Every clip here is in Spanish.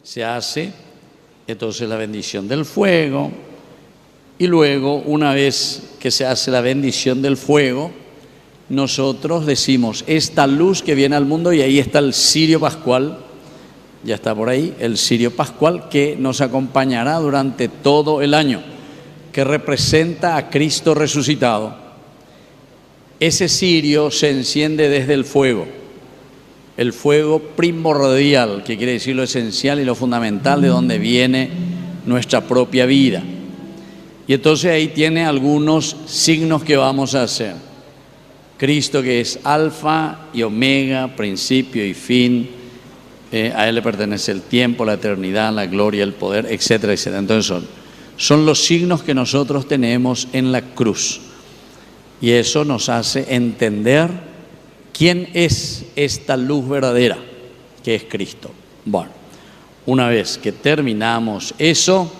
Se hace entonces la bendición del fuego y luego, una vez que se hace la bendición del fuego, nosotros decimos esta luz que viene al mundo, y ahí está el cirio pascual, ya está por ahí, el cirio pascual que nos acompañará durante todo el año, que representa a Cristo resucitado. Ese cirio se enciende desde el fuego primordial, que quiere decir lo esencial y lo fundamental de donde viene nuestra propia vida. Y entonces ahí tiene algunos signos que vamos a hacer. Cristo, que es alfa y omega, principio y fin, a Él le pertenece el tiempo, la eternidad, la gloria, el poder, etcétera, etcétera. Entonces son los signos que nosotros tenemos en la cruz. Y eso nos hace entender quién es esta luz verdadera, que es Cristo. Bueno, una vez que terminamos eso,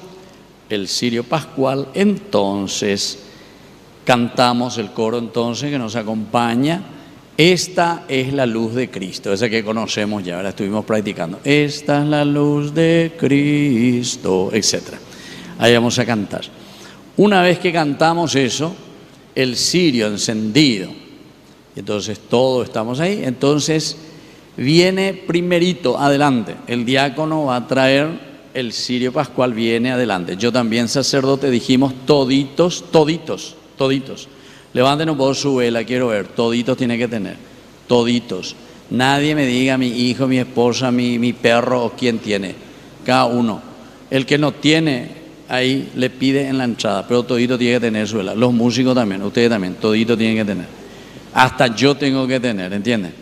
el cirio pascual, entonces cantamos el coro entonces que nos acompaña. Esta es la luz de Cristo, esa que conocemos ya, ahora estuvimos practicando. Esta es la luz de Cristo, etc. Ahí vamos a cantar. Una vez que cantamos eso, el cirio encendido, entonces todos estamos ahí, entonces viene primerito adelante, el diácono va a traer el cirio pascual, viene adelante. Yo también, sacerdote, dijimos toditos. Levanten un poco su vela, quiero ver, toditos tiene que tener, toditos. Nadie me diga mi hijo, mi esposa, mi perro o quién tiene, cada uno. El que no tiene, ahí le pide en la entrada, pero todito tiene que tener su vela. Los músicos también, ustedes también, todito tienen que tener. Hasta yo tengo que tener, ¿entienden?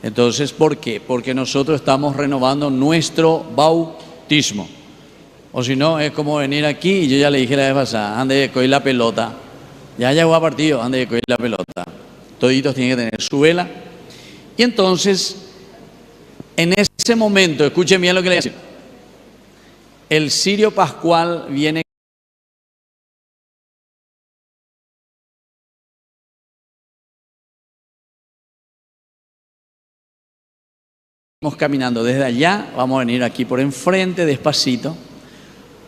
Entonces, ¿por qué? Porque nosotros estamos renovando nuestro bautismo. O si no, es como venir aquí y yo ya le dije la vez pasada, ande de coger la pelota. Ya llegó a partido, ande de coger la pelota. Toditos tienen que tener su vela. Y entonces, en ese momento, escuchen bien lo que le voy a decir. El cirio pascual viene caminando desde allá, vamos a venir aquí por enfrente, despacito.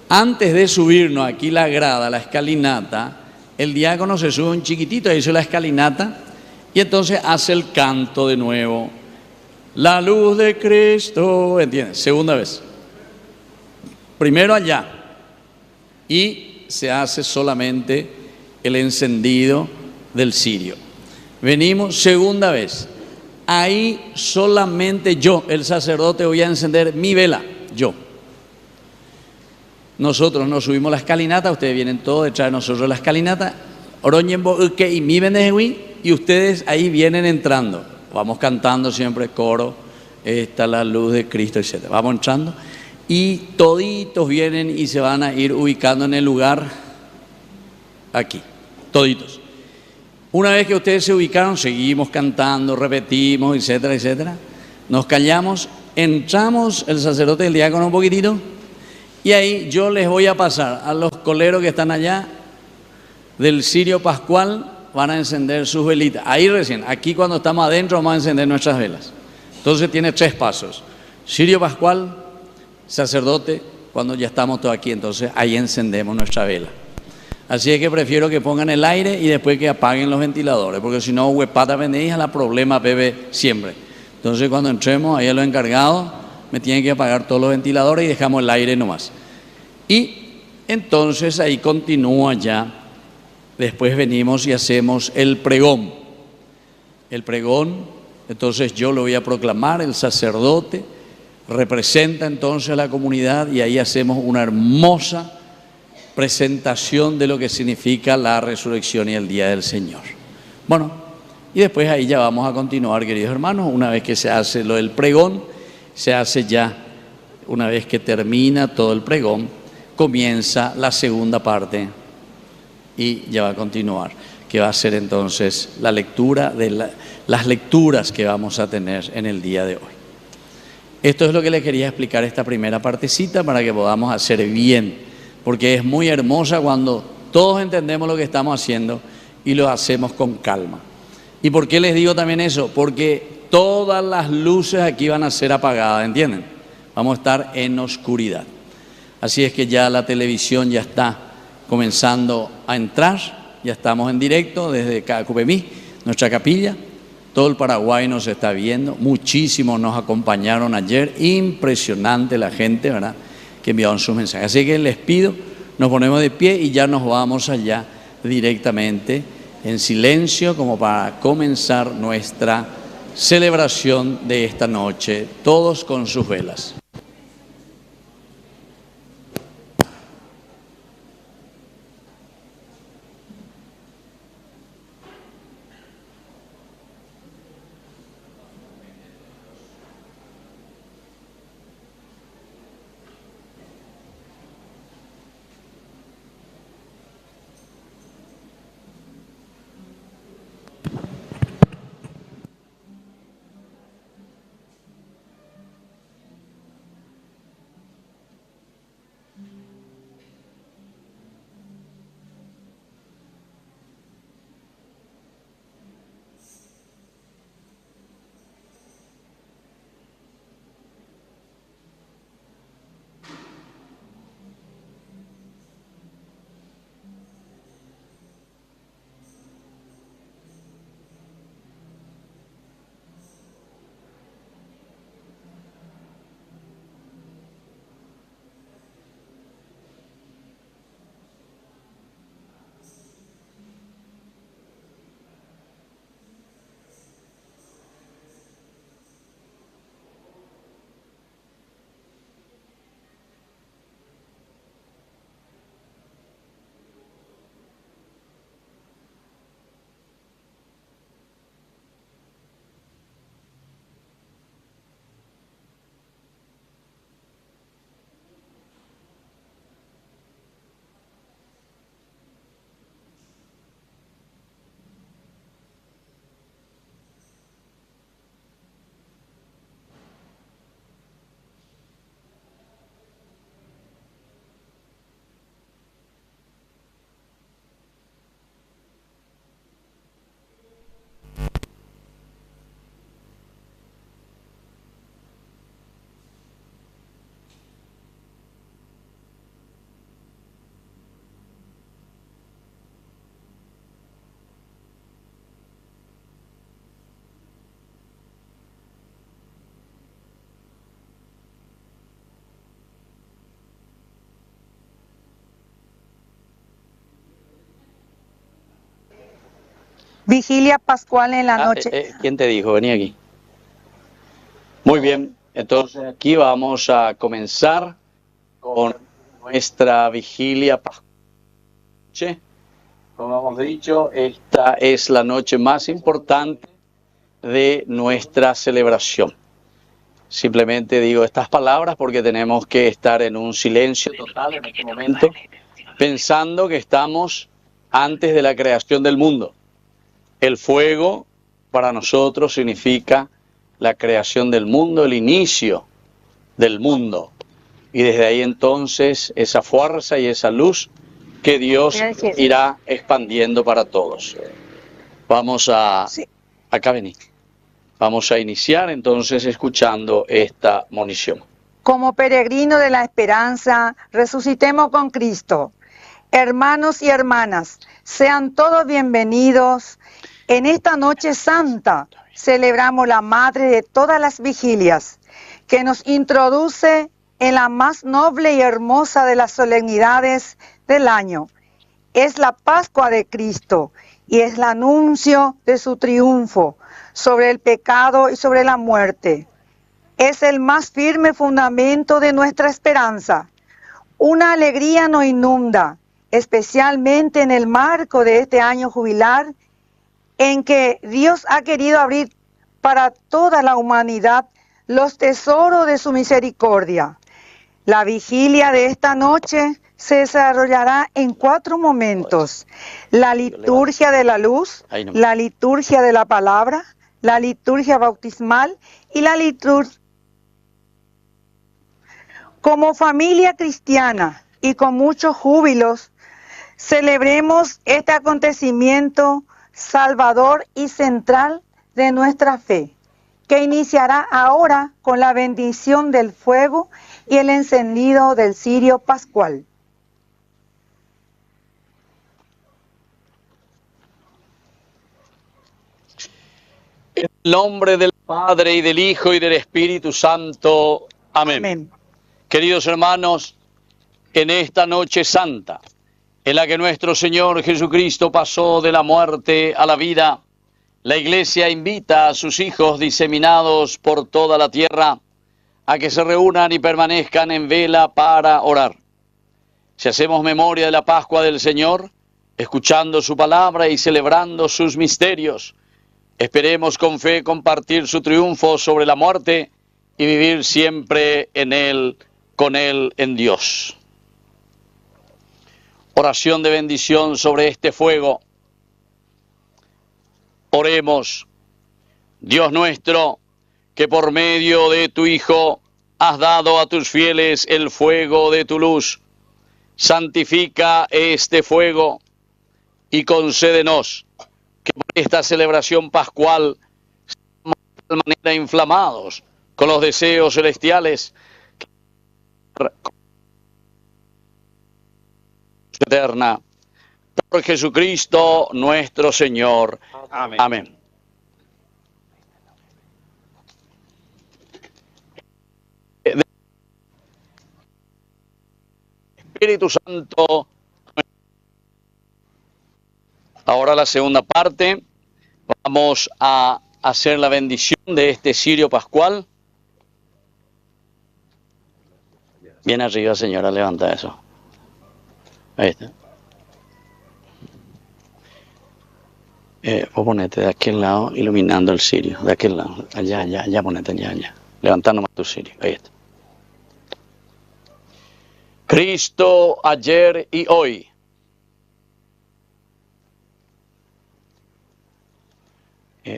Antes de subirnos aquí la grada, la escalinata, el diácono se sube un chiquitito, ahí hizo la escalinata, y entonces hace el canto de nuevo. La luz de Cristo, ¿entiendes? Segunda vez. Primero allá, y se hace solamente el encendido del cirio. Venimos segunda vez. Ahí solamente yo, el sacerdote, voy a encender mi vela, yo. Nosotros nos subimos la escalinata, ustedes vienen todos detrás de nosotros la escalinata, y mi benegui, y ustedes ahí vienen entrando. Vamos cantando siempre coro, esta es la luz de Cristo, etc. Vamos entrando y toditos vienen y se van a ir ubicando en el lugar aquí, toditos. Una vez que ustedes se ubicaron, seguimos cantando, repetimos, etcétera, etcétera. Nos callamos, entramos el sacerdote y el diácono un poquitito, y ahí yo les voy a pasar a los coleros que están allá del cirio pascual, van a encender sus velitas. Ahí recién, aquí cuando estamos adentro vamos a encender nuestras velas. Entonces tiene 3 pasos. Cirio pascual, sacerdote, cuando ya estamos todos aquí, entonces ahí encendemos nuestra vela. Así es que prefiero que pongan el aire y después que apaguen los ventiladores, porque si no, huepata vendéis a la problema, bebé, siempre. Entonces cuando entremos, ahí a los encargados, me tienen que apagar todos los ventiladores y dejamos el aire nomás. Y entonces ahí continúa ya. Después venimos y hacemos el pregón. El pregón, entonces yo lo voy a proclamar, el sacerdote representa entonces a la comunidad y ahí hacemos una hermosa presentación de lo que significa la resurrección y el día del Señor. Bueno, y después ahí ya vamos a continuar, queridos hermanos. Una vez que se hace lo del pregón, se hace ya, una vez que termina todo el pregón, comienza la segunda parte y ya va a continuar, que va a ser entonces la lectura de las lecturas que vamos a tener en el día de hoy. Esto es lo que le quería explicar esta primera partecita para que podamos hacer bien, porque es muy hermosa cuando todos entendemos lo que estamos haciendo y lo hacemos con calma. ¿Y por qué les digo también eso? Porque todas las luces aquí van a ser apagadas, ¿entienden? vamos a estar en oscuridad. Así es que ya la televisión ya está comenzando a entrar, ya estamos en directo desde Cacupemí, nuestra capilla. Todo el Paraguay nos está viendo, muchísimos nos acompañaron ayer, impresionante la gente, ¿verdad?, que enviaron sus mensajes. Así que les pido, nos ponemos de pie y ya nos vamos allá directamente en silencio como para comenzar nuestra celebración de esta noche, todos con sus velas. Vigilia pascual en la noche. ¿Quién te dijo? Vení aquí. Muy bien, entonces aquí vamos a comenzar con nuestra vigilia pascual. Como hemos dicho, esta es la noche más importante de nuestra celebración. Simplemente digo estas palabras porque tenemos que estar en un silencio total en este momento, pensando que estamos antes de la creación del mundo. El fuego para nosotros significa la creación del mundo, el inicio del mundo. Y desde ahí entonces esa fuerza y esa luz que Dios irá expandiendo para todos. Vamos a... Acá vení. Vamos a iniciar entonces escuchando esta monición. Como peregrino de la esperanza, resucitemos con Cristo. Hermanos y hermanas, sean todos bienvenidos. En esta noche santa celebramos la madre de todas las vigilias, que nos introduce en la más noble y hermosa de las solemnidades del año. Es la Pascua de Cristo y es el anuncio de su triunfo sobre el pecado y sobre la muerte. Es el más firme fundamento de nuestra esperanza. Una alegría nos inunda, especialmente en el marco de este año jubilar, en que Dios ha querido abrir para toda la humanidad los tesoros de su misericordia. La vigilia de esta noche se desarrollará en 4 momentos: la liturgia de la luz, la liturgia de la palabra, la liturgia bautismal y la liturgia. Como familia cristiana y con muchos júbilos, celebremos este acontecimiento salvador y central de nuestra fe. que iniciará ahora con la bendición del fuego y el encendido del cirio pascual. En el nombre del Padre, y del Hijo, y del Espíritu Santo. Amén. Amén. Queridos hermanos, en esta noche santa, en la que nuestro Señor Jesucristo pasó de la muerte a la vida, la Iglesia invita a sus hijos diseminados por toda la tierra a que se reúnan y permanezcan en vela para orar. Si hacemos memoria de la Pascua del Señor, escuchando su palabra y celebrando sus misterios, esperemos con fe compartir su triunfo sobre la muerte y vivir siempre en Él, con Él en Dios. Oración de bendición sobre este fuego. Oremos. Dios nuestro, que por medio de tu Hijo has dado a tus fieles el fuego de tu luz, santifica este fuego y concédenos que por esta celebración pascual seamos de tal manera inflamados con los deseos celestiales eterna. Por Jesucristo nuestro Señor. Amén. Amén. Espíritu Santo. Ahora la segunda parte. Vamos a hacer la bendición de este cirio pascual. Bien arriba, señora, levanta eso. Ahí está. Vos ponete de aquel lado iluminando el cirio. De aquel lado. Allá ponete, allá. Levantando más tu cirio. Ahí está. Cristo ayer y hoy.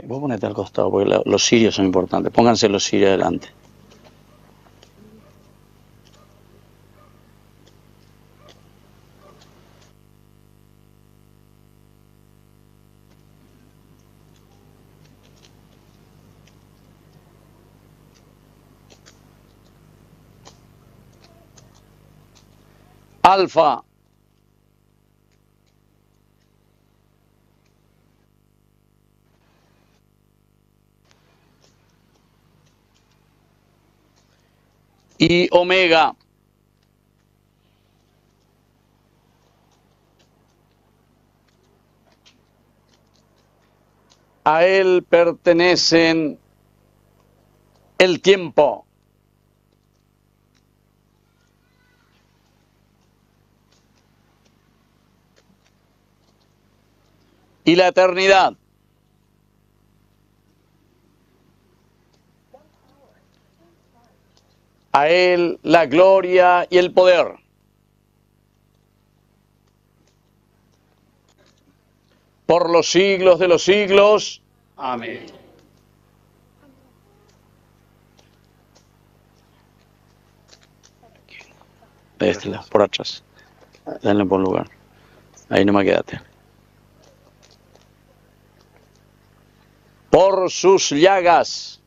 Vos ponete al costado porque los cirios son importantes. Pónganse los cirios adelante. Alfa. Y Omega. A él pertenecen el tiempo, y la eternidad. A él la gloria y el poder. Por los siglos de los siglos. Amén. De este lado, por atrás. Denle por lugar. Ahí nomás quédate. Por sus llagas.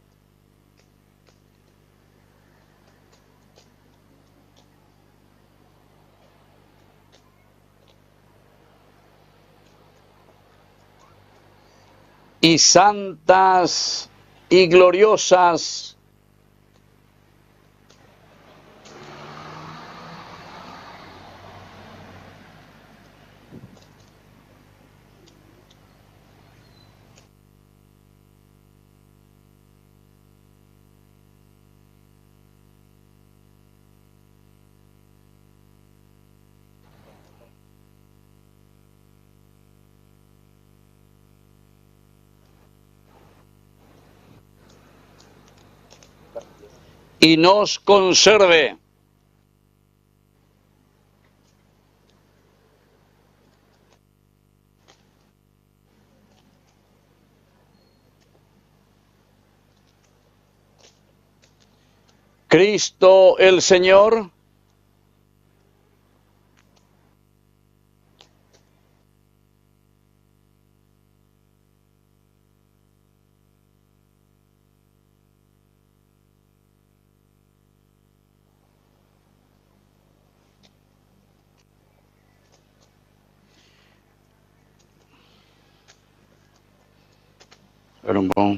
Y santas y gloriosas y nos conserve Cristo el Señor. Pero un poco,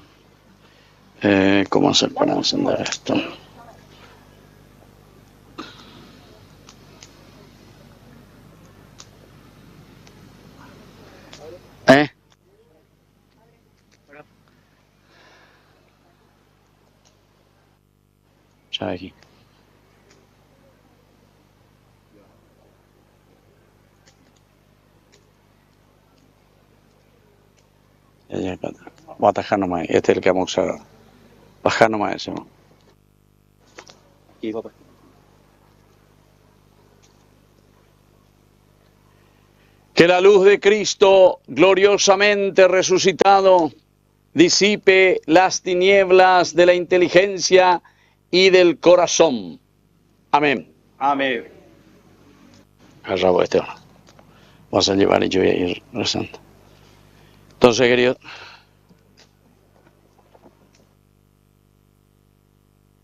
¿cómo hacer para encender esto? Ya aquí. Ya, voy a atajar nomás. Este es el que vamos a usar. Bajar nomás ese, ¿no? Aquí, papá. Que la luz de Cristo, gloriosamente resucitado, disipe las tinieblas de la inteligencia y del corazón. Amén. Amén. Arrabo este ahora. Vas a llevar y yo voy a ir rezando. Entonces, querido,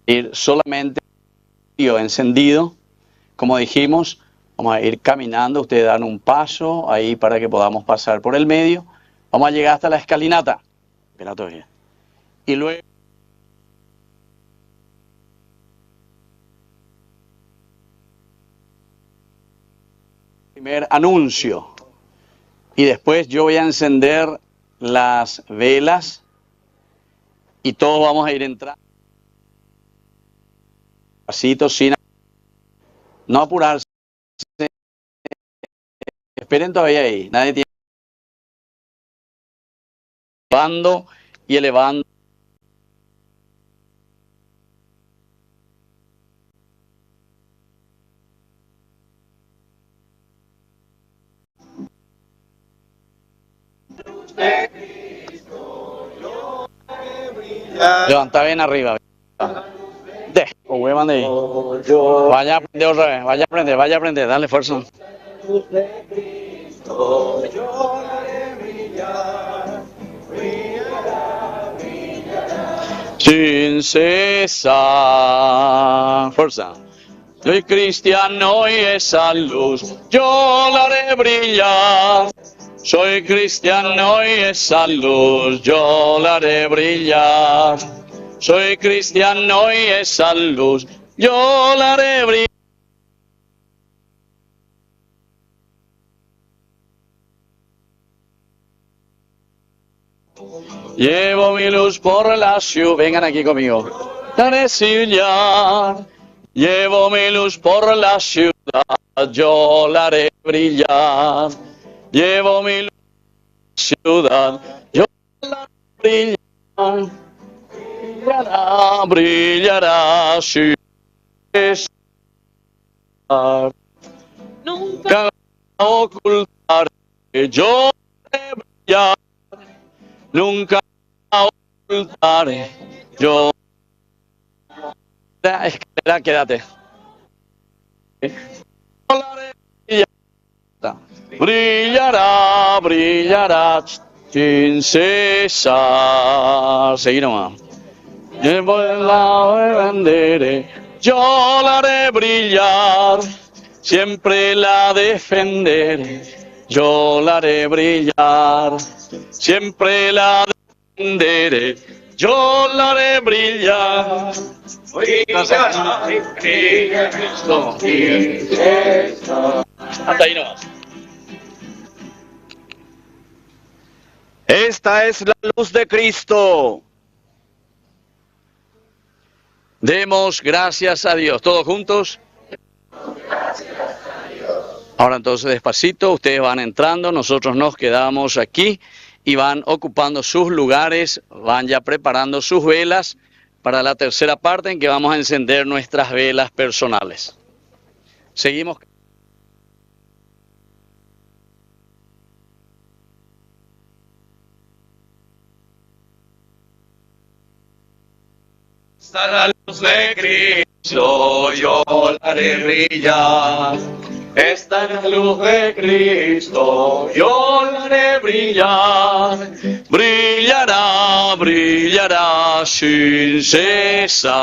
ir solamente encendido, como dijimos, vamos a ir caminando, ustedes dan un paso ahí para que podamos pasar por el medio. Vamos a llegar hasta la escalinata. Espera todavía. Y luego primer anuncio. Y después yo voy a encender las velas y todos vamos a ir entrando. Pasito, sin no apurarse. Esperen todavía ahí. Nadie tiene elevando y elevando. Levanta bien arriba. O huevan de ahí. Vaya a aprender otra vez. Vaya a aprender. Dale fuerza. Sin cesar. Fuerza. Soy cristiano y esa luz yo la haré brillar. Soy cristiano y esa luz yo la haré brillar. Soy cristiano y esa luz yo la haré brillar. Llevo mi luz por la ciudad. Vengan aquí conmigo. La haré brillar. Llevo mi luz por la ciudad, yo la haré brillar. Llevo mi luz por la ciudad, yo la haré brillar. Brillará, brillará, sin cesar. Nunca ocultaré, yo la haré brillar. Nunca ocultaré, yo. Escalera, quédate. Brillará, brillará, sin cesar. Seguí nomás. Llevo el lado de bandera, yo la haré brillar, siempre la defenderé, yo la haré brillar, siempre la defenderé, yo la haré brillar. Hasta ahí nomás. Esta es la luz de Cristo. Demos gracias a Dios. ¿Todos juntos? Ahora entonces despacito, ustedes van entrando, nosotros nos quedamos aquí y van ocupando sus lugares, van ya preparando sus velas para la tercera parte en que vamos a encender nuestras velas personales. Seguimos. Esta la luz de Cristo, yo la haré brillar. Esta es la luz de Cristo, yo la haré brillar. Brillará, brillará sin cesar.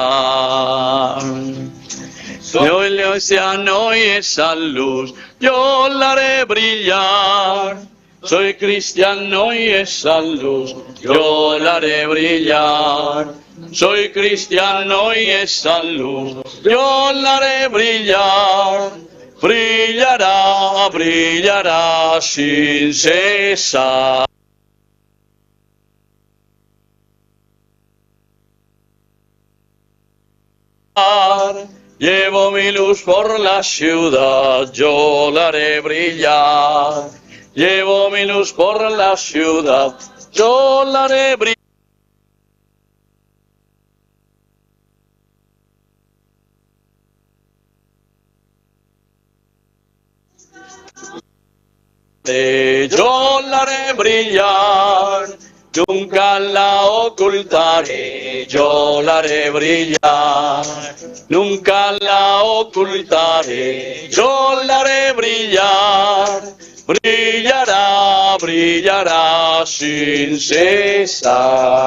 Soy leonciano y esa luz, yo la haré brillar. Soy cristiano y esa luz yo la haré brillar. Soy cristiano y esa luz yo la haré brillar. Brillará, brillará sin cesar. Llevo mi luz por la ciudad, yo la haré brillar. Llevo mi luz por la ciudad, yo la haré brillar. Yo la haré brillar, nunca la ocultaré, yo la haré brillar, nunca la ocultaré, yo la haré brillar, brillará, brillará sin cesar.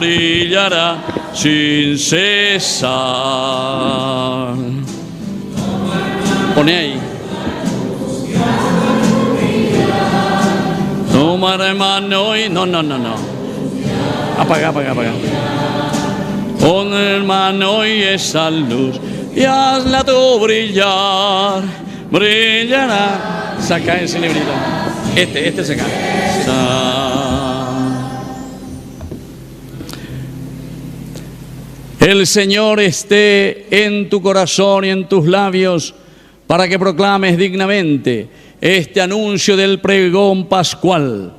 brillará sin cesar. Pone ahí. Toma hermano y no. Apaga. Pon hermano y esa luz y hazla tú brillar, brillará. Saca ese librito. Este saca. El Señor esté en tu corazón y en tus labios para que proclames dignamente este anuncio del pregón pascual.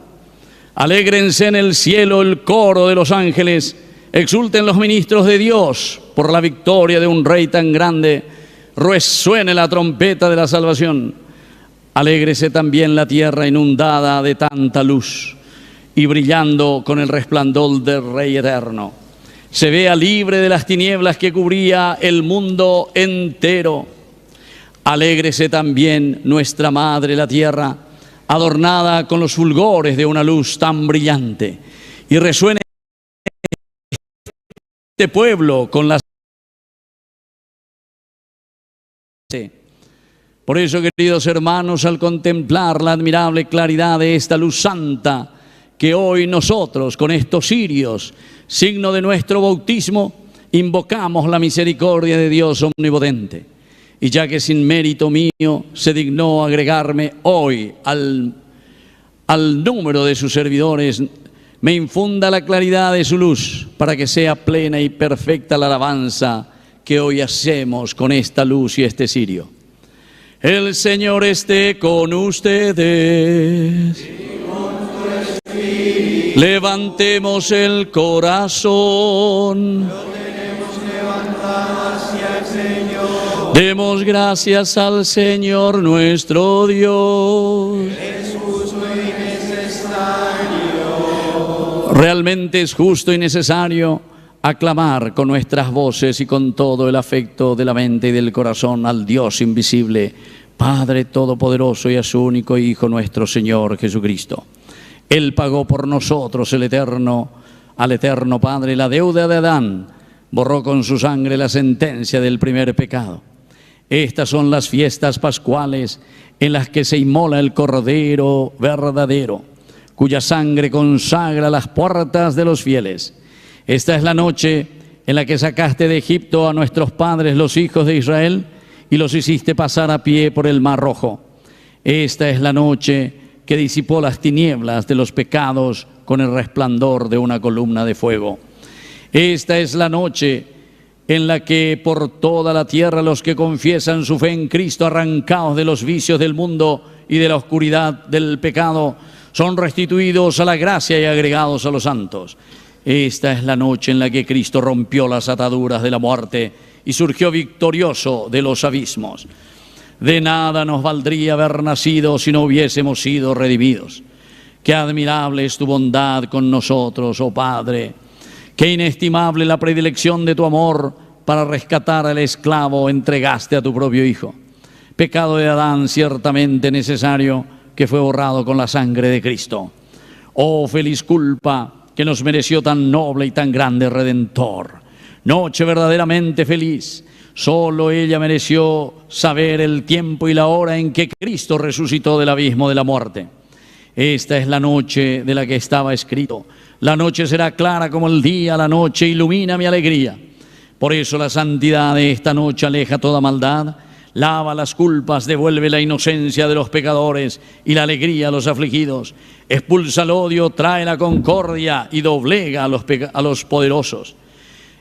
Alégrense en el cielo el coro de los ángeles, exulten los ministros de Dios por la victoria de un rey tan grande, resuene la trompeta de la salvación. Alégrese también la tierra inundada de tanta luz y brillando con el resplandor del Rey eterno. Se vea libre de las tinieblas que cubría el mundo entero. Alégrese también nuestra madre la tierra, adornada con los fulgores de una luz tan brillante, y resuene este pueblo con las... Por eso, queridos hermanos, al contemplar la admirable claridad de esta luz santa, que hoy nosotros, con estos cirios, signo de nuestro bautismo, invocamos la misericordia de Dios omnipotente. Y ya que sin mérito mío se dignó agregarme hoy al número de sus servidores, me infunda la claridad de su luz para que sea plena y perfecta la alabanza que hoy hacemos con esta luz y este cirio. El Señor esté con ustedes. Y con tu espíritu. Levantemos el corazón. Lo tenemos levantado hacia el Señor. Demos gracias al Señor nuestro Dios. Es justo y necesario. Realmente es justo y necesario aclamar con nuestras voces y con todo el afecto de la mente y del corazón al Dios invisible, Padre Todopoderoso, y a su único Hijo, nuestro Señor Jesucristo. Él pagó por nosotros al eterno Padre la deuda de Adán, borró con su sangre la sentencia del primer pecado. Estas son las fiestas pascuales en las que se inmola el Cordero verdadero, cuya sangre consagra las puertas de los fieles. Esta es la noche en la que sacaste de Egipto a nuestros padres, los hijos de Israel, y los hiciste pasar a pie por el Mar Rojo. Esta es la noche que disipó las tinieblas de los pecados con el resplandor de una columna de fuego. Esta es la noche en la que por toda la tierra los que confiesan su fe en Cristo, arrancados de los vicios del mundo y de la oscuridad del pecado, son restituidos a la gracia y agregados a los santos. Esta es la noche en la que Cristo rompió las ataduras de la muerte y surgió victorioso de los abismos. De nada nos valdría haber nacido si no hubiésemos sido redimidos. Qué admirable es tu bondad con nosotros, oh Padre. Qué inestimable la predilección de tu amor para rescatar al esclavo entregaste a tu propio Hijo. Pecado de Adán ciertamente necesario que fue borrado con la sangre de Cristo. Oh feliz culpa que nos mereció tan noble y tan grande Redentor. Noche verdaderamente feliz. Solo ella mereció saber el tiempo y la hora en que Cristo resucitó del abismo de la muerte. Esta es la noche de la que estaba escrito: la noche será clara como el día, la noche ilumina mi alegría. Por eso la santidad de esta noche aleja toda maldad, lava las culpas, devuelve la inocencia de los pecadores y la alegría a los afligidos, expulsa el odio, trae la concordia y doblega a los poderosos.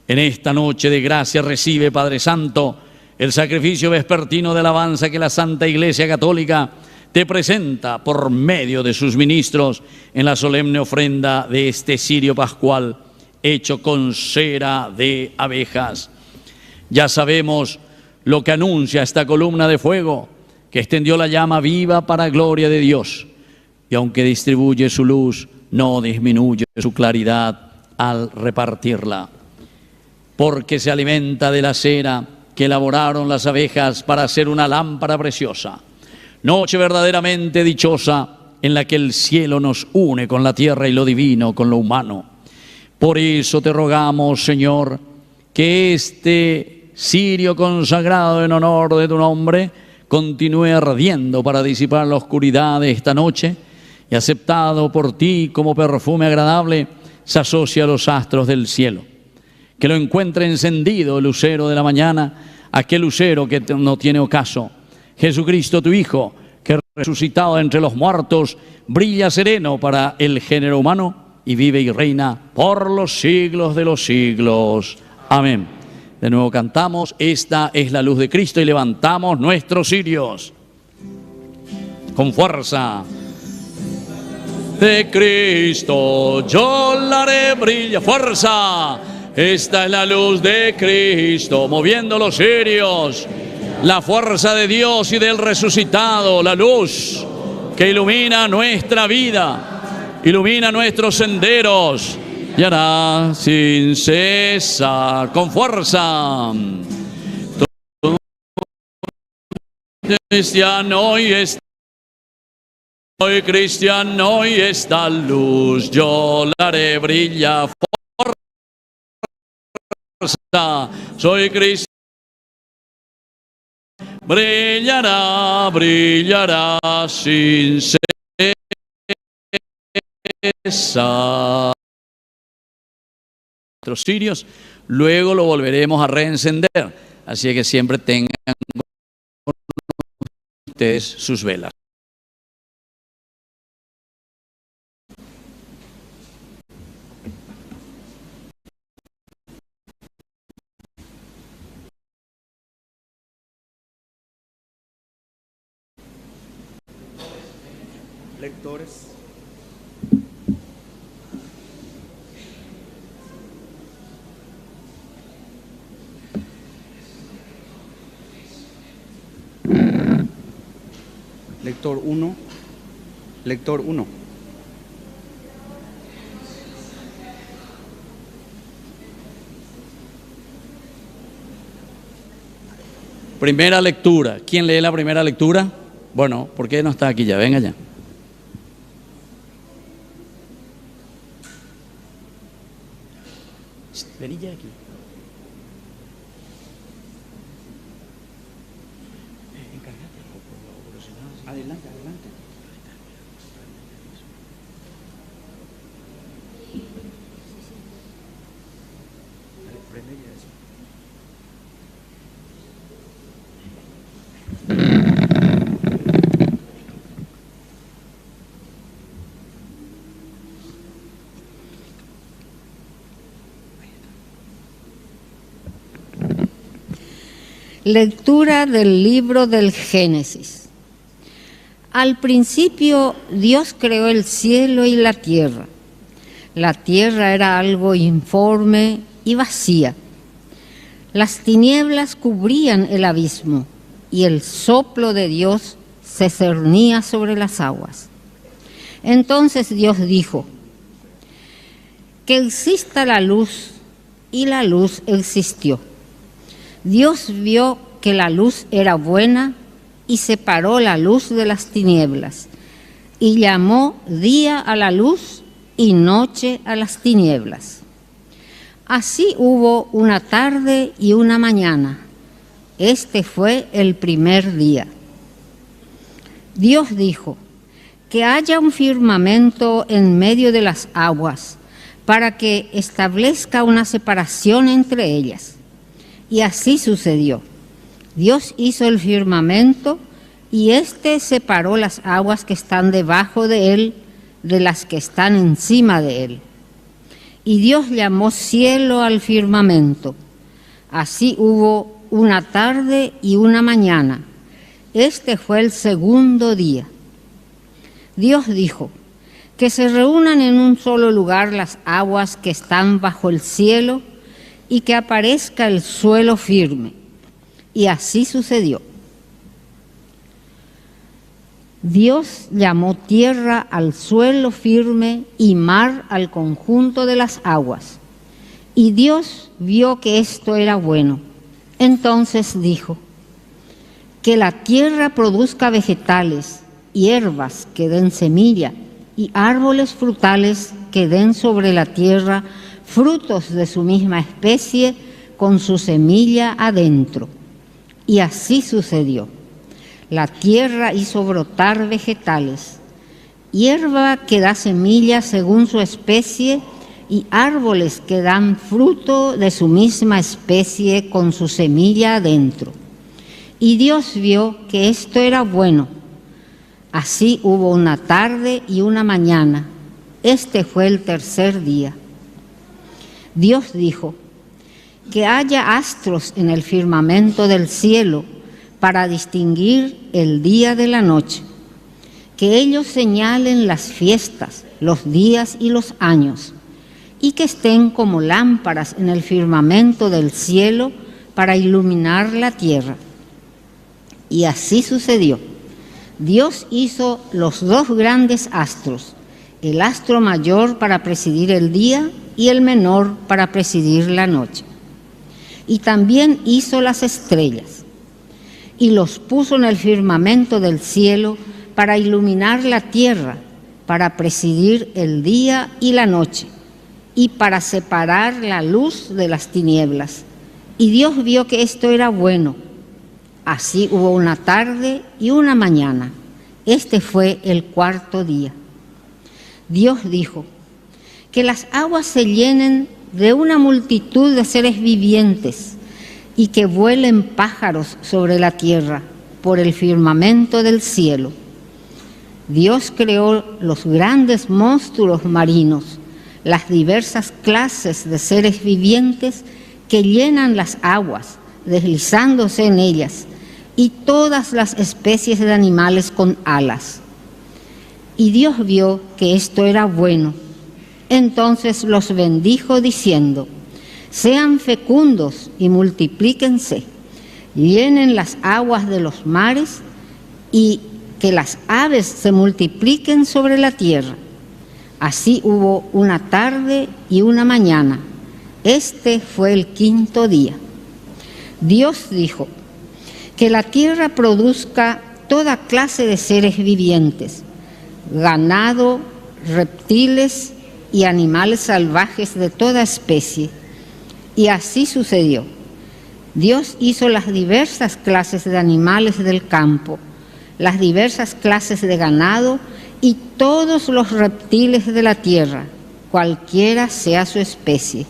En esta noche de gracia recibe, Padre Santo, el sacrificio vespertino de alabanza que la Santa Iglesia Católica te presenta por medio de sus ministros en la solemne ofrenda de este cirio pascual hecho con cera de abejas. Ya sabemos lo que anuncia esta columna de fuego, que extendió la llama viva para gloria de Dios, y aunque distribuye su luz, no disminuye su claridad al repartirla, porque se alimenta de la cera que elaboraron las abejas para hacer una lámpara preciosa. Noche verdaderamente dichosa en la que el cielo nos une con la tierra y lo divino con lo humano. Por eso te rogamos, Señor, que este cirio consagrado en honor de tu nombre continúe ardiendo para disipar la oscuridad de esta noche, y aceptado por ti como perfume agradable, se asocia a los astros del cielo. Que lo encuentre encendido el lucero de la mañana, aquel lucero que no tiene ocaso. Jesucristo tu Hijo, que resucitado entre los muertos, brilla sereno para el género humano y vive y reina por los siglos de los siglos. Amén. De nuevo cantamos: esta es la luz de Cristo, y levantamos nuestros cirios con fuerza. de Cristo, yo la haré brillar. ¡Fuerza! Esta es la luz de Cristo, moviendo los cirios. La fuerza de Dios y del resucitado, la luz que ilumina nuestra vida, ilumina nuestros senderos y hará sin cesar, con fuerza. Cristiano y esta, soy cristiano y esta luz yo la haré brillar. Fuerza, soy cristiano. Brillará, brillará sin cesar. Nuestros cirios, luego lo volveremos a reencender. Así que siempre tengan con ustedes sus velas. Lectores. Lector 1. Lector 1. Primera lectura. ¿Quién lee la primera lectura? Bueno, ¿por qué no está aquí ya? Venga ya. Vení ya aquí. Adelante, adelante. Lectura del libro del Génesis. Al principio Dios creó el cielo y la tierra. La tierra era algo informe y vacía. Las tinieblas cubrían el abismo y el soplo de Dios se cernía sobre las aguas. Entonces Dios dijo: que exista la luz, y la luz existió. Dios vio que la luz era buena y separó la luz de las tinieblas, y llamó día a la luz y noche a las tinieblas. Así hubo una tarde y una mañana. Este fue el primer día. Dios dijo: que haya un firmamento en medio de las aguas, para que establezca una separación entre ellas. Y así sucedió. Dios hizo el firmamento y éste separó las aguas que están debajo de él de las que están encima de él. Y Dios llamó cielo al firmamento. Así hubo una tarde y una mañana. Este fue el segundo día. Dios dijo: que se reúnan en un solo lugar las aguas que están bajo el cielo, y que aparezca el suelo firme. Y así sucedió. Dios llamó tierra al suelo firme y mar al conjunto de las aguas. Y Dios vio que esto era bueno. Entonces dijo: que la tierra produzca vegetales, hierbas que den semilla, y árboles frutales que den sobre la tierra frutos de su misma especie, con su semilla adentro. Y así sucedió. La tierra hizo brotar vegetales, hierba que da semilla según su especie, y árboles que dan fruto de su misma especie, con su semilla adentro. Y Dios vio que esto era bueno. Así hubo una tarde y una mañana. Este fue el tercer día. Dios dijo: que haya astros en el firmamento del cielo para distinguir el día de la noche, que ellos señalen las fiestas, los días y los años, y que estén como lámparas en el firmamento del cielo para iluminar la tierra. Y así sucedió. Dios hizo los dos grandes astros, el astro mayor para presidir el día y el menor para presidir la noche. Y también hizo las estrellas, y los puso en el firmamento del cielo para iluminar la tierra, para presidir el día y la noche, y para separar la luz de las tinieblas. Y Dios vio que esto era bueno. Así hubo una tarde y una mañana. Este fue el cuarto día. Dios dijo: que las aguas se llenen de una multitud de seres vivientes y que vuelen pájaros sobre la tierra por el firmamento del cielo. Dios creó los grandes monstruos marinos, las diversas clases de seres vivientes que llenan las aguas, deslizándose en ellas, y todas las especies de animales con alas. Y Dios vio que esto era bueno. Entonces los bendijo diciendo: sean fecundos y multiplíquense, llenen las aguas de los mares y que las aves se multipliquen sobre la tierra. Así hubo una tarde y una mañana. Este fue el quinto día. Dios dijo: que la tierra produzca toda clase de seres vivientes, ganado, reptiles y animales salvajes de toda especie. Y así sucedió. Dios hizo las diversas clases de animales del campo, las diversas clases de ganado y todos los reptiles de la tierra, cualquiera sea su especie.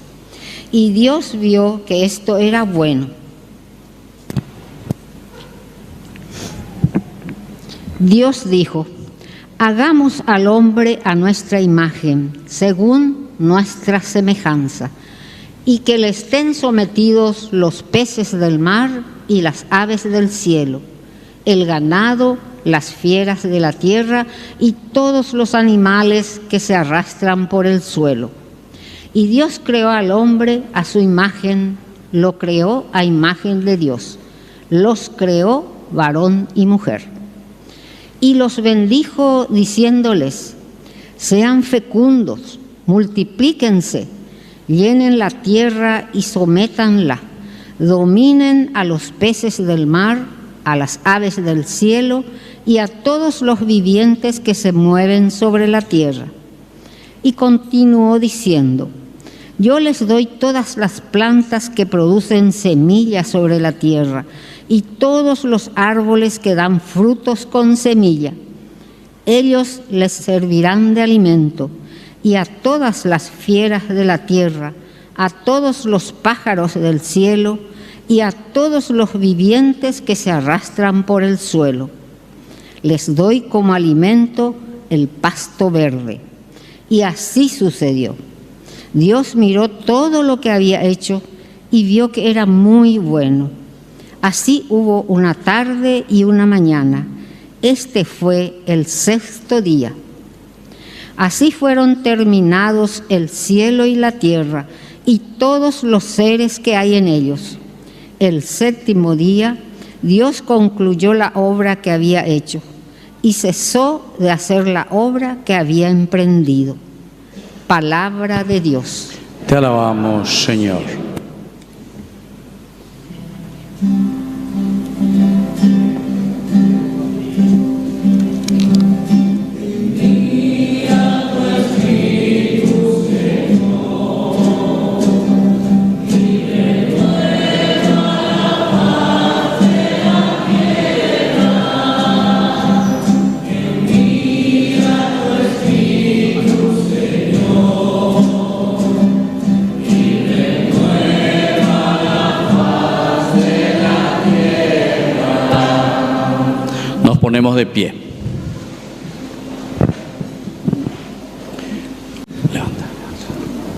Y Dios vio que esto era bueno. Dios dijo: hagamos al hombre a nuestra imagen, según nuestra semejanza, y que le estén sometidos los peces del mar y las aves del cielo, el ganado, las fieras de la tierra y todos los animales que se arrastran por el suelo. Y Dios creó al hombre a su imagen, lo creó a imagen de Dios, los creó varón y mujer. Y los bendijo diciéndoles: sean fecundos, multiplíquense, llenen la tierra y sométanla, dominen a los peces del mar, a las aves del cielo y a todos los vivientes que se mueven sobre la tierra. Y continuó diciendo: yo les doy todas las plantas que producen semillas sobre la tierra y todos los árboles que dan frutos con semilla. Ellos les servirán de alimento, y a todas las fieras de la tierra, a todos los pájaros del cielo y a todos los vivientes que se arrastran por el suelo. Les doy como alimento el pasto verde. Y así sucedió. Dios miró todo lo que había hecho y vio que era muy bueno. Así hubo una tarde y una mañana. Este fue el sexto día. Así fueron terminados el cielo y la tierra y todos los seres que hay en ellos. El séptimo día, Dios concluyó la obra que había hecho y cesó de hacer la obra que había emprendido. Palabra de Dios. Te alabamos, Señor. Ponemos de pie.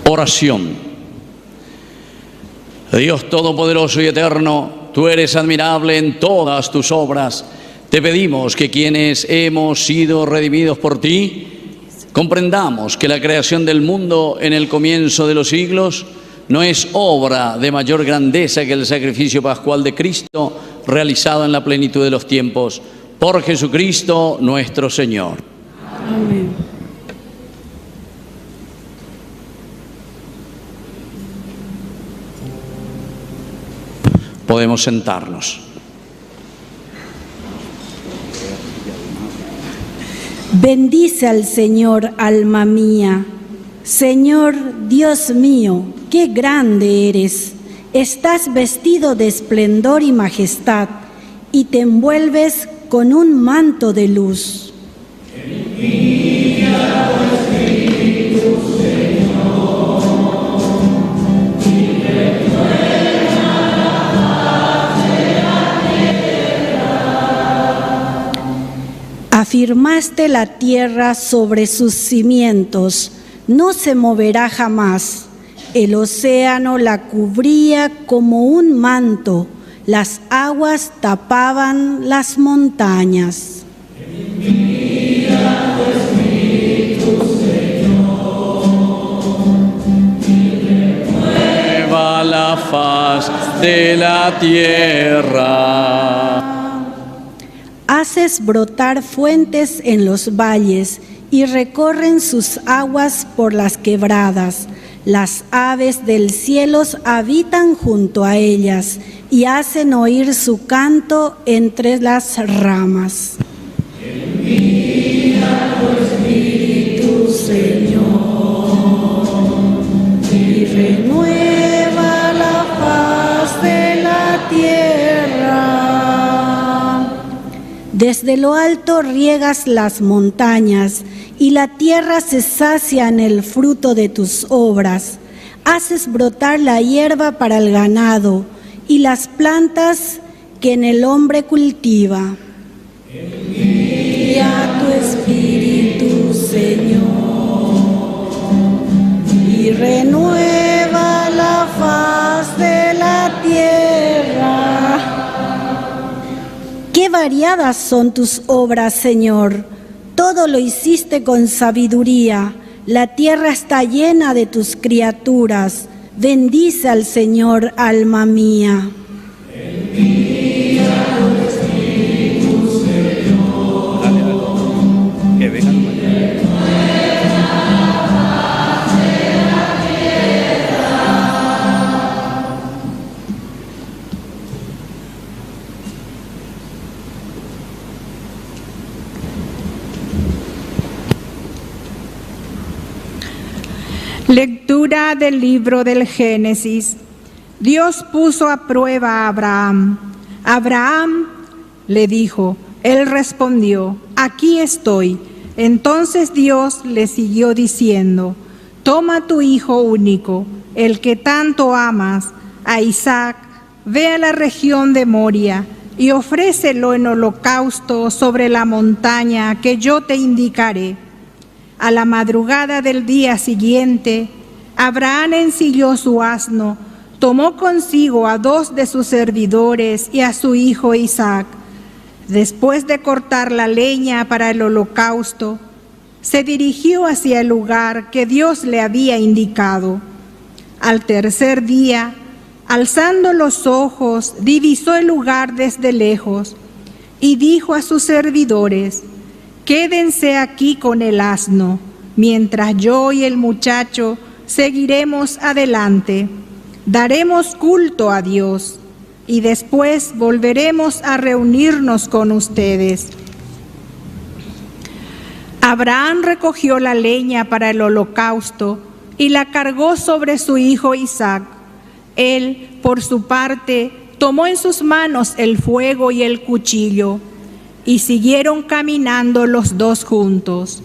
Oración. Dios Todopoderoso y Eterno, tú eres admirable en todas tus obras. Te pedimos que quienes hemos sido redimidos por ti, Comprendamos que la creación del mundo en el comienzo de los siglos no es obra de mayor grandeza que el sacrificio pascual de Cristo realizado en la plenitud de los tiempos por Jesucristo nuestro Señor. Amén. Podemos sentarnos. Bendice al Señor, alma mía. Señor, Dios mío, qué grande eres. Estás vestido de esplendor y majestad, y te envuelves con un manto de luz. Afirmaste la tierra sobre sus cimientos, no se moverá jamás. El océano la cubría como un manto, las aguas tapaban las montañas. Envía tu Espíritu, Señor, y renueva la faz de la tierra. Haces brotar fuentes en los valles y recorren sus aguas por las quebradas. Las aves del cielo habitan junto a ellas y hacen oír su canto entre las ramas. Envía tu Espíritu, Señor, y renueva la faz de la tierra. Desde lo alto riegas las montañas y la tierra se sacia en el fruto de tus obras. Haces brotar la hierba para el ganado y las plantas que en el hombre cultiva. Envía tu Espíritu, Señor, y renueva la faz de la tierra. Qué variadas son tus obras, Señor. Todo lo hiciste con sabiduría. La tierra está llena de tus criaturas. Bendice al Señor, alma mía. Envía tu Espíritu, Señor. Dale, que vengan. Lectura del libro del Génesis. Dios puso a prueba a Abraham. Abraham le dijo, él respondió, aquí estoy. Entonces Dios le siguió diciendo, toma tu hijo único, el que tanto amas, a Isaac, ve a la región de Moria y ofrécelo en holocausto sobre la montaña que yo te indicaré. A la madrugada del día siguiente, Abraham ensilló su asno, tomó consigo a 2 de sus servidores y a su hijo Isaac. Después de cortar la leña para el holocausto, se dirigió hacia el lugar que Dios le había indicado. Al tercer día, alzando los ojos, divisó el lugar desde lejos y dijo a sus servidores, quédense aquí con el asno, mientras yo y el muchacho seguiremos adelante. Daremos culto a Dios y después volveremos a reunirnos con ustedes. Abraham recogió la leña para el holocausto y la cargó sobre su hijo Isaac. Él, por su parte, tomó en sus manos el fuego y el cuchillo, y siguieron caminando los dos juntos.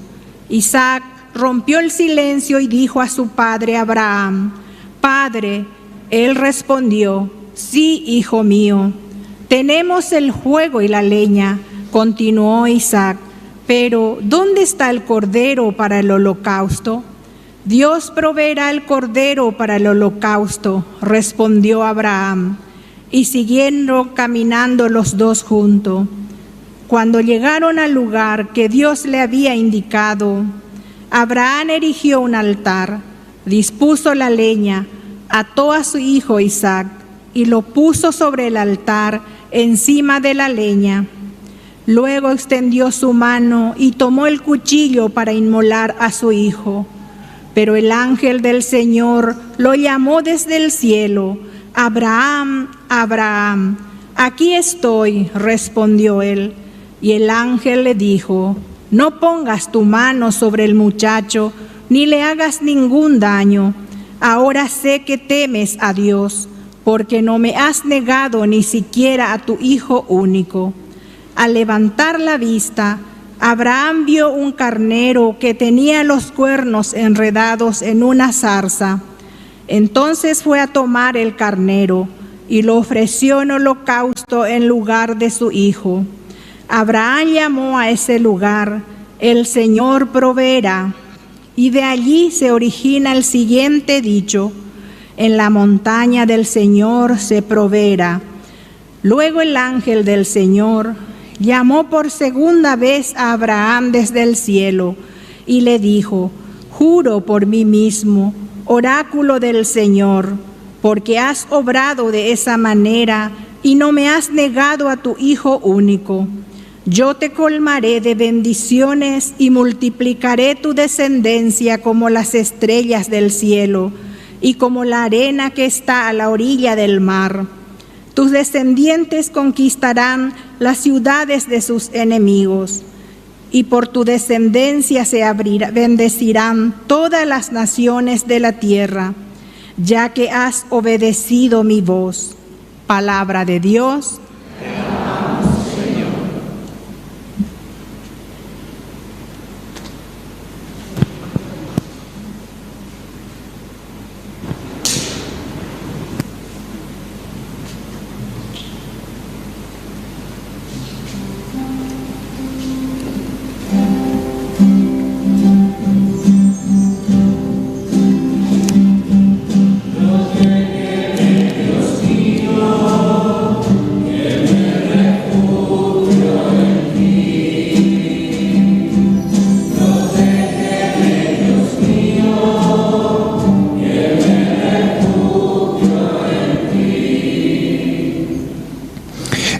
Isaac rompió el silencio y dijo a su padre Abraham, «Padre». Él respondió, «Sí, hijo mío, tenemos el fuego y la leña», continuó Isaac, «pero ¿dónde está el cordero para el holocausto?». «Dios proveerá el cordero para el holocausto», respondió Abraham, y siguieron caminando los dos juntos. Cuando llegaron al lugar que Dios le había indicado, Abraham erigió un altar, dispuso la leña, ató a su hijo Isaac y lo puso sobre el altar encima de la leña. Luego extendió su mano y tomó el cuchillo para inmolar a su hijo. Pero el ángel del Señor lo llamó desde el cielo: Abraham, Abraham. Aquí estoy, respondió él. Y el ángel le dijo: no pongas tu mano sobre el muchacho, ni le hagas ningún daño. Ahora sé que temes a Dios, porque no me has negado ni siquiera a tu hijo único. Al levantar la vista, Abraham vio un carnero que tenía los cuernos enredados en una zarza. Entonces fue a tomar el carnero y lo ofreció en holocausto en lugar de su hijo. Abraham llamó a ese lugar: el Señor proveerá. Y de allí se origina el siguiente dicho: en la montaña del Señor se proveerá. Luego el ángel del Señor llamó por segunda vez a Abraham desde el cielo y le dijo: juro por mí mismo, oráculo del Señor, porque has obrado de esa manera y no me has negado a tu hijo único. Yo te colmaré de bendiciones y multiplicaré tu descendencia como las estrellas del cielo y como la arena que está a la orilla del mar. Tus descendientes conquistarán las ciudades de sus enemigos, y por tu descendencia bendecirán todas las naciones de la tierra, ya que has obedecido mi voz. Palabra de Dios.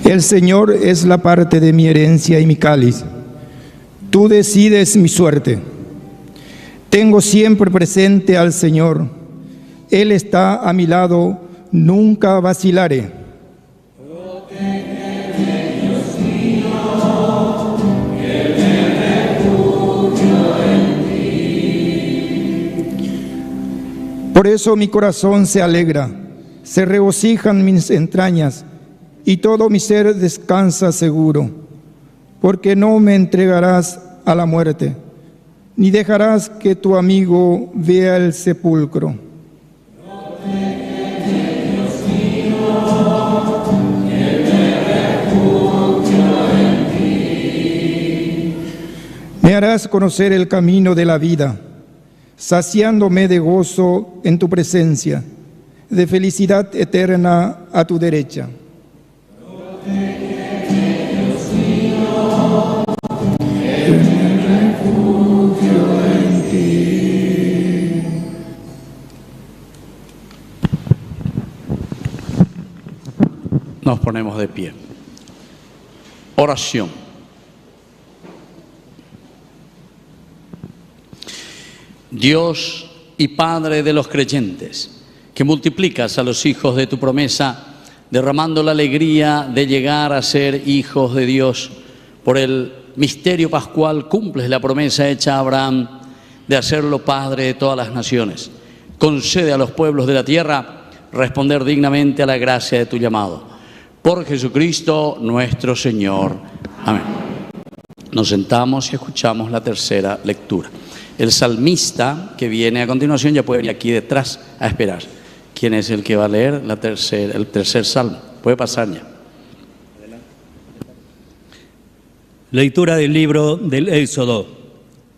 El Señor es la parte de mi herencia y mi cáliz. Tú decides mi suerte. Tengo siempre presente al Señor. Él está a mi lado, nunca vacilaré. Por eso mi corazón se alegra, se regocijan mis entrañas, y todo mi ser descansa seguro, porque no me entregarás a la muerte, ni dejarás que tu amigo vea el sepulcro. Me harás conocer el camino de la vida, saciándome de gozo en tu presencia, de felicidad eterna a tu derecha. Nos ponemos de pie. Oración. Dios y Padre de los creyentes, que multiplicas a los hijos de tu promesa, derramando la alegría de llegar a ser hijos de Dios, por el misterio pascual cumples la promesa hecha a Abraham de hacerlo Padre de todas las naciones. Concede a los pueblos de la tierra responder dignamente a la gracia de tu llamado. Por Jesucristo nuestro Señor. Amén. Nos sentamos y escuchamos la tercera lectura. El salmista que viene a continuación ya puede venir aquí detrás a esperar. ¿Quién es el que va a leer el tercer salmo? Puede pasar ya. Lectura del libro del Éxodo.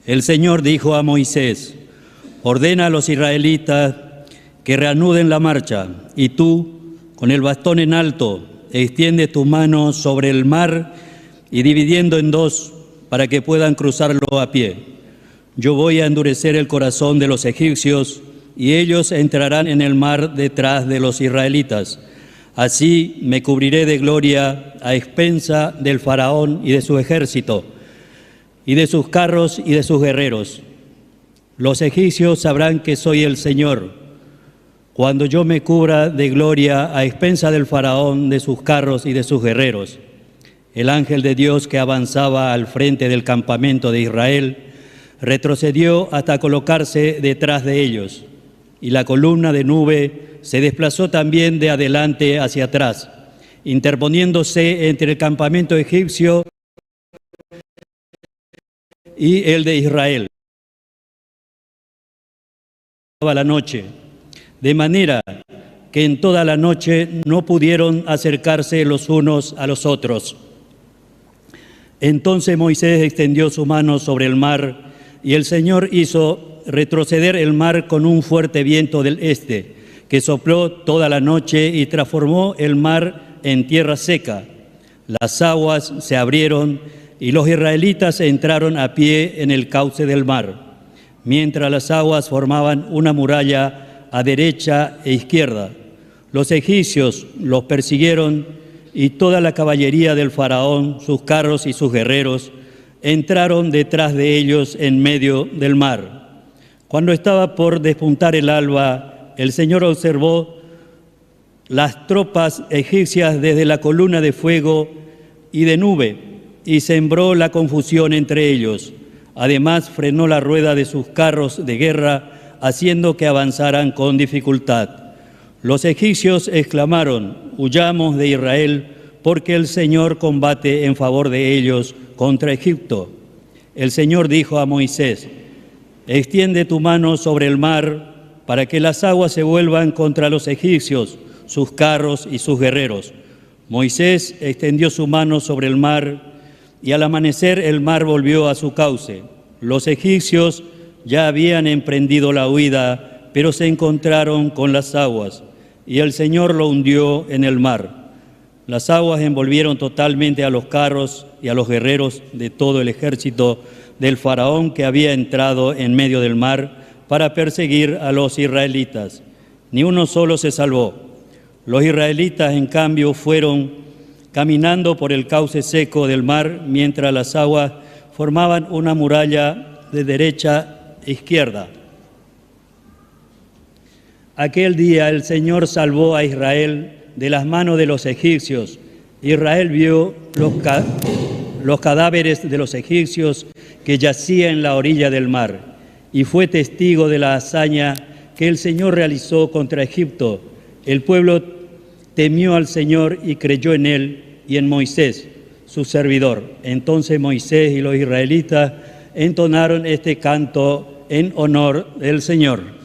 El Señor dijo a Moisés: ordena a los israelitas que reanuden la marcha, y tú, con el bastón en alto, extiende tu mano sobre el mar y dividiendo en dos para que puedan cruzarlo a pie. Yo voy a endurecer el corazón de los egipcios, y ellos entrarán en el mar detrás de los israelitas. Así me cubriré de gloria a expensa del faraón y de su ejército, y de sus carros y de sus guerreros. Los egipcios sabrán que soy el Señor, cuando yo me cubra de gloria a expensa del faraón, de sus carros y de sus guerreros. El ángel de Dios que avanzaba al frente del campamento de Israel retrocedió hasta colocarse detrás de ellos, y la columna de nube se desplazó también de adelante hacia atrás, interponiéndose entre el campamento egipcio y el de Israel. La noche, de manera que en toda la noche no pudieron acercarse los unos a los otros. Entonces Moisés extendió su mano sobre el mar, y el Señor hizo retroceder el mar con un fuerte viento del este, que sopló toda la noche y transformó el mar en tierra seca. Las aguas se abrieron y los israelitas entraron a pie en el cauce del mar, mientras las aguas formaban una muralla a derecha e izquierda. Los egipcios los persiguieron, y toda la caballería del faraón, sus carros y sus guerreros, entraron detrás de ellos en medio del mar. Cuando estaba por despuntar el alba, el Señor observó las tropas egipcias desde la columna de fuego y de nube, y sembró la confusión entre ellos. Además, frenó la rueda de sus carros de guerra, haciendo que avanzaran con dificultad. Los egipcios exclamaron: «Huyamos de Israel, porque el Señor combate en favor de ellos contra Egipto». El Señor dijo a Moisés: «Extiende tu mano sobre el mar, para que las aguas se vuelvan contra los egipcios, sus carros y sus guerreros». Moisés extendió su mano sobre el mar, y al amanecer el mar volvió a su cauce. Los egipcios ya habían emprendido la huida, pero se encontraron con las aguas, y el Señor lo hundió en el mar. Las aguas envolvieron totalmente a los carros y a los guerreros de todo el ejército del faraón que había entrado en medio del mar para perseguir a los israelitas. Ni uno solo se salvó. Los israelitas, en cambio, fueron caminando por el cauce seco del mar, mientras las aguas formaban una muralla de derecha e izquierda. Aquel día el Señor salvó a Israel de las manos de los egipcios. Israel vio los cadáveres de los egipcios que yacían en la orilla del mar, y fue testigo de la hazaña que el Señor realizó contra Egipto. El pueblo temió al Señor y creyó en Él y en Moisés, su servidor. Entonces Moisés y los israelitas entonaron este canto en honor del Señor.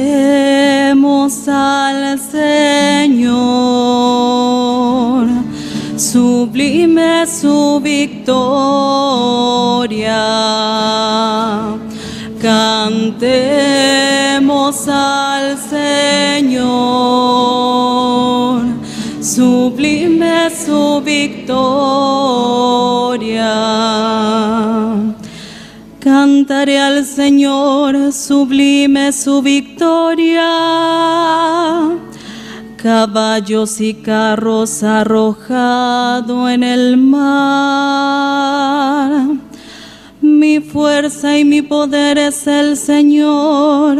Cantemos al Señor, sublime su victoria. Cantemos al Señor, sublime su victoria. Cantaré al Señor, sublime su victoria. Caballos y carros arrojado en el mar. Mi fuerza y mi poder es el Señor,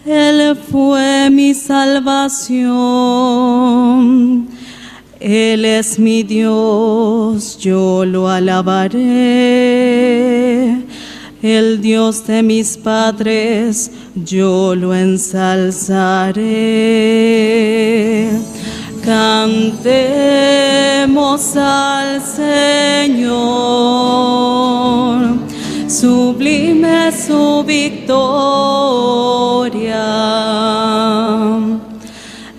Él fue mi salvación. Él es mi Dios, yo lo alabaré. El Dios de mis padres, yo lo ensalzaré. Cantemos al Señor, sublime su victoria.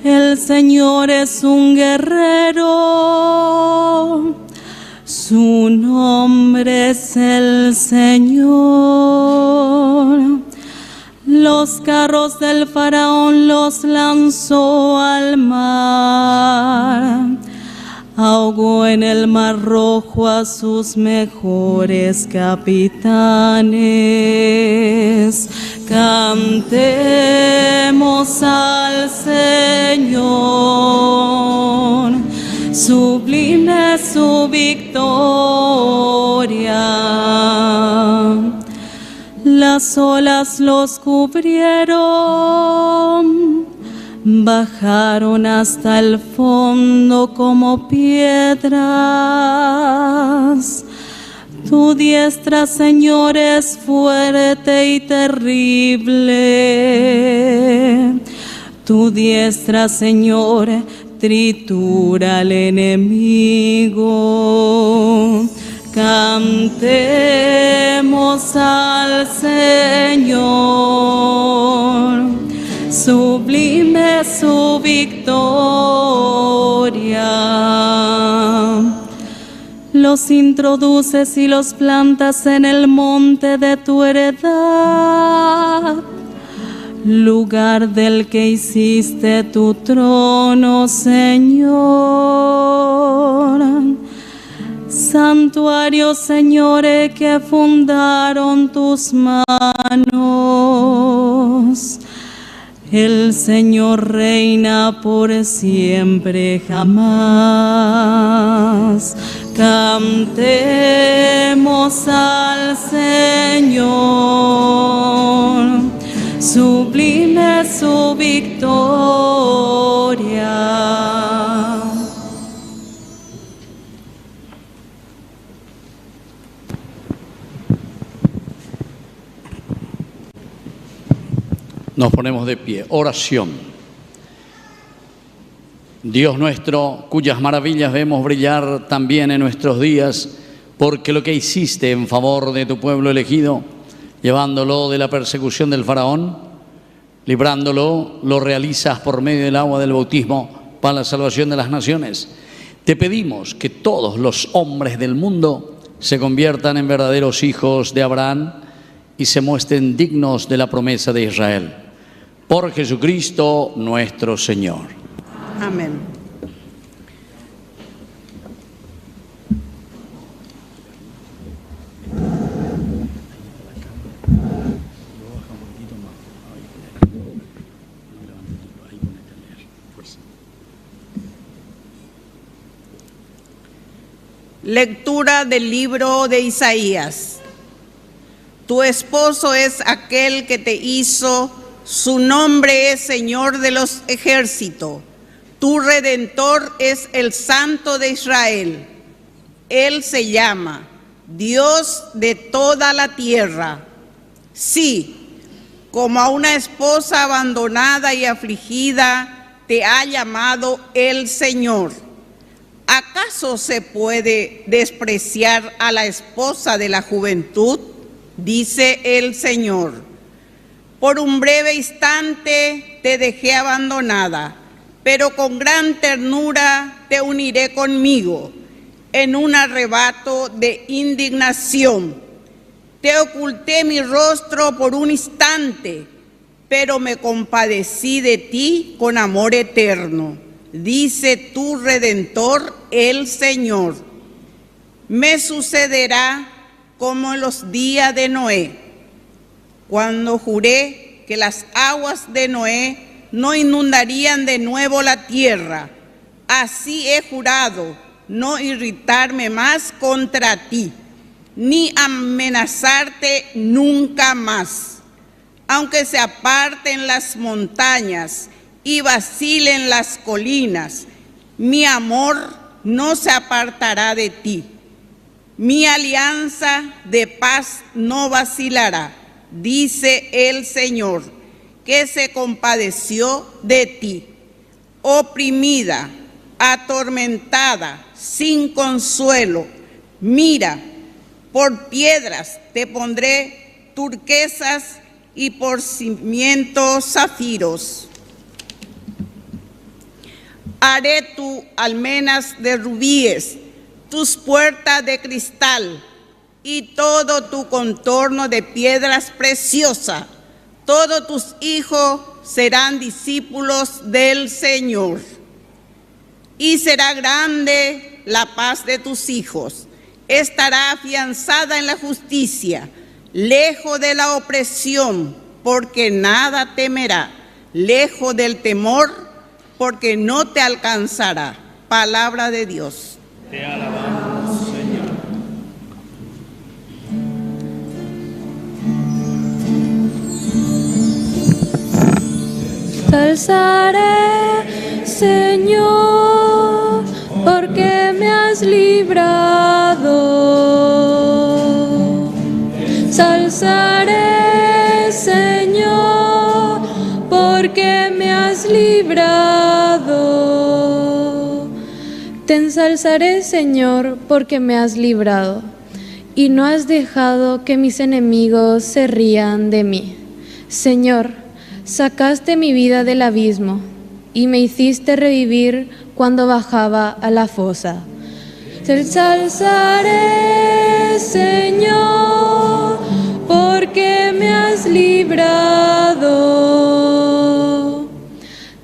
El Señor es un guerrero, su nombre es el Señor. Los carros del faraón los lanzó al mar. Ahogó en el mar rojo a sus mejores capitanes. Cantemos al Señor, sublime su victoria. Las olas los cubrieron, bajaron hasta el fondo como piedras. Tu diestra, Señor, es fuerte y terrible. Tu diestra, Señor, tritura al enemigo. Cantemos al Señor, sublime su victoria. Los introduces y los plantas en el monte de tu heredad, lugar del que hiciste tu trono, Señor. Santuario, Señor, que fundaron tus manos. El Señor reina por siempre jamás. Cantemos al Señor, sublime su victoria. Nos ponemos de pie. Oración. Dios nuestro, cuyas maravillas vemos brillar también en nuestros días, porque lo que hiciste en favor de tu pueblo elegido, llevándolo de la persecución del faraón, librándolo, lo realizas por medio del agua del bautismo para la salvación de las naciones. Te pedimos que todos los hombres del mundo se conviertan en verdaderos hijos de Abraham y se muestren dignos de la promesa de Israel. Por Jesucristo nuestro Señor. Amén. Lectura del libro de Isaías. Tu esposo es aquel que te hizo, su nombre es Señor de los ejércitos. Tu Redentor es el Santo de Israel. Él se llama Dios de toda la tierra. Sí, como a una esposa abandonada y afligida, te ha llamado el Señor. ¿Acaso se puede despreciar a la esposa de la juventud? Dice el Señor. Por un breve instante te dejé abandonada, pero con gran ternura te uniré conmigo en un arrebato de indignación. Te oculté mi rostro por un instante, pero me compadecí de ti con amor eterno. Dice tu Redentor, el Señor. Me sucederá como en los días de Noé, cuando juré que las aguas de Noé no inundarían de nuevo la tierra. Así he jurado no irritarme más contra ti, ni amenazarte nunca más. Aunque se aparten las montañas y vacilen las colinas, mi amor no se apartará de ti. Mi alianza de paz no vacilará, dice el Señor, que se compadeció de ti. Oprimida, atormentada, sin consuelo, mira, por piedras te pondré turquesas y por cimientos zafiros. Haré tus almenas de rubíes, tus puertas de cristal y todo tu contorno de piedras preciosas. todos tus hijos serán discípulos del Señor. Y será grande la paz de tus hijos. Estará afianzada en la justicia, lejos de la opresión, porque nada temerá, lejos del temor, porque no te alcanzará. Palabra de Dios. Te alabamos, Señor. Te alzaré, Señor, porque me has librado. Te alzaré, Señor, porque me has librado. Te ensalzaré, Señor, porque me has librado, y no has dejado que mis enemigos se rían de mí. Señor, sacaste mi vida del abismo, y me hiciste revivir cuando bajaba a la fosa. Te ensalzaré, Señor, porque me has librado.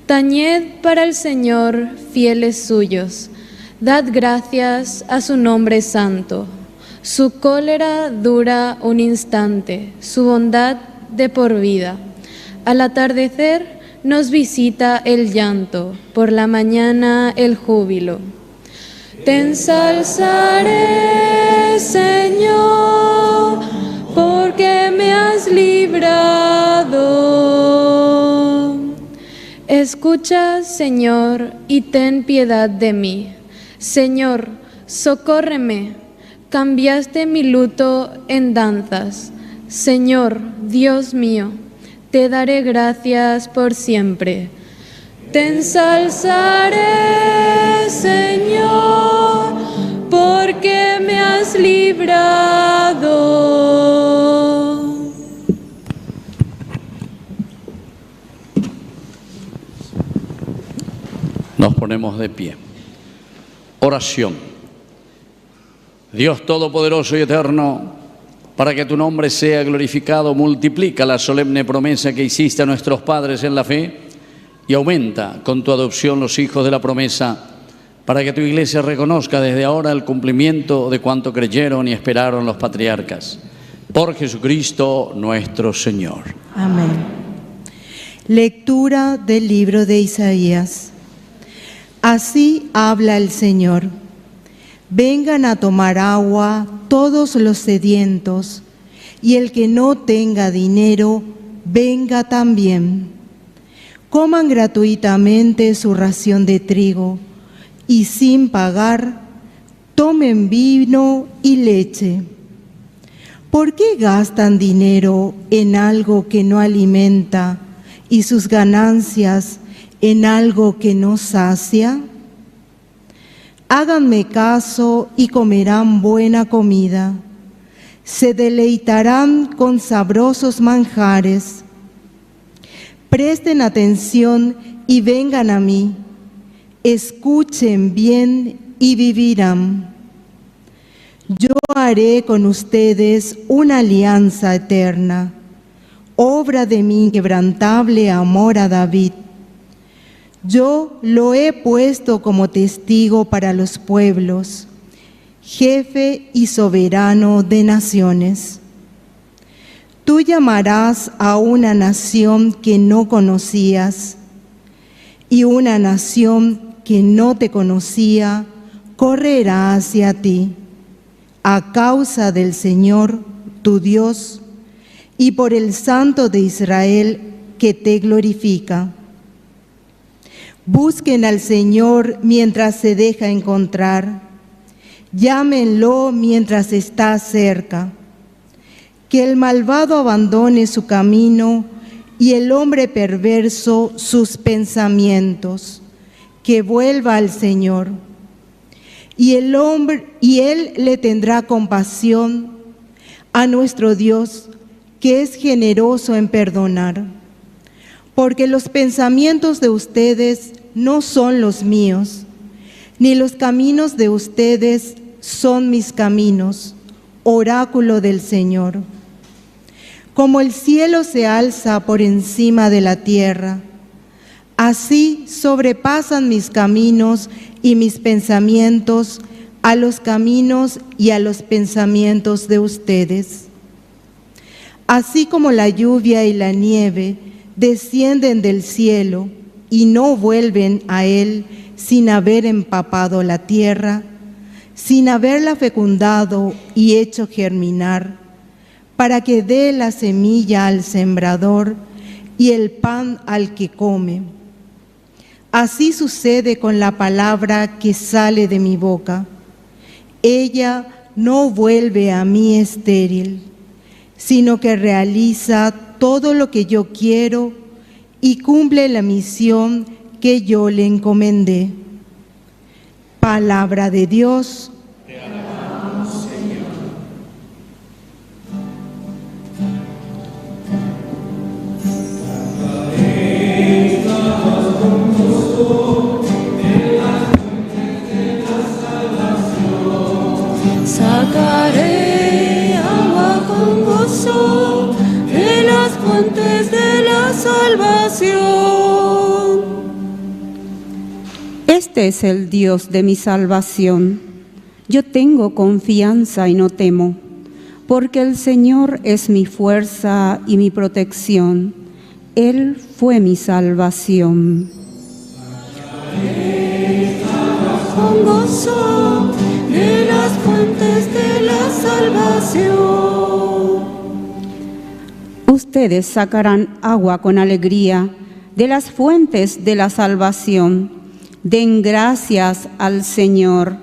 Tañed para el Señor, fieles suyos. Dad gracias a su nombre santo. Su cólera dura un instante, su bondad de por vida. Al atardecer nos visita el llanto, por la mañana el júbilo. Te ensalzaré, Señor, porque me has librado. Escucha, Señor, y ten piedad de mí. Señor, socórreme. Cambiaste mi luto en danzas. Señor, Dios mío, te daré gracias por siempre. Te ensalzaré, Señor, porque me has librado. Nos ponemos de pie. Oración. Dios Todopoderoso y Eterno, para que tu nombre sea glorificado, multiplica la solemne promesa que hiciste a nuestros padres en la fe y aumenta con tu adopción los hijos de la promesa, para que tu iglesia reconozca desde ahora el cumplimiento de cuanto creyeron y esperaron los patriarcas. Por Jesucristo nuestro Señor. Amén. Lectura del libro de Isaías. Así habla el Señor. Vengan a tomar agua todos los sedientos, y el que no tenga dinero, venga también. Coman gratuitamente su ración de trigo, y sin pagar, tomen vino y leche. ¿Por qué gastan dinero en algo que no alimenta y sus ganancias en algo que no sacia? Háganme caso y comerán buena comida. Se deleitarán con sabrosos manjares. Presten atención y vengan a mí. Escuchen bien y vivirán. Yo haré con ustedes una alianza eterna, obra de mi inquebrantable amor a David. Yo lo he puesto como testigo para los pueblos, jefe y soberano de naciones. Tú llamarás a una nación que no conocías, y una nación que no te conocía correrá hacia ti, a causa del Señor, tu Dios, y por el Santo de Israel que te glorifica. Busquen al Señor mientras se deja encontrar. Llámenlo mientras está cerca. Que el malvado abandone su camino y el hombre perverso sus pensamientos. Que vuelva al Señor. Y Él le tendrá compasión a nuestro Dios, que es generoso en perdonar. Porque los pensamientos de ustedes no son los míos, ni los caminos de ustedes son mis caminos, oráculo del Señor. Como el cielo se alza por encima de la tierra, así sobrepasan mis caminos y mis pensamientos a los caminos y a los pensamientos de ustedes. Así como la lluvia y la nieve descienden del cielo y no vuelven a él sin haber empapado la tierra, sin haberla fecundado y hecho germinar, para que dé la semilla al sembrador y el pan al que come. Así sucede con la palabra que sale de mi boca. Ella no vuelve a mí estéril, sino que realiza todo lo que yo quiero y cumple la misión que yo le encomendé. Palabra de Dios. Te alabamos, Señor. Sacaré agua con gozo de las fuentes de la salvación. Este es el Dios de mi salvación. Yo tengo confianza y no temo, porque el Señor es mi fuerza y mi protección. Él fue mi salvación. Con gozo de las fuentes de la salvación. Ustedes sacarán agua con alegría de las fuentes de la salvación. Den gracias al Señor,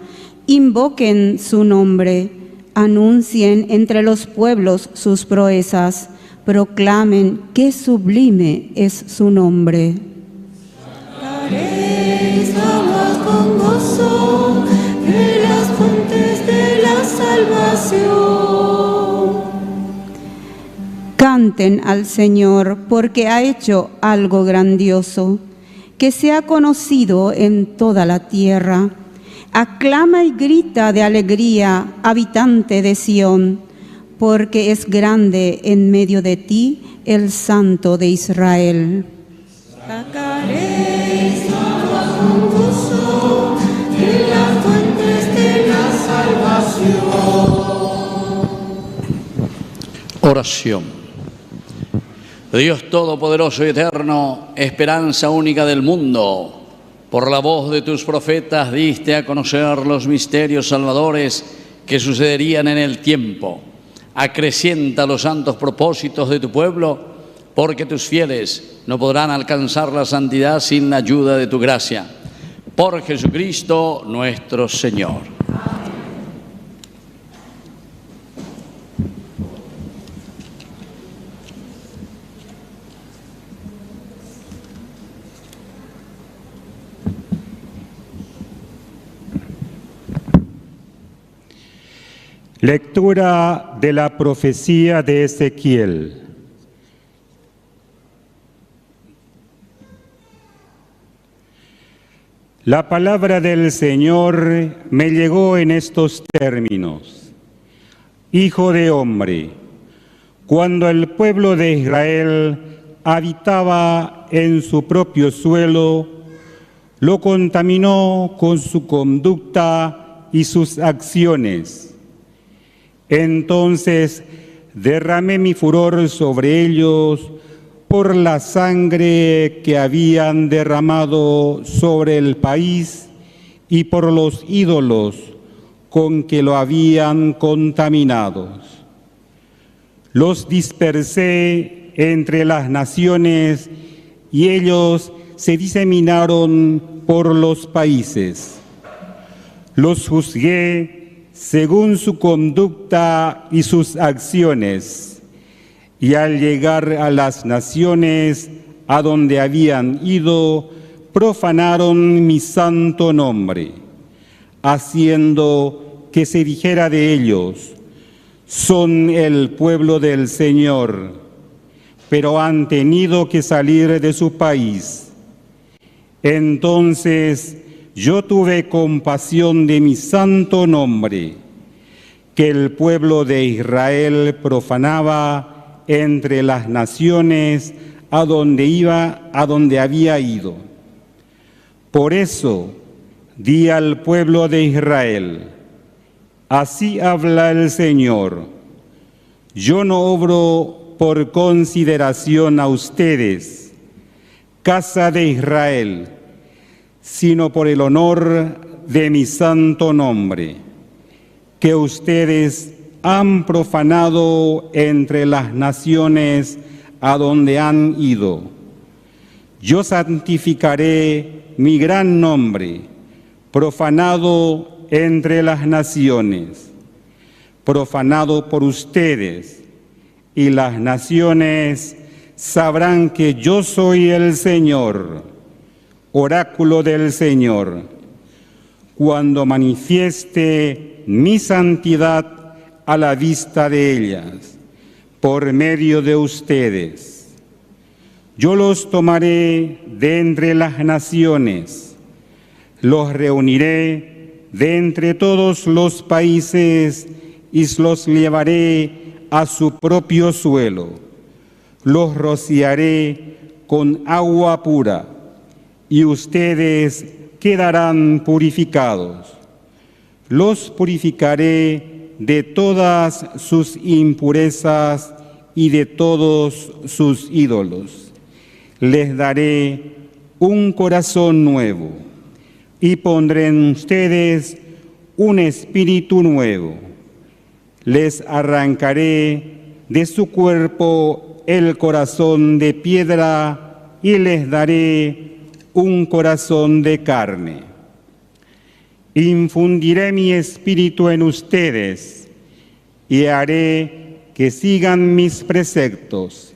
invoquen su nombre, anuncien entre los pueblos sus proezas, proclamen qué sublime es su nombre. Sacaréis aguas con gozo de las fuentes de la salvación. Canten al Señor porque ha hecho algo grandioso, que sea conocido en toda la tierra. Aclama y grita de alegría, habitante de Sión, porque es grande en medio de ti el Santo de Israel. Sacaréis agua con gozo de las fuentes de la salvación. Oración. Dios Todopoderoso y Eterno, esperanza única del mundo, por la voz de tus profetas diste a conocer los misterios salvadores que sucederían en el tiempo. Acrecienta los santos propósitos de tu pueblo, porque tus fieles no podrán alcanzar la santidad sin la ayuda de tu gracia. Por Jesucristo nuestro Señor. Lectura de la profecía de Ezequiel. La palabra del Señor me llegó en estos términos. Hijo de hombre, cuando el pueblo de Israel habitaba en su propio suelo, lo contaminó con su conducta y sus acciones. Entonces derramé mi furor sobre ellos por la sangre que habían derramado sobre el país y por los ídolos con que lo habían contaminado. Los dispersé entre las naciones y ellos se diseminaron por los países. Los juzgué según su conducta y sus acciones, y al llegar a las naciones a donde habían ido, profanaron mi santo nombre, haciendo que se dijera de ellos, son el pueblo del Señor, pero han tenido que salir de su país. Entonces yo tuve compasión de mi santo nombre, que el pueblo de Israel profanaba entre las naciones a donde había ido. Por eso di al pueblo de Israel: así habla el Señor, yo no obro por consideración a ustedes, casa de Israel, sino por el honor de mi santo nombre, que ustedes han profanado entre las naciones a donde han ido. Yo santificaré mi gran nombre, profanado entre las naciones, profanado por ustedes, y las naciones sabrán que yo soy el Señor, oráculo del Señor, cuando manifieste mi santidad a la vista de ellas, por medio de ustedes. Yo los tomaré de entre las naciones, los reuniré de entre todos los países y los llevaré a su propio suelo. Los rociaré con agua pura y ustedes quedarán purificados. Los purificaré de todas sus impurezas y de todos sus ídolos. Les daré un corazón nuevo y pondré en ustedes un espíritu nuevo. Les arrancaré de su cuerpo el corazón de piedra y les daré un corazón de carne. Infundiré mi espíritu en ustedes y haré que sigan mis preceptos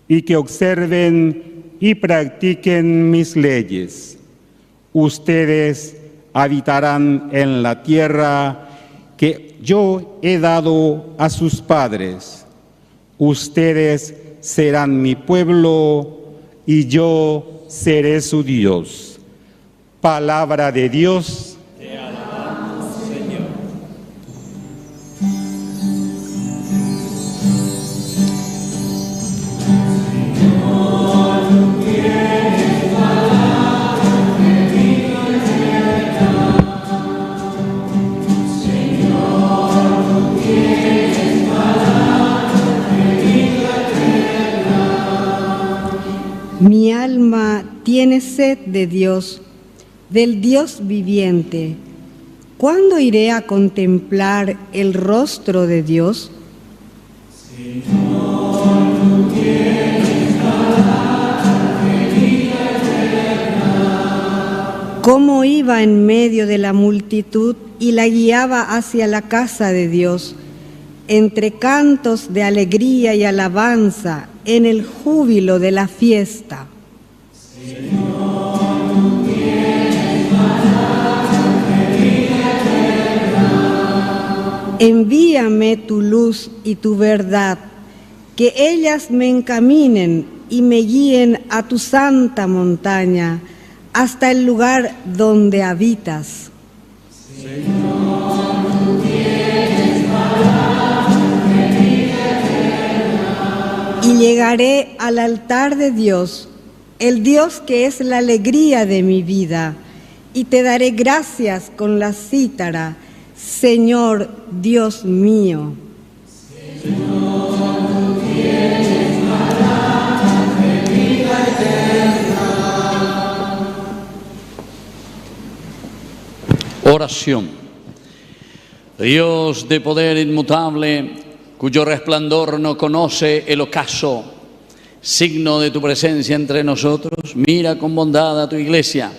y que observen y practiquen mis leyes. Ustedes habitarán en la tierra que yo he dado a sus padres. Ustedes serán mi pueblo y yo seré su Dios. Palabra de Dios. Te alabamos, Señor. Mi alma tiene sed de Dios, del Dios viviente. ¿Cuándo iré a contemplar el rostro de Dios? Cómo iba en medio de la multitud y la guiaba hacia la casa de Dios, entre cantos de alegría y alabanza, en el júbilo de la fiesta. Envíame tu luz y tu verdad, que ellas me encaminen y me guíen a tu santa montaña, hasta el lugar donde habitas. Y llegaré al altar de Dios, el Dios que es la alegría de mi vida, y te daré gracias con la cítara, Señor Dios mío. Oración. Dios de poder inmutable, cuyo resplandor no conoce el ocaso, signo de tu presencia entre nosotros, mira con bondad a tu iglesia.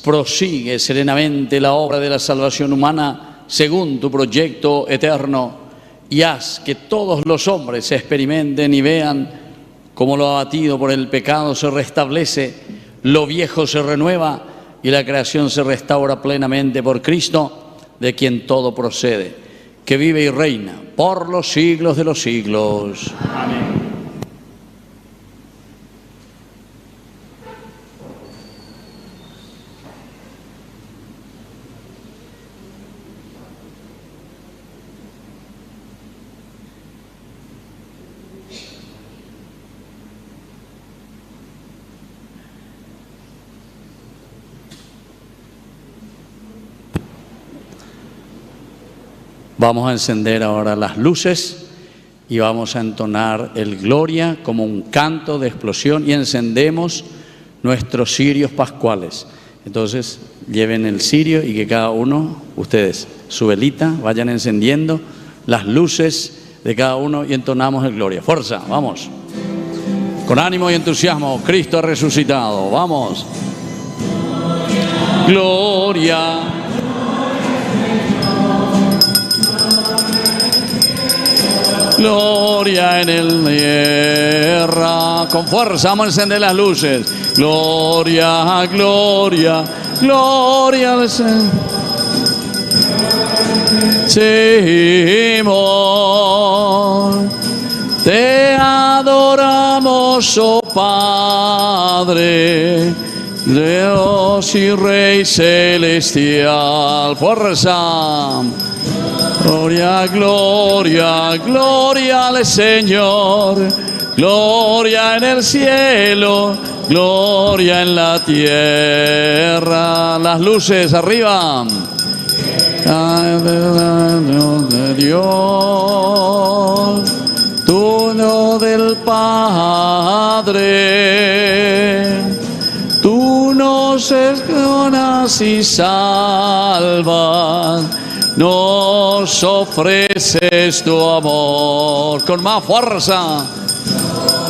Prosigue serenamente la obra de la salvación humana según tu proyecto eterno y haz que todos los hombres experimenten y vean cómo lo abatido por el pecado se restablece, lo viejo se renueva y la creación se restaura plenamente por Cristo, de quien todo procede, que vive y reina por los siglos de los siglos. Amén. Vamos a encender ahora las luces y vamos a entonar el Gloria como un canto de explosión y encendemos nuestros cirios pascuales. Entonces lleven el cirio y que cada uno, ustedes, su velita, vayan encendiendo las luces de cada uno y entonamos el Gloria. Fuerza, vamos. Con ánimo y entusiasmo, Cristo ha resucitado. Vamos. Gloria. Gloria en el tierra. Con fuerza vamos a encender las luces. Gloria, gloria, gloria al Señor. Señor, te adoramos, oh Padre, Dios y Rey celestial. Fuerza. Gloria, gloria, gloria al Señor. Gloria en el cielo, gloria en la tierra. Las luces arriba. De Dios, trono del Padre, tú nos esconas y salvas, nos ofreces tu amor. Con más fuerza.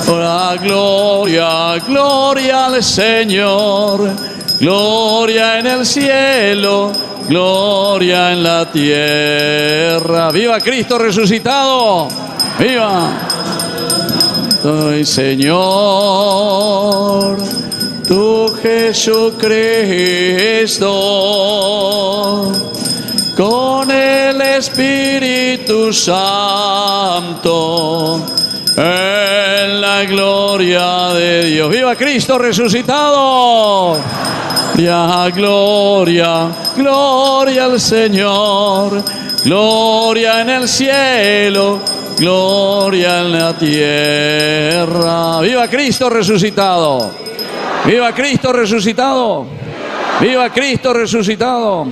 La gloria, gloria al Señor, gloria en el cielo, gloria en la tierra. ¡Viva Cristo resucitado! ¡Viva! Ay, Señor, tu Jesucristo, con el Espíritu Santo, en la gloria de Dios. ¡Viva Cristo resucitado! Gloria, gloria, gloria al Señor, gloria en el cielo, gloria en la tierra. ¡Viva Cristo resucitado! ¡Viva Cristo resucitado! ¡Viva Cristo resucitado!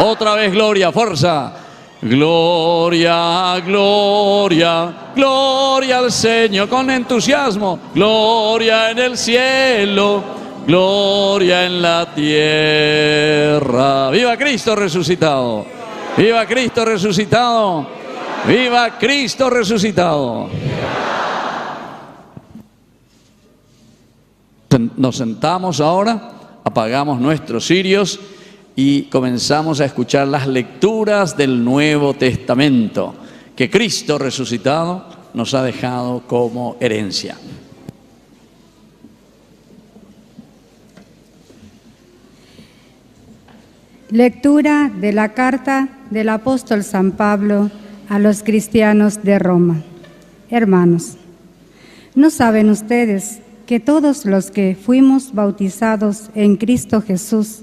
Otra vez gloria, fuerza. Gloria, gloria, gloria al Señor, con entusiasmo. Gloria en el cielo, gloria en la tierra. ¡Viva Cristo resucitado! ¡Viva Cristo resucitado! ¡Viva Cristo resucitado! Nos sentamos ahora, apagamos nuestros cirios y comenzamos a escuchar las lecturas del Nuevo Testamento que Cristo resucitado nos ha dejado como herencia. Lectura de la carta del apóstol San Pablo a los cristianos de Roma. Hermanos, ¿no saben ustedes que todos los que fuimos bautizados en Cristo Jesús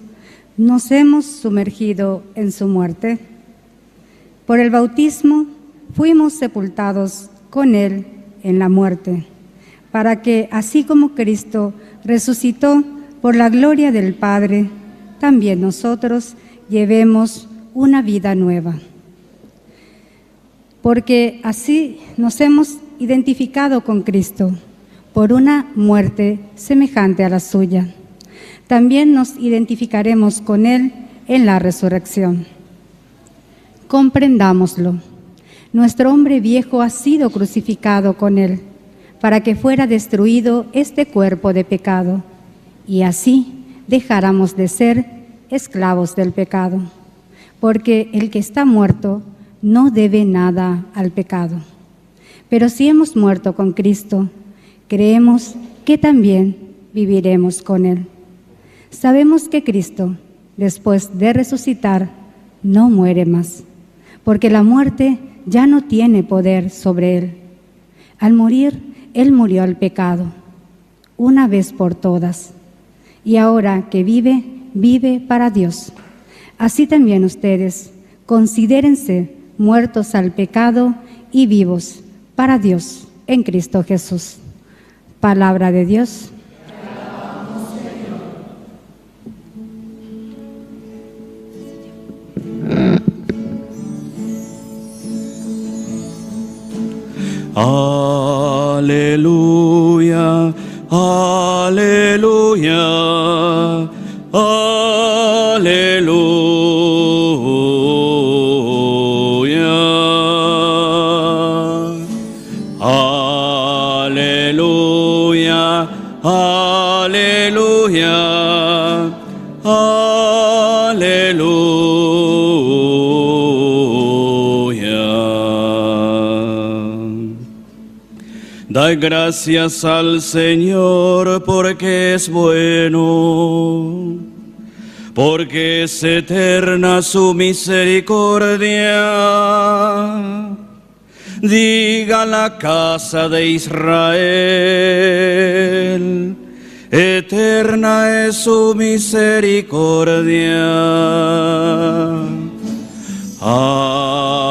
nos hemos sumergido en su muerte? Por el bautismo fuimos sepultados con Él en la muerte, para que así como Cristo resucitó por la gloria del Padre, también nosotros llevemos una vida nueva. Porque así nos hemos identificado con Cristo por una muerte semejante a la suya. También nos identificaremos con Él en la resurrección. Comprendámoslo. Nuestro hombre viejo ha sido crucificado con Él, para que fuera destruido este cuerpo de pecado, y así dejáramos de ser esclavos del pecado, porque el que está muerto no debe nada al pecado. Pero si hemos muerto con Cristo, creemos que también viviremos con Él. Sabemos que Cristo, después de resucitar, no muere más, porque la muerte ya no tiene poder sobre Él. Al morir, Él murió al pecado, una vez por todas, y ahora que vive, vive para Dios. Así también ustedes, considérense muertos al pecado y vivos para Dios en Cristo Jesús. Palabra de Dios. Aleluya, aleluya, aleluya. Aleluya, aleluya, aleluya. Da gracias al Señor porque es bueno, porque es eterna su misericordia. Diga la casa de Israel, eterna es su misericordia.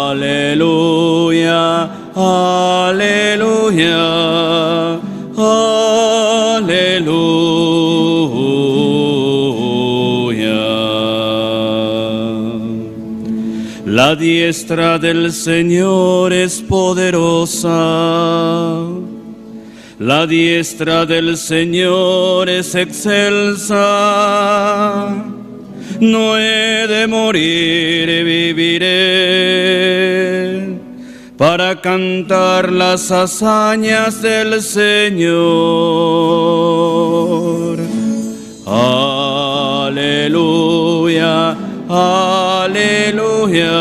Aleluya, aleluya, aleluya. La diestra del Señor es poderosa, la diestra del Señor es excelsa. No he de morir, viviré para cantar las hazañas del Señor. Aleluya, aleluya,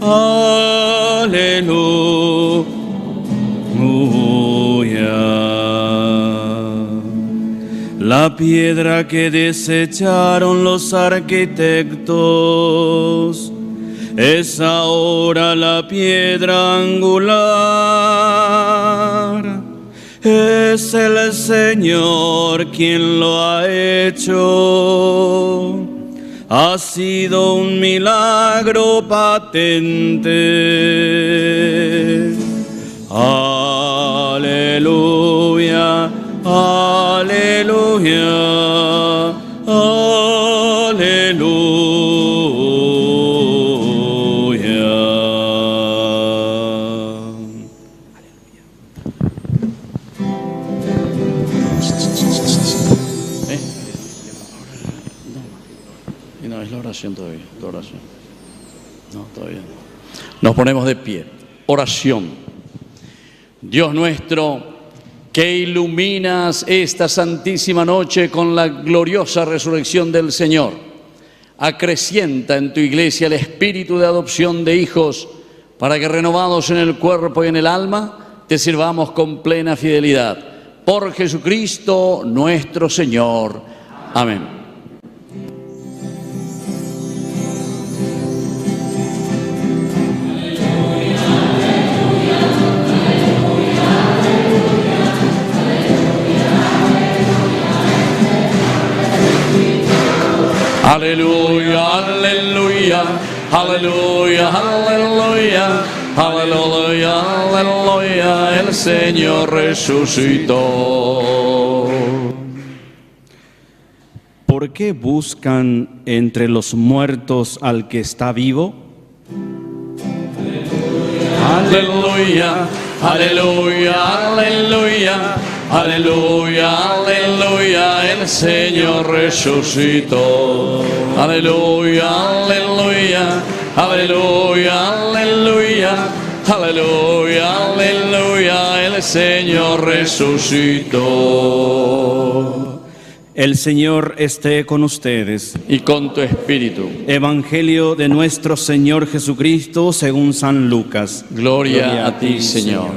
aleluya. La piedra que desecharon los arquitectos es ahora la piedra angular. Es el Señor quien lo ha hecho. Ha sido un milagro patente. Aleluya, aleluya, No, es la oración todavía, la oración. No, todavía no. Nos ponemos de pie. Oración. Dios nuestro, que iluminas esta santísima noche con la gloriosa resurrección del Señor, acrecienta en tu iglesia el espíritu de adopción de hijos, para que renovados en el cuerpo y en el alma, te sirvamos con plena fidelidad. Por Jesucristo nuestro Señor. Amén. Aleluya, aleluya, aleluya, aleluya, aleluya, aleluya, el Señor resucitó. ¿Por qué buscan entre los muertos al que está vivo? Aleluya, aleluya, aleluya, aleluya, aleluya, el Señor resucitó. Aleluya, aleluya, aleluya, aleluya, aleluya, aleluya, el Señor resucitó. El Señor esté con ustedes. Y con tu espíritu. Evangelio de nuestro Señor Jesucristo según San Lucas. Gloria a ti, Señor.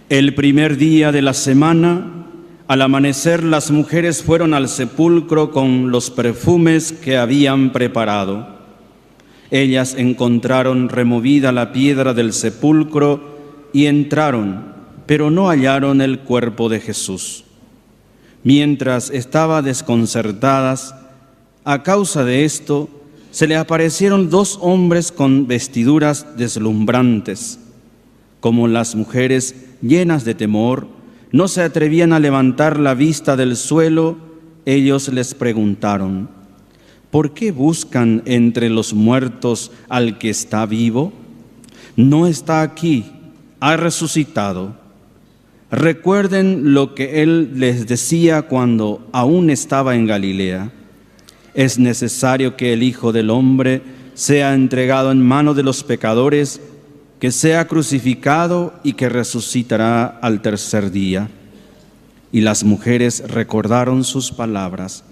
El primer día de la semana, al amanecer, las mujeres fueron al sepulcro con los perfumes que habían preparado. Ellas encontraron removida la piedra del sepulcro y entraron, pero no hallaron el cuerpo de Jesús. Mientras estaban desconcertadas, a causa de esto, se le aparecieron dos hombres con vestiduras deslumbrantes. Como las mujeres, llenas de temor, no se atrevían a levantar la vista del suelo, ellos les preguntaron: ¿por qué buscan entre los muertos al que está vivo? No está aquí, ha resucitado. Recuerden lo que Él les decía cuando aún estaba en Galilea. Es necesario que el Hijo del Hombre sea entregado en manos de los pecadores, que sea crucificado y que resucitará al tercer día. Y las mujeres recordaron sus palabras.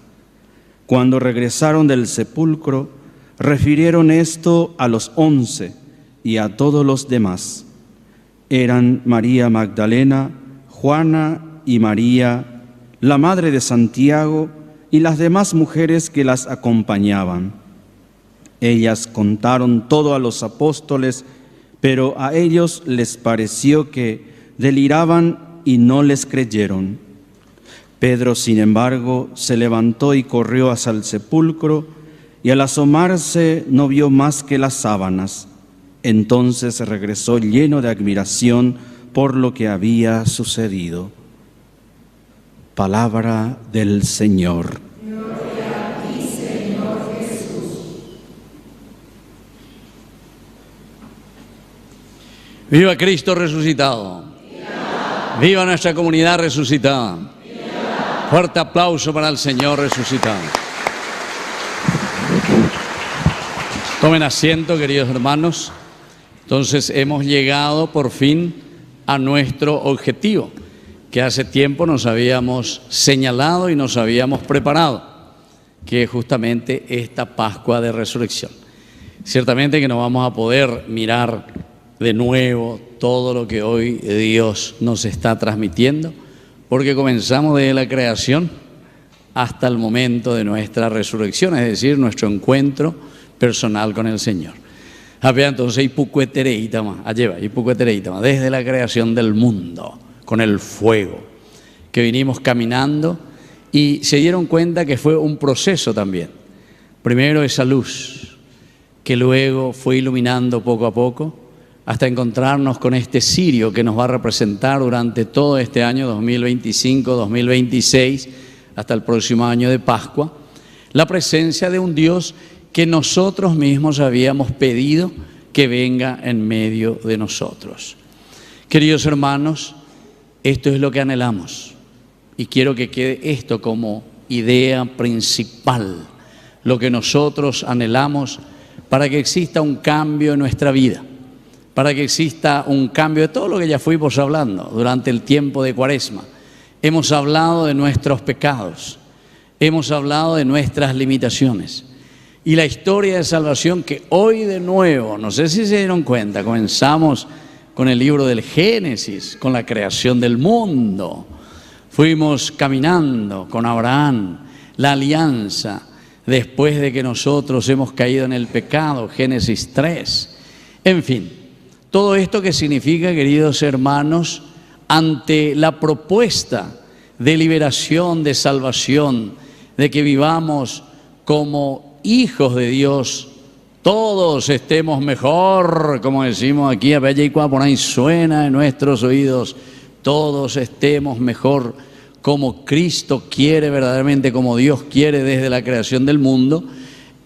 Cuando regresaron del sepulcro, refirieron esto a los 11 y a todos los demás. Eran María Magdalena, Juana y María, la madre de Santiago, y las demás mujeres que las acompañaban. Ellas contaron todo a los apóstoles, pero a ellos les pareció que deliraban y no les creyeron. Pedro, sin embargo, se levantó y corrió hacia el sepulcro, y al asomarse no vio más que las sábanas. Entonces regresó lleno de admiración por lo que había sucedido. Palabra del Señor. Gloria a ti, Señor Jesús. ¡Viva Cristo resucitado! ¡Viva nuestra comunidad resucitada! ¡Viva! Fuerte aplauso para el Señor resucitado. Tomen asiento, queridos hermanos. Entonces hemos llegado por fin a nuestro objetivo, que hace tiempo nos habíamos señalado y nos habíamos preparado, que es justamente esta Pascua de Resurrección. Ciertamente que no vamos a poder mirar de nuevo todo lo que hoy Dios nos está transmitiendo, porque comenzamos desde la creación hasta el momento de nuestra resurrección, es decir, nuestro encuentro personal con el Señor. Entonces, desde la creación del mundo, con el fuego, que vinimos caminando, y se dieron cuenta que fue un proceso también. Primero esa luz, que luego fue iluminando poco a poco, hasta encontrarnos con este cirio que nos va a representar durante todo este año 2025, 2026, hasta el próximo año de Pascua, la presencia de un Dios que nosotros mismos habíamos pedido que venga en medio de nosotros. Queridos hermanos, esto es lo que anhelamos, y quiero que quede esto como idea principal, lo que nosotros anhelamos para que exista un cambio en nuestra vida, para que exista un cambio de todo lo que ya fuimos hablando durante el tiempo de Cuaresma. Hemos hablado de nuestros pecados, hemos hablado de nuestras limitaciones, y la historia de salvación que hoy de nuevo, no sé si se dieron cuenta, comenzamos con el libro del Génesis, con la creación del mundo. Fuimos caminando con Abraham, la alianza, después de que nosotros hemos caído en el pecado, Génesis 3. En fin, todo esto que significa, queridos hermanos, ante la propuesta de liberación, de salvación, de que vivamos como hijos de Dios, todos estemos mejor, como decimos aquí, a Bella y por ahí suena en nuestros oídos, todos estemos mejor como Cristo quiere verdaderamente, como Dios quiere desde la creación del mundo.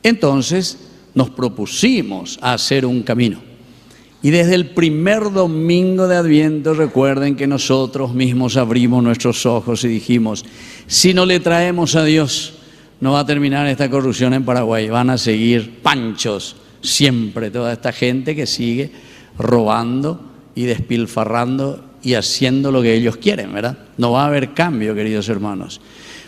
Entonces nos propusimos hacer un camino. Y desde el primer domingo de Adviento, recuerden que nosotros mismos abrimos nuestros ojos y dijimos, si no le traemos a Dios, no va a terminar esta corrupción en Paraguay, van a seguir panchos siempre toda esta gente que sigue robando y despilfarrando y haciendo lo que ellos quieren, ¿verdad? No va a haber cambio, queridos hermanos.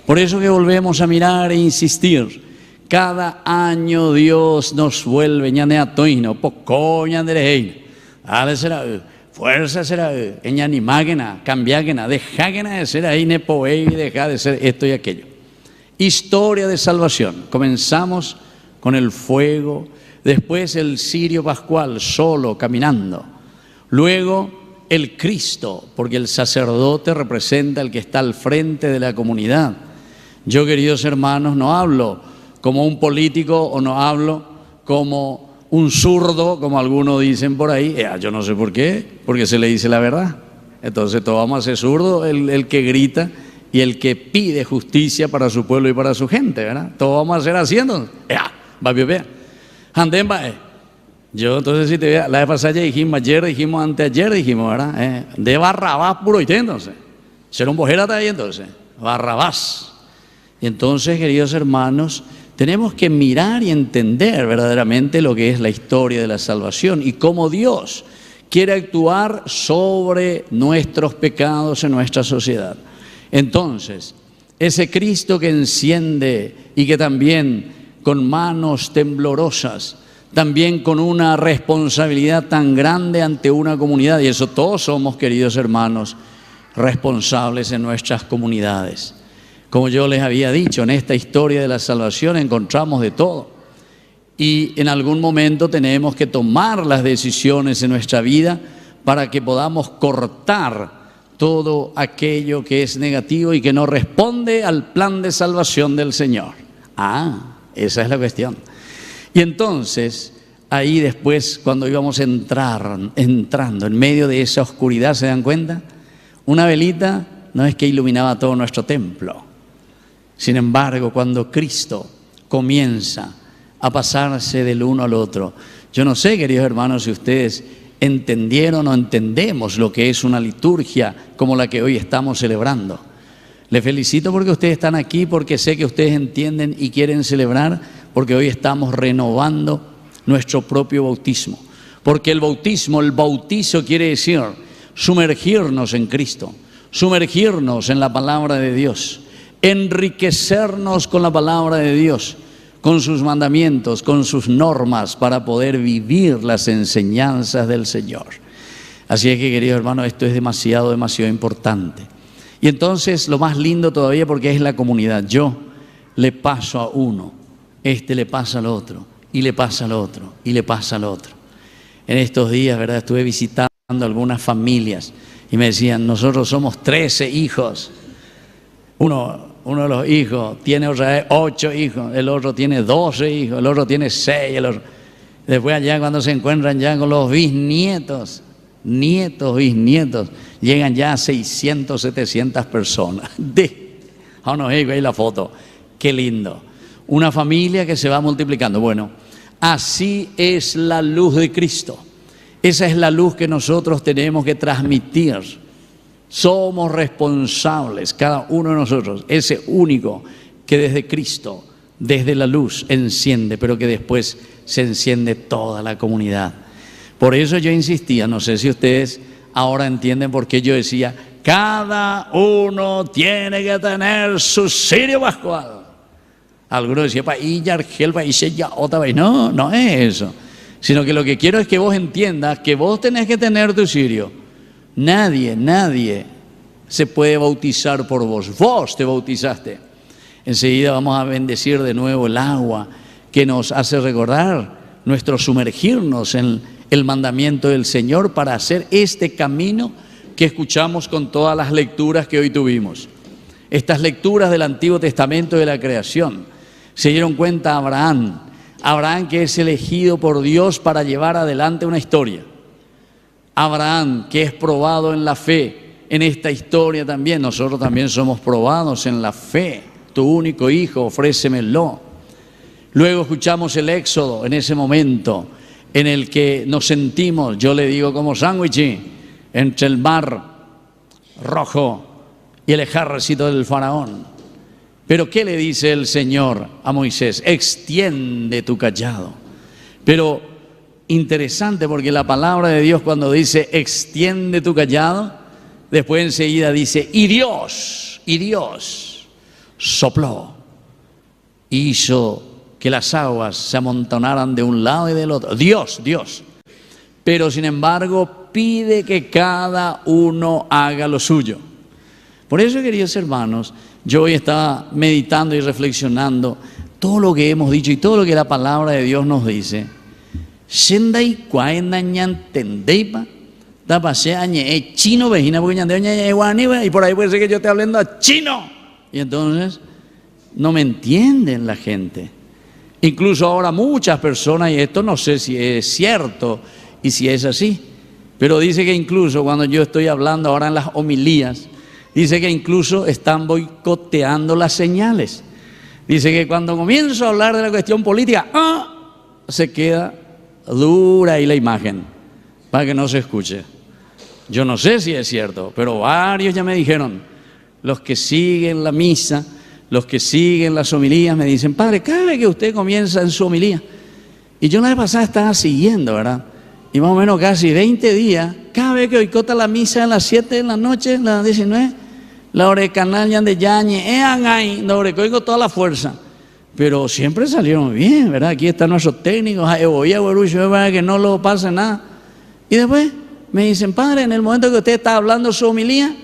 Por eso que volvemos a mirar e insistir. Cada año Dios nos vuelve, ñaneatoino, pocoña de dale será, fuerza será, ñanimágena, cambiágena, dejágena de ser ahí, nepoei, deja de ser esto y aquello. Historia de salvación. Comenzamos con el fuego, después el cirio pascual solo, caminando. Luego el Cristo, porque el sacerdote representa al que está al frente de la comunidad. Yo, queridos hermanos, no hablo como un político o no hablo como un zurdo, como algunos dicen por ahí. Yo no sé por qué, porque se le dice la verdad. Entonces todos vamos a ser zurdos, el que grita y el que pide justicia para su pueblo y para su gente, ¿verdad? Todo vamos a hacer haciendo. Va bien. Anden va. Yo entonces si te vea, la vez pasada dijimos, ayer dijimos, anteayer dijimos, ¿verdad? De Barrabás puro y entonces. Será un bojera ahí entonces. Barrabás. Y entonces, queridos hermanos, tenemos que mirar y entender verdaderamente lo que es la historia de la salvación y cómo Dios quiere actuar sobre nuestros pecados en nuestra sociedad. Entonces, ese Cristo que enciende y que también con manos temblorosas, también con una responsabilidad tan grande ante una comunidad, y eso todos somos, queridos hermanos, responsables en nuestras comunidades. Como yo les había dicho, en esta historia de la salvación encontramos de todo. Y en algún momento tenemos que tomar las decisiones en nuestra vida para que podamos cortar todo aquello que es negativo y que no responde al plan de salvación del Señor. Esa es la cuestión. Y entonces, ahí después, cuando íbamos entrando en medio de esa oscuridad, ¿se dan cuenta? Una velita no es que iluminaba todo nuestro templo. Sin embargo, cuando Cristo comienza a pasarse del uno al otro, yo no sé, queridos hermanos, si ustedes entendieron o entendemos lo que es una liturgia como la que hoy estamos celebrando. Les felicito porque ustedes están aquí, porque sé que ustedes entienden y quieren celebrar, porque hoy estamos renovando nuestro propio bautismo. Porque el bautizo quiere decir sumergirnos en Cristo, sumergirnos en la palabra de Dios, enriquecernos con la palabra de Dios, con sus mandamientos, con sus normas, para poder vivir las enseñanzas del Señor. Así es que, queridos hermanos, esto es demasiado importante. Y entonces lo más lindo todavía, porque es la comunidad. Yo le paso a uno, le pasa al otro, y le pasa al otro, y le pasa al otro. En estos días, ¿verdad?, estuve visitando algunas familias y me decían, nosotros somos 13 hijos. Uno de los hijos tiene otra vez 8 hijos, el otro tiene 12 hijos, el otro tiene 6, el otro. Después allá cuando se encuentran ya con los bisnietos, bisnietos, llegan ya a 600, 700 personas. Ahí la foto, qué lindo. Una familia que se va multiplicando. Bueno, así es la luz de Cristo. Esa es la luz que nosotros tenemos que transmitir. Somos responsables, cada uno de nosotros, ese único que desde Cristo, desde la luz, enciende, pero que después se enciende toda la comunidad. Por eso yo insistía, no sé si ustedes ahora entienden por qué yo decía, cada uno tiene que tener su cirio pascual. Algunos decían, no es eso, sino que lo que quiero es que vos entiendas que vos tenés que tener tu cirio. Nadie se puede bautizar por vos. Vos te bautizaste. Enseguida vamos a bendecir de nuevo el agua que nos hace recordar nuestro sumergirnos en el mandamiento del Señor para hacer este camino que escuchamos con todas las lecturas que hoy tuvimos. Estas lecturas del Antiguo Testamento de la creación. Se dieron cuenta Abraham que es elegido por Dios para llevar adelante una historia. Abraham, que es probado en la fe, en esta historia también, nosotros también somos probados en la fe. Tu único hijo, ofrécemelo. Luego escuchamos el Éxodo, en ese momento en el que nos sentimos, yo le digo como sándwich, entre el mar rojo y el ejército del faraón. Pero ¿qué le dice el Señor a Moisés? Extiende tu cayado. Pero interesante, porque la palabra de Dios cuando dice extiende tu cayado, después enseguida dice y Dios sopló y hizo que las aguas se amontonaran de un lado y del otro. Dios. Pero sin embargo pide que cada uno haga lo suyo. Por eso, queridos hermanos, yo hoy estaba meditando y reflexionando todo lo que hemos dicho y todo lo que la palabra de Dios nos dice. Chino y por ahí puede ser que yo esté hablando chino y entonces no me entienden la gente. Incluso ahora muchas personas, y esto no sé si es cierto y si es así, pero dice que incluso cuando yo estoy hablando ahora en las homilías, Dice que incluso están boicoteando las señales. Dice que cuando comienzo a hablar de la cuestión política, se queda dura ahí la imagen para que no se escuche. Yo no sé si es cierto, pero varios ya me dijeron, los que siguen la misa, los que siguen las homilías, me dicen, padre, cada vez que usted comienza en su homilía, y yo la vez pasada estaba siguiendo, ¿verdad? Y más o menos casi 20 días, cada vez que boicota la misa a las 7 de la noche, a las 19, la hora de canal ya de yañe, la hora que oigo toda la fuerza. Pero siempre salieron bien, ¿verdad? Aquí están nuestros técnicos, para que no lo pase nada. Y después me dicen, padre, en el momento que usted está hablando su homilía,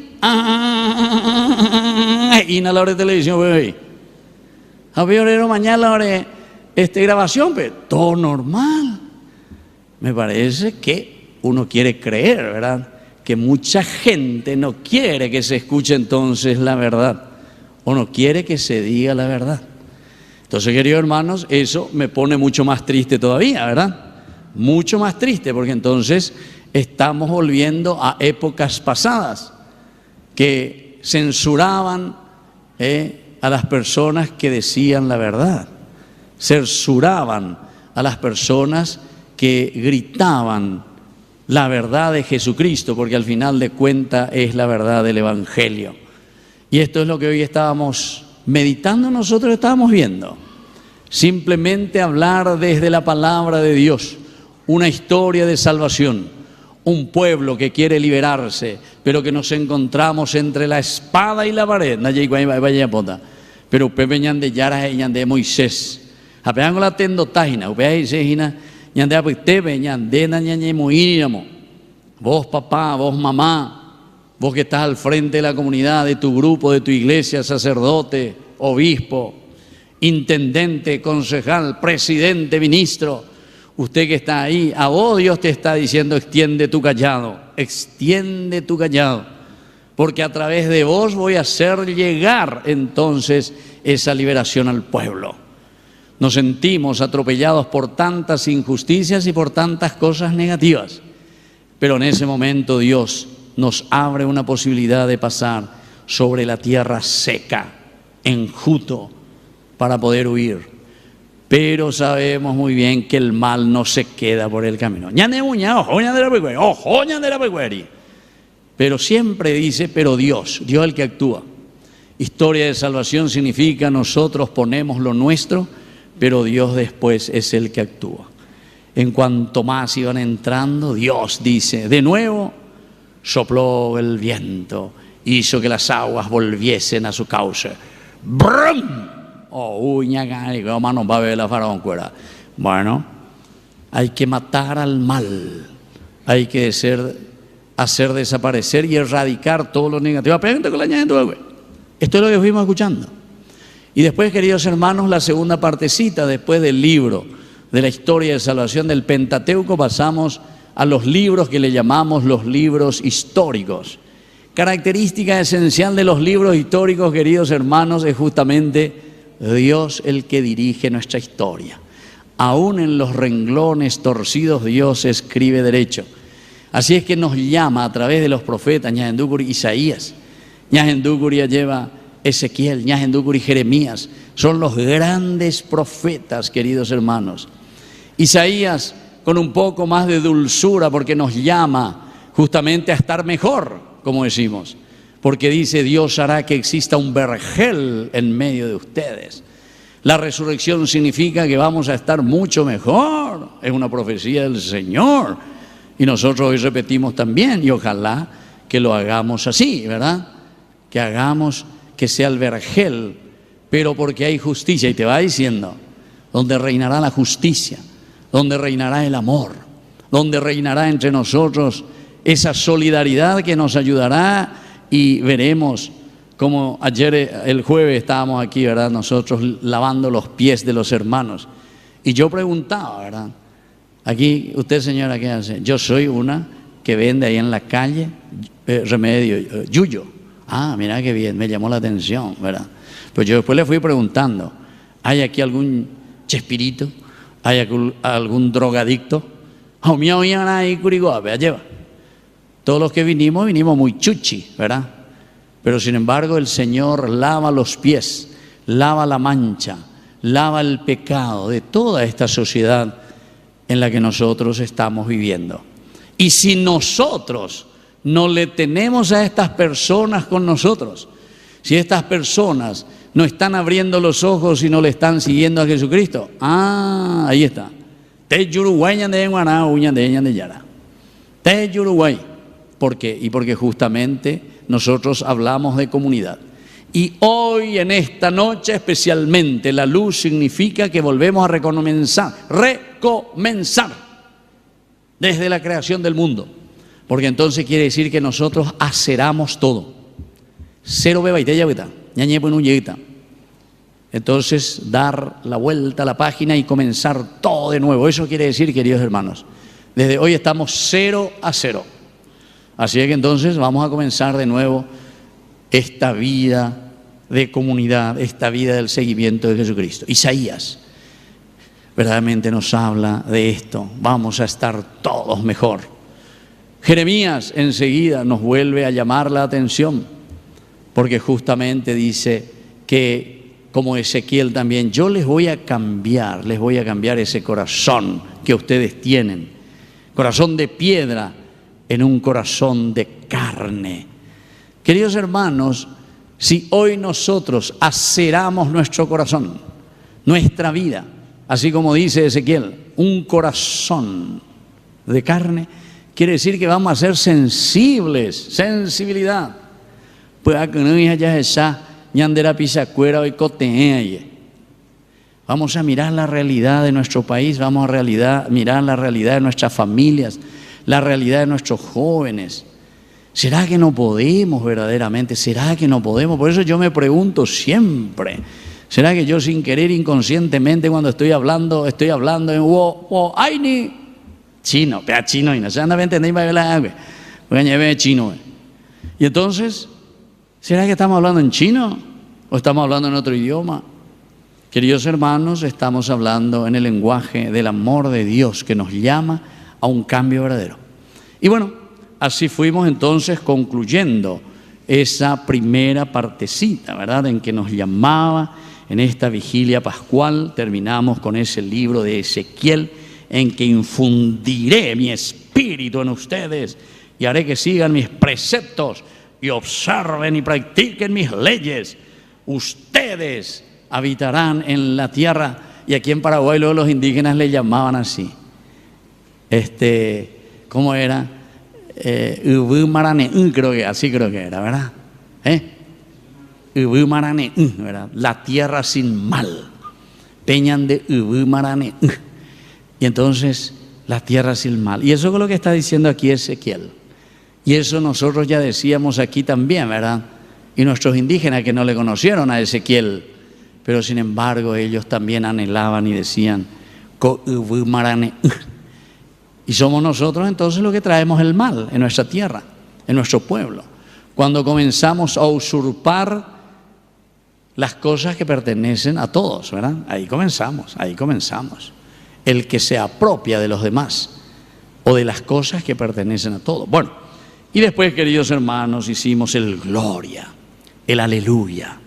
y en la hora de televisión, a peor mañana la hora de grabación, pero todo normal. Me parece que uno quiere creer, ¿verdad? Que mucha gente no quiere que se escuche entonces la verdad, o no quiere que se diga la verdad. Entonces, queridos hermanos, eso me pone mucho más triste todavía, ¿verdad? Mucho más triste, porque entonces estamos volviendo a épocas pasadas que censuraban a las personas que decían la verdad, censuraban a las personas que gritaban la verdad de Jesucristo, porque al final de cuentas es la verdad del Evangelio. Y esto es lo que hoy estábamos meditando, nosotros estábamos viendo. Simplemente hablar desde la palabra de Dios, una historia de salvación, un pueblo que quiere liberarse, pero que nos encontramos entre la espada y la pared. Pero Pepe ñande Yara y ñande Moisés. Apean la tendo tajina, upea sejina, ñande apitebe, ñande ñañe moínamo. Vos papá, vos mamá, vos que estás al frente de la comunidad, de tu grupo, de tu iglesia, sacerdote, obispo, intendente, concejal, presidente, ministro, usted que está ahí, a vos Dios te está diciendo, extiende tu callado, porque a través de vos voy a hacer llegar entonces esa liberación al pueblo. Nos sentimos atropellados por tantas injusticias y por tantas cosas negativas, pero en ese momento Dios nos abre una posibilidad de pasar sobre la tierra seca, enjuto, para poder huir. Pero sabemos muy bien que el mal no se queda por el camino. Pero siempre dice, pero Dios es el que actúa. Historia de salvación significa nosotros ponemos lo nuestro, pero Dios después es el que actúa. En cuanto más iban entrando, Dios dice, de nuevo sopló el viento, hizo que las aguas volviesen a su cauce. ¡Brum! Bueno, hay que matar al mal, hay que hacer desaparecer y erradicar todo lo negativo. Esto es lo que fuimos escuchando. Y después, queridos hermanos, la segunda partecita, después del libro de la historia de salvación del Pentateuco, pasamos a los libros que le llamamos los libros históricos. Característica esencial de los libros históricos, queridos hermanos, es justamente Dios el que dirige nuestra historia. Aún en los renglones torcidos Dios escribe derecho. Así es que nos llama a través de los profetas, Ñahendúcuri, Isaías, Ñahendúcuri lleva Ezequiel, Ñahendúcuri, Jeremías, son los grandes profetas, queridos hermanos. Isaías con un poco más de dulzura, porque nos llama justamente a estar mejor, como decimos, porque dice, Dios hará que exista un vergel en medio de ustedes. La resurrección significa que vamos a estar mucho mejor, es una profecía del Señor, y nosotros hoy repetimos también, y ojalá que lo hagamos así, ¿verdad? Que hagamos que sea el vergel, pero porque hay justicia, y te va diciendo, donde reinará la justicia, donde reinará el amor, donde reinará entre nosotros esa solidaridad que nos ayudará. Y veremos como ayer, el jueves, estábamos aquí, ¿verdad? Nosotros lavando los pies de los hermanos. Y yo preguntaba, ¿verdad? Aquí, usted señora, ¿qué hace? Yo soy una que vende ahí en la calle remedio, yuyo. Ah, mira qué bien, me llamó la atención, ¿verdad? Pues yo después le fui preguntando, ¿hay aquí algún chespirito? ¿Hay algún drogadicto? Todos los que vinimos muy chuchi, ¿verdad? Pero sin embargo el Señor lava los pies, lava la mancha, lava el pecado de toda esta sociedad en la que nosotros estamos viviendo. Y si nosotros no le tenemos a estas personas con nosotros, si estas personas no están abriendo los ojos y no le están siguiendo a Jesucristo, ahí está. Te Uruguay de Guaná, uña de Yara. Te Uruguay. ¿Por qué? Y porque justamente nosotros hablamos de comunidad. Y hoy, en esta noche especialmente, la luz significa que volvemos a recomenzar desde la creación del mundo. Porque entonces quiere decir que nosotros aceramos todo. Cero beba y tella beta, ñañe pues un lleguita. Entonces, dar la vuelta a la página y comenzar todo de nuevo. Eso quiere decir, queridos hermanos, desde hoy estamos 0 a 0. Así que entonces vamos a comenzar de nuevo esta vida de comunidad, esta vida del seguimiento de Jesucristo. Isaías verdaderamente nos habla de esto. Vamos a estar todos mejor. Jeremías enseguida nos vuelve a llamar la atención, porque justamente dice que, como Ezequiel también, yo les voy a cambiar ese corazón que ustedes tienen, corazón de piedra, en un corazón de carne. Queridos hermanos, si hoy nosotros aceramos nuestro corazón, nuestra vida, así como dice Ezequiel, un corazón de carne, quiere decir que vamos a ser sensibles, sensibilidad. Pues acá no haya esa ñandera pisacuera hoy coteñe. Vamos a mirar la realidad de nuestro país, vamos a mirar la realidad de nuestras familias, la realidad de nuestros jóvenes. ¿Será que no podemos verdaderamente? ¿Será que no podemos? Por eso yo me pregunto siempre, ¿será que yo sin querer inconscientemente cuando estoy hablando en Aini chino, pea chino y no se anda a entender para la agua, porque chino. Y entonces, ¿será que estamos hablando en chino o estamos hablando en otro idioma? Queridos hermanos, estamos hablando en el lenguaje del amor de Dios que nos llama a un cambio verdadero. Y bueno, así fuimos entonces concluyendo esa primera partecita, ¿verdad?, en que nos llamaba en esta vigilia pascual. Terminamos con ese libro de Ezequiel, en que infundiré mi espíritu en ustedes y haré que sigan mis preceptos y observen y practiquen mis leyes. Ustedes habitarán en la tierra. Y aquí en Paraguay luego los indígenas le llamaban así. ¿Cómo era? Ubu Marane, creo que era, ¿verdad? Ubu Marane, ¿verdad? La tierra sin mal. Peñan de Ubu Marane. Y entonces, la tierra sin mal. Y eso es lo que está diciendo aquí Ezequiel. Y eso nosotros ya decíamos aquí también, ¿verdad? Y nuestros indígenas que no le conocieron a Ezequiel, pero sin embargo ellos también anhelaban y decían, Ubu Marane. Y somos nosotros entonces los que traemos el mal en nuestra tierra, en nuestro pueblo. Cuando comenzamos a usurpar las cosas que pertenecen a todos, ¿verdad? Ahí comenzamos. El que se apropia de los demás o de las cosas que pertenecen a todos. Bueno, y después, queridos hermanos, hicimos el gloria, el aleluya.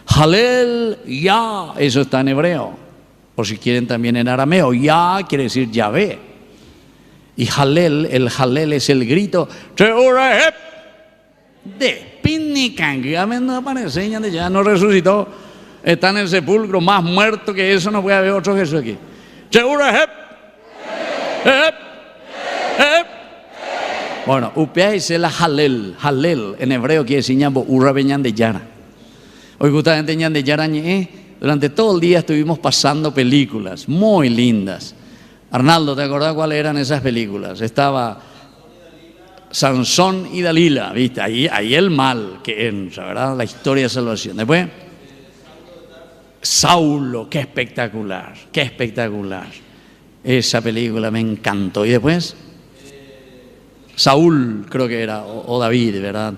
Halel, ya, eso está en hebreo. O si quieren también en arameo, ya quiere decir Yahvé. Y Halel, el Halel es el grito de Pinnican, que no aparece, ya no resucitó, está en el sepulcro, más muerto que eso no puede haber otro Jesús aquí. Bueno, upea dice la Halel, Halel en hebreo quiere decir ñambo, urra beñan de yara. Hoy justamente ñan de yara, durante todo el día estuvimos pasando películas muy lindas. Arnaldo, ¿te acordás cuáles eran esas películas? Estaba Sansón y Dalila, ¿viste? Ahí el mal que entra, ¿verdad? La historia de salvación. Después, Saulo, qué espectacular. Esa película me encantó. Y después, Saúl, creo que era, o David, ¿verdad?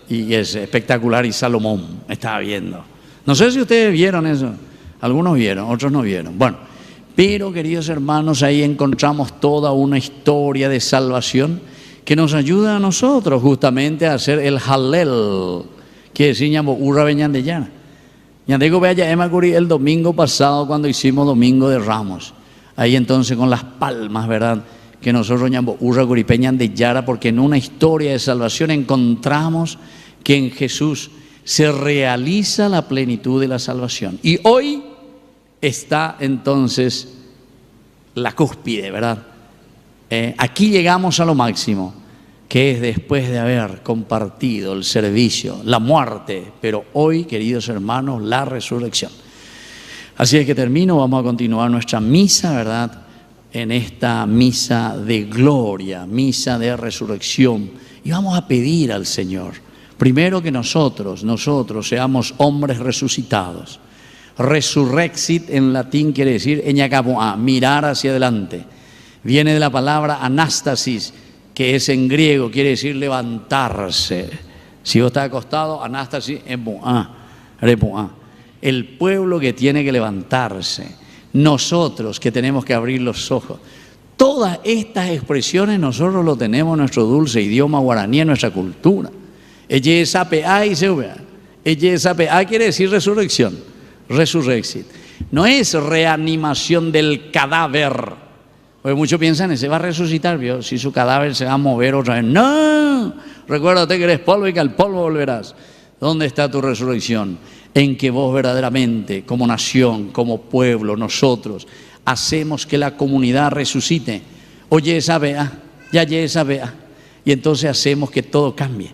Y es espectacular, y Salomón, estaba viendo. No sé si ustedes vieron eso. Algunos vieron, otros no vieron. Bueno. Pero, queridos hermanos, ahí encontramos toda una historia de salvación que nos ayuda a nosotros justamente a hacer el Halel, quiere decir ñambo urra veñan de llana. Ñandego vaya emacuri el domingo pasado cuando hicimos Domingo de Ramos. Ahí entonces con las palmas, ¿verdad? Que nosotros ñambo urra curipeñan de yara, porque en una historia de salvación encontramos que en Jesús se realiza la plenitud de la salvación. Y hoy está entonces la cúspide, ¿verdad? Aquí llegamos a lo máximo, que es después de haber compartido el servicio, la muerte, pero hoy, queridos hermanos, la resurrección. Así es que termino, vamos a continuar nuestra misa, ¿verdad? En esta misa de gloria, misa de resurrección, y vamos a pedir al Señor, primero que nosotros seamos hombres resucitados. Resurrexit en latín quiere decir eñacapoa, mirar hacia adelante. Viene de la palabra anástasis, que es en griego, quiere decir levantarse. Si vos estás acostado, anástasis es repoa. El pueblo que tiene que levantarse, nosotros que tenemos que abrir los ojos. Todas estas expresiones nosotros lo tenemos en nuestro dulce idioma guaraní, en nuestra cultura. Eye-sape-a y se-uvea. Eye-sape-a quiere decir resurrección, resurrexit. No es reanimación del cadáver. Porque muchos piensan, se va a resucitar, ¿vio? Si su cadáver se va a mover otra vez. ¡No! Recuérdate que eres polvo y que al polvo volverás. ¿Dónde está tu resurrección? En que vos verdaderamente, como nación, como pueblo, nosotros, hacemos que la comunidad resucite. Oye esa vea, esa vea. Y entonces hacemos que todo cambie.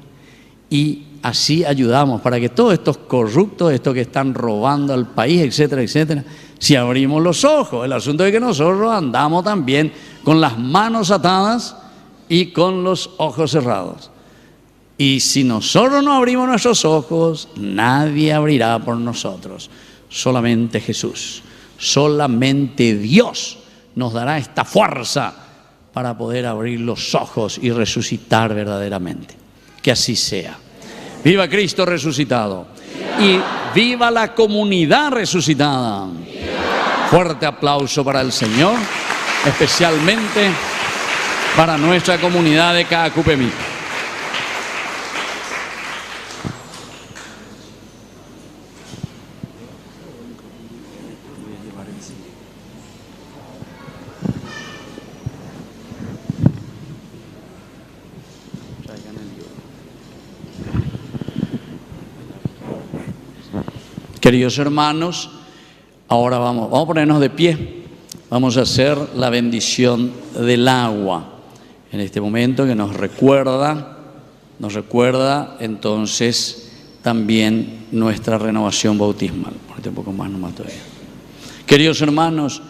Y así ayudamos para que todos estos corruptos, estos que están robando al país, etcétera, etcétera, si abrimos los ojos. El asunto es que nosotros andamos también con las manos atadas y con los ojos cerrados. Y si nosotros no abrimos nuestros ojos, nadie abrirá por nosotros. Solamente Jesús, solamente Dios nos dará esta fuerza para poder abrir los ojos y resucitar verdaderamente. Que así sea. ¡Viva Cristo resucitado! Y viva la comunidad resucitada. Fuerte aplauso para el Señor, especialmente para nuestra comunidad de Caacupemí. Queridos hermanos, ahora vamos a ponernos de pie, vamos a hacer la bendición del agua en este momento que nos recuerda entonces también nuestra renovación bautismal. Ponete un poco más nomás todavía. Queridos hermanos,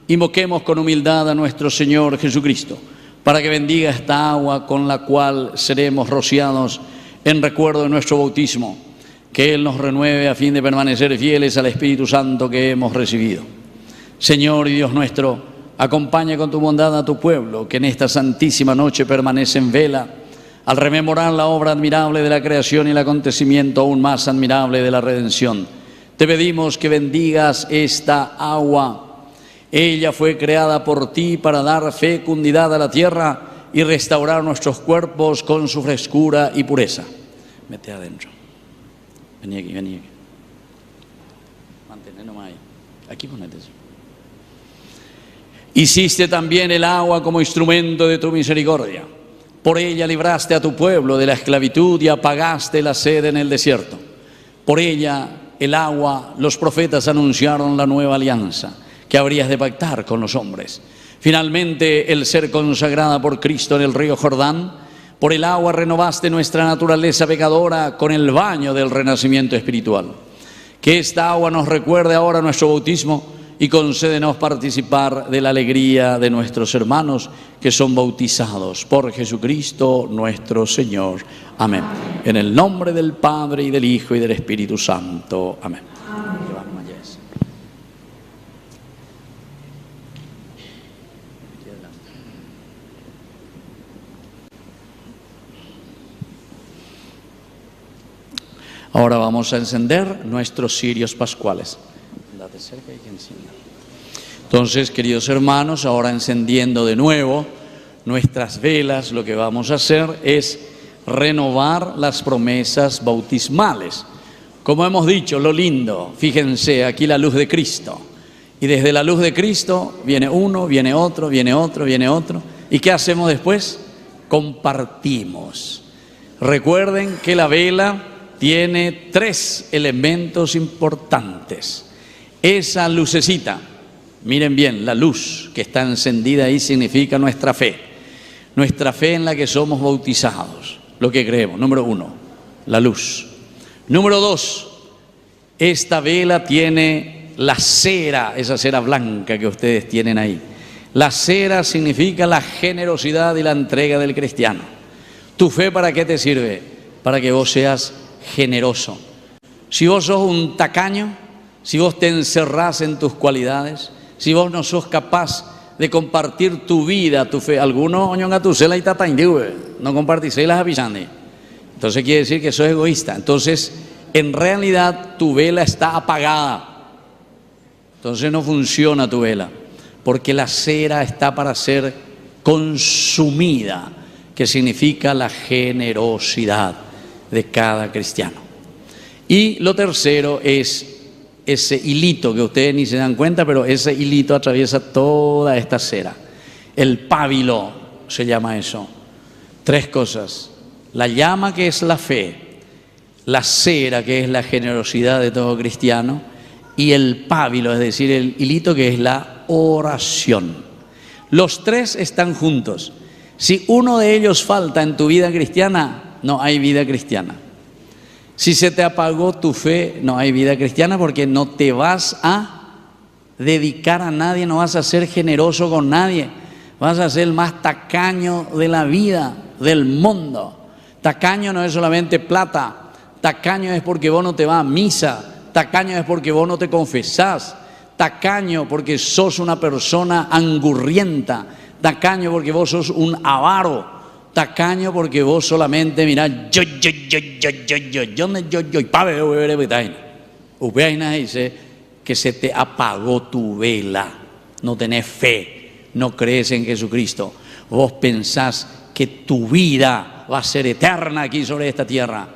invoquemos con humildad a nuestro Señor Jesucristo para que bendiga esta agua con la cual seremos rociados en recuerdo de nuestro bautismo. Que Él nos renueve a fin de permanecer fieles al Espíritu Santo que hemos recibido. Señor y Dios nuestro, acompaña con tu bondad a tu pueblo, que en esta santísima noche permanece en vela, al rememorar la obra admirable de la creación y el acontecimiento aún más admirable de la redención. Te pedimos que bendigas esta agua. Ella fue creada por ti para dar fecundidad a la tierra y restaurar nuestros cuerpos con su frescura y pureza. Mete adentro. Vení aquí. Mantener nomás ahí. Aquí ponete eso. Hiciste también el agua como instrumento de tu misericordia. Por ella libraste a tu pueblo de la esclavitud y apagaste la sed en el desierto. Por ella, el agua, los profetas anunciaron la nueva alianza que habrías de pactar con los hombres. Finalmente, el ser consagrada por Cristo en el río Jordán. Por el agua renovaste nuestra naturaleza pecadora con el baño del renacimiento espiritual. Que esta agua nos recuerde ahora nuestro bautismo y concédenos participar de la alegría de nuestros hermanos que son bautizados por Jesucristo nuestro Señor. Amén. En el nombre del Padre y del Hijo y del Espíritu Santo. Amén. Ahora vamos a encender nuestros cirios pascuales. Date cerca y que encienda. Entonces, queridos hermanos, ahora encendiendo de nuevo nuestras velas, lo que vamos a hacer es renovar las promesas bautismales. Como hemos dicho, lo lindo, fíjense, aquí la luz de Cristo. Y desde la luz de Cristo viene uno, viene otro, viene otro, viene otro. ¿Y qué hacemos después? Compartimos. Recuerden que la vela tiene 3 elementos importantes. Esa lucecita, miren bien, la luz que está encendida ahí significa nuestra fe. Nuestra fe en la que somos bautizados, lo que creemos. Número 1, la luz. Número 2, esta vela tiene la cera, esa cera blanca que ustedes tienen ahí. La cera significa la generosidad y la entrega del cristiano. ¿Tu fe para qué te sirve? Para que vos seas generoso. Si vos sos un tacaño, si vos te encerrás en tus cualidades, si vos no sos capaz de compartir tu vida, tu fe, algunos oñonga tu cela y tataindíue, no compartís las avisande. Entonces quiere decir que sos egoísta. Entonces, en realidad tu vela está apagada. Entonces no funciona tu vela, porque la cera está para ser consumida, que significa la generosidad de cada cristiano. Y lo tercero es ese hilito que ustedes ni se dan cuenta, pero ese hilito atraviesa toda esta cera. El pábilo se llama eso. 3 cosas: la llama, que es la fe; la cera, que es la generosidad de todo cristiano; y el pábilo, es decir, el hilito, que es la oración. Los 3 están juntos. Si uno de ellos falta en tu vida cristiana, no hay vida cristiana. Si se te apagó tu fe, no hay vida cristiana, porque no te vas a dedicar a nadie, no vas a ser generoso con nadie, vas a ser el más tacaño de la vida, del mundo. Tacaño no es solamente plata, tacaño es porque vos no te vas a misa, tacaño es porque vos no te confesás, tacaño porque sos una persona angurrienta, tacaño porque vos sos un avaro, tacaño porque vos solamente mirás yo, dice que se te apagó tu vela, no tenés fe, no crees en Jesucristo, vos pensás que tu vida va a ser eterna aquí sobre esta tierra.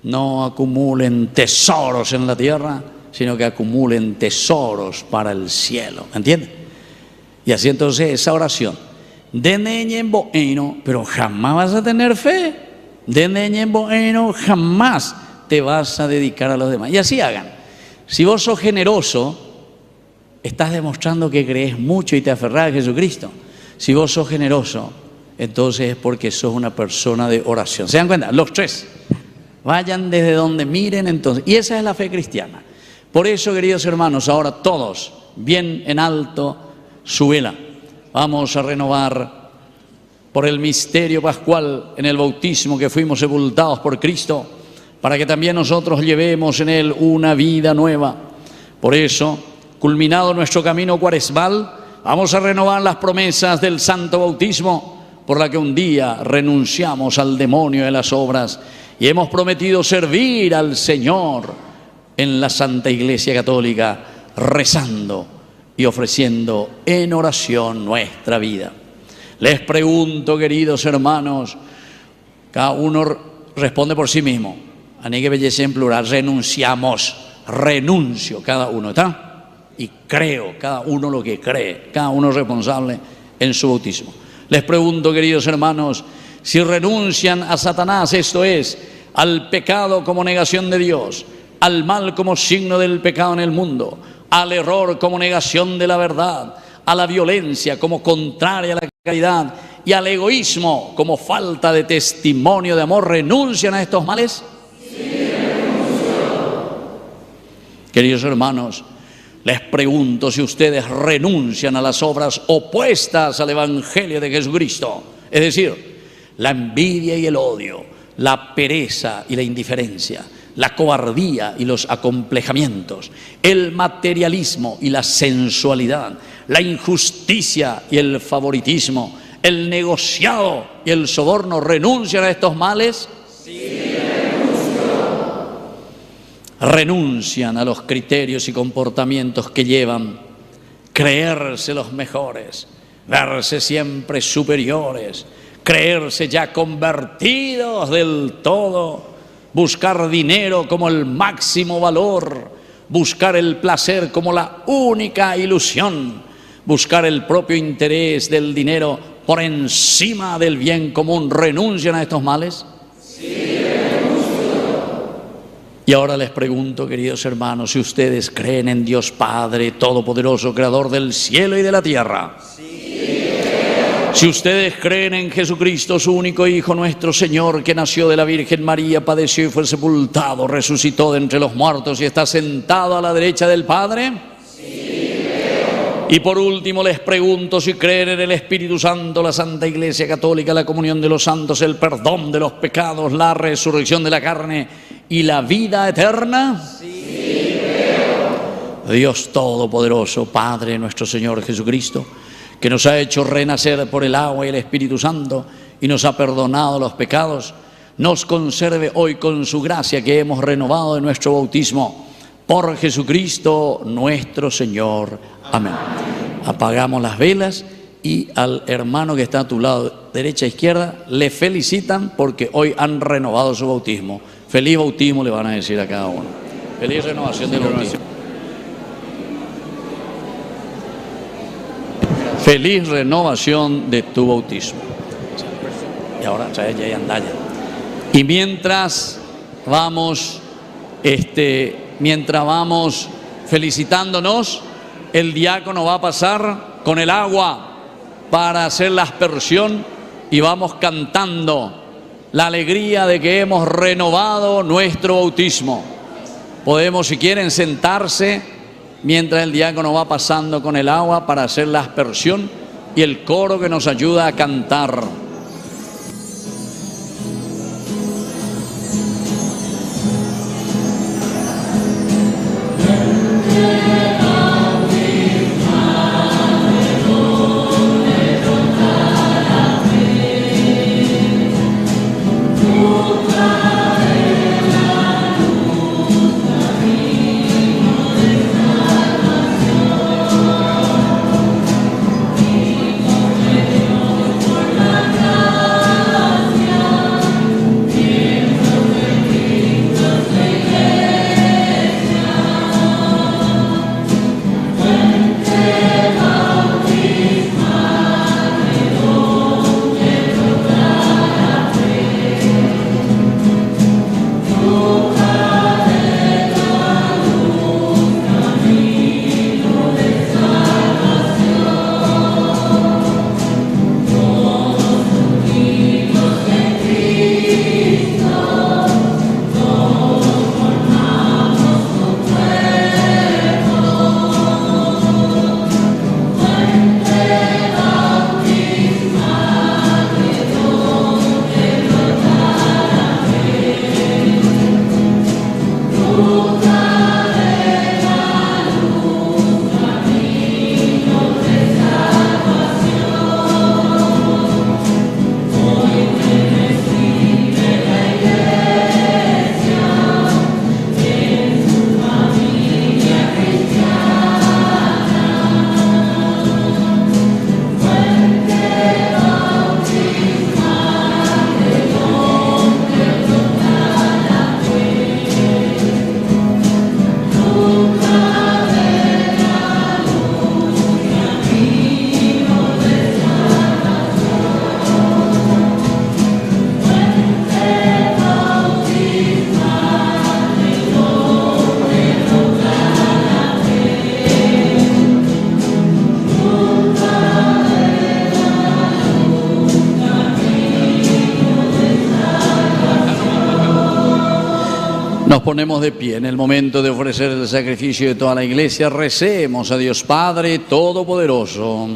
No acumulen tesoros en la tierra, sino que acumulen tesoros para el cielo, ¿entiendes? Y así entonces esa oración, pero jamás vas a tener fe, jamás te vas a dedicar a los demás. Y así hagan. Si vos sos generoso, estás demostrando que crees mucho y te aferrás a Jesucristo. Si vos sos generoso, entonces es porque sos una persona de oración. ¿Se dan cuenta? Los 3. Vayan desde donde miren entonces. Y esa es la fe cristiana. Por eso, queridos hermanos, ahora todos, bien en alto su vela. Vamos a renovar por el misterio pascual en el bautismo, que fuimos sepultados por Cristo, para que también nosotros llevemos en Él una vida nueva. Por eso, culminado nuestro camino cuaresmal, vamos a renovar las promesas del santo bautismo, por la que un día renunciamos al demonio de las obras y hemos prometido servir al Señor en la Santa Iglesia Católica, rezando y ofreciendo en oración nuestra vida. Les pregunto, queridos hermanos, cada uno responde por sí mismo. Aní que belleza en plural, renunciamos, renuncio cada uno, ¿está? Y creo, cada uno lo que cree, cada uno es responsable en su bautismo. Les pregunto, queridos hermanos, si renuncian a Satanás, esto es, al pecado como negación de Dios, al mal como signo del pecado en el mundo, al error como negación de la verdad, a la violencia como contraria a la caridad y al egoísmo como falta de testimonio de amor, ¿renuncian a estos males? Sí, renuncio. Queridos hermanos, les pregunto si ustedes renuncian a las obras opuestas al Evangelio de Jesucristo, es decir, la envidia y el odio, la pereza y la indiferencia, la cobardía y los acomplejamientos, el materialismo y la sensualidad, la injusticia y el favoritismo, el negociado y el soborno, ¿renuncian a estos males? Sí, renuncian a los criterios y comportamientos que llevan creerse los mejores, verse siempre superiores, creerse ya convertidos del todo, buscar dinero como el máximo valor, buscar el placer como la única ilusión, buscar el propio interés del dinero por encima del bien común. ¿Renuncian a estos males? Sí, renuncio. Y ahora les pregunto, queridos hermanos, si ustedes creen en Dios Padre Todopoderoso, Creador del cielo y de la tierra. Si ustedes creen en Jesucristo, su único Hijo, nuestro Señor, que nació de la Virgen María, padeció y fue sepultado, resucitó de entre los muertos y está sentado a la derecha del Padre. Sí, creo. Y por último les pregunto si creen en el Espíritu Santo, la Santa Iglesia Católica, la comunión de los santos, el perdón de los pecados, la resurrección de la carne y la vida eterna. Sí, creo. Dios Todopoderoso, Padre nuestro Señor Jesucristo, que nos ha hecho renacer por el agua y el Espíritu Santo y nos ha perdonado los pecados, nos conserve hoy con su gracia que hemos renovado de nuestro bautismo por Jesucristo nuestro Señor. Amén. Apagamos las velas y al hermano que está a tu lado, derecha e izquierda, le felicitan porque hoy han renovado su bautismo. Feliz bautismo le van a decir a cada uno. Feliz renovación del bautismo. Feliz renovación de tu bautismo. Y ahora trae ya y andalla. Y mientras vamos felicitándonos, el diácono va a pasar con el agua para hacer la aspersión y vamos cantando la alegría de que hemos renovado nuestro bautismo. Podemos, si quieren, sentarse mientras el diácono va pasando con el agua para hacer la aspersión y el coro que nos ayuda a cantar. Nos ponemos de pie en el momento de ofrecer el sacrificio de toda la iglesia. Recemos a Dios Padre Todopoderoso.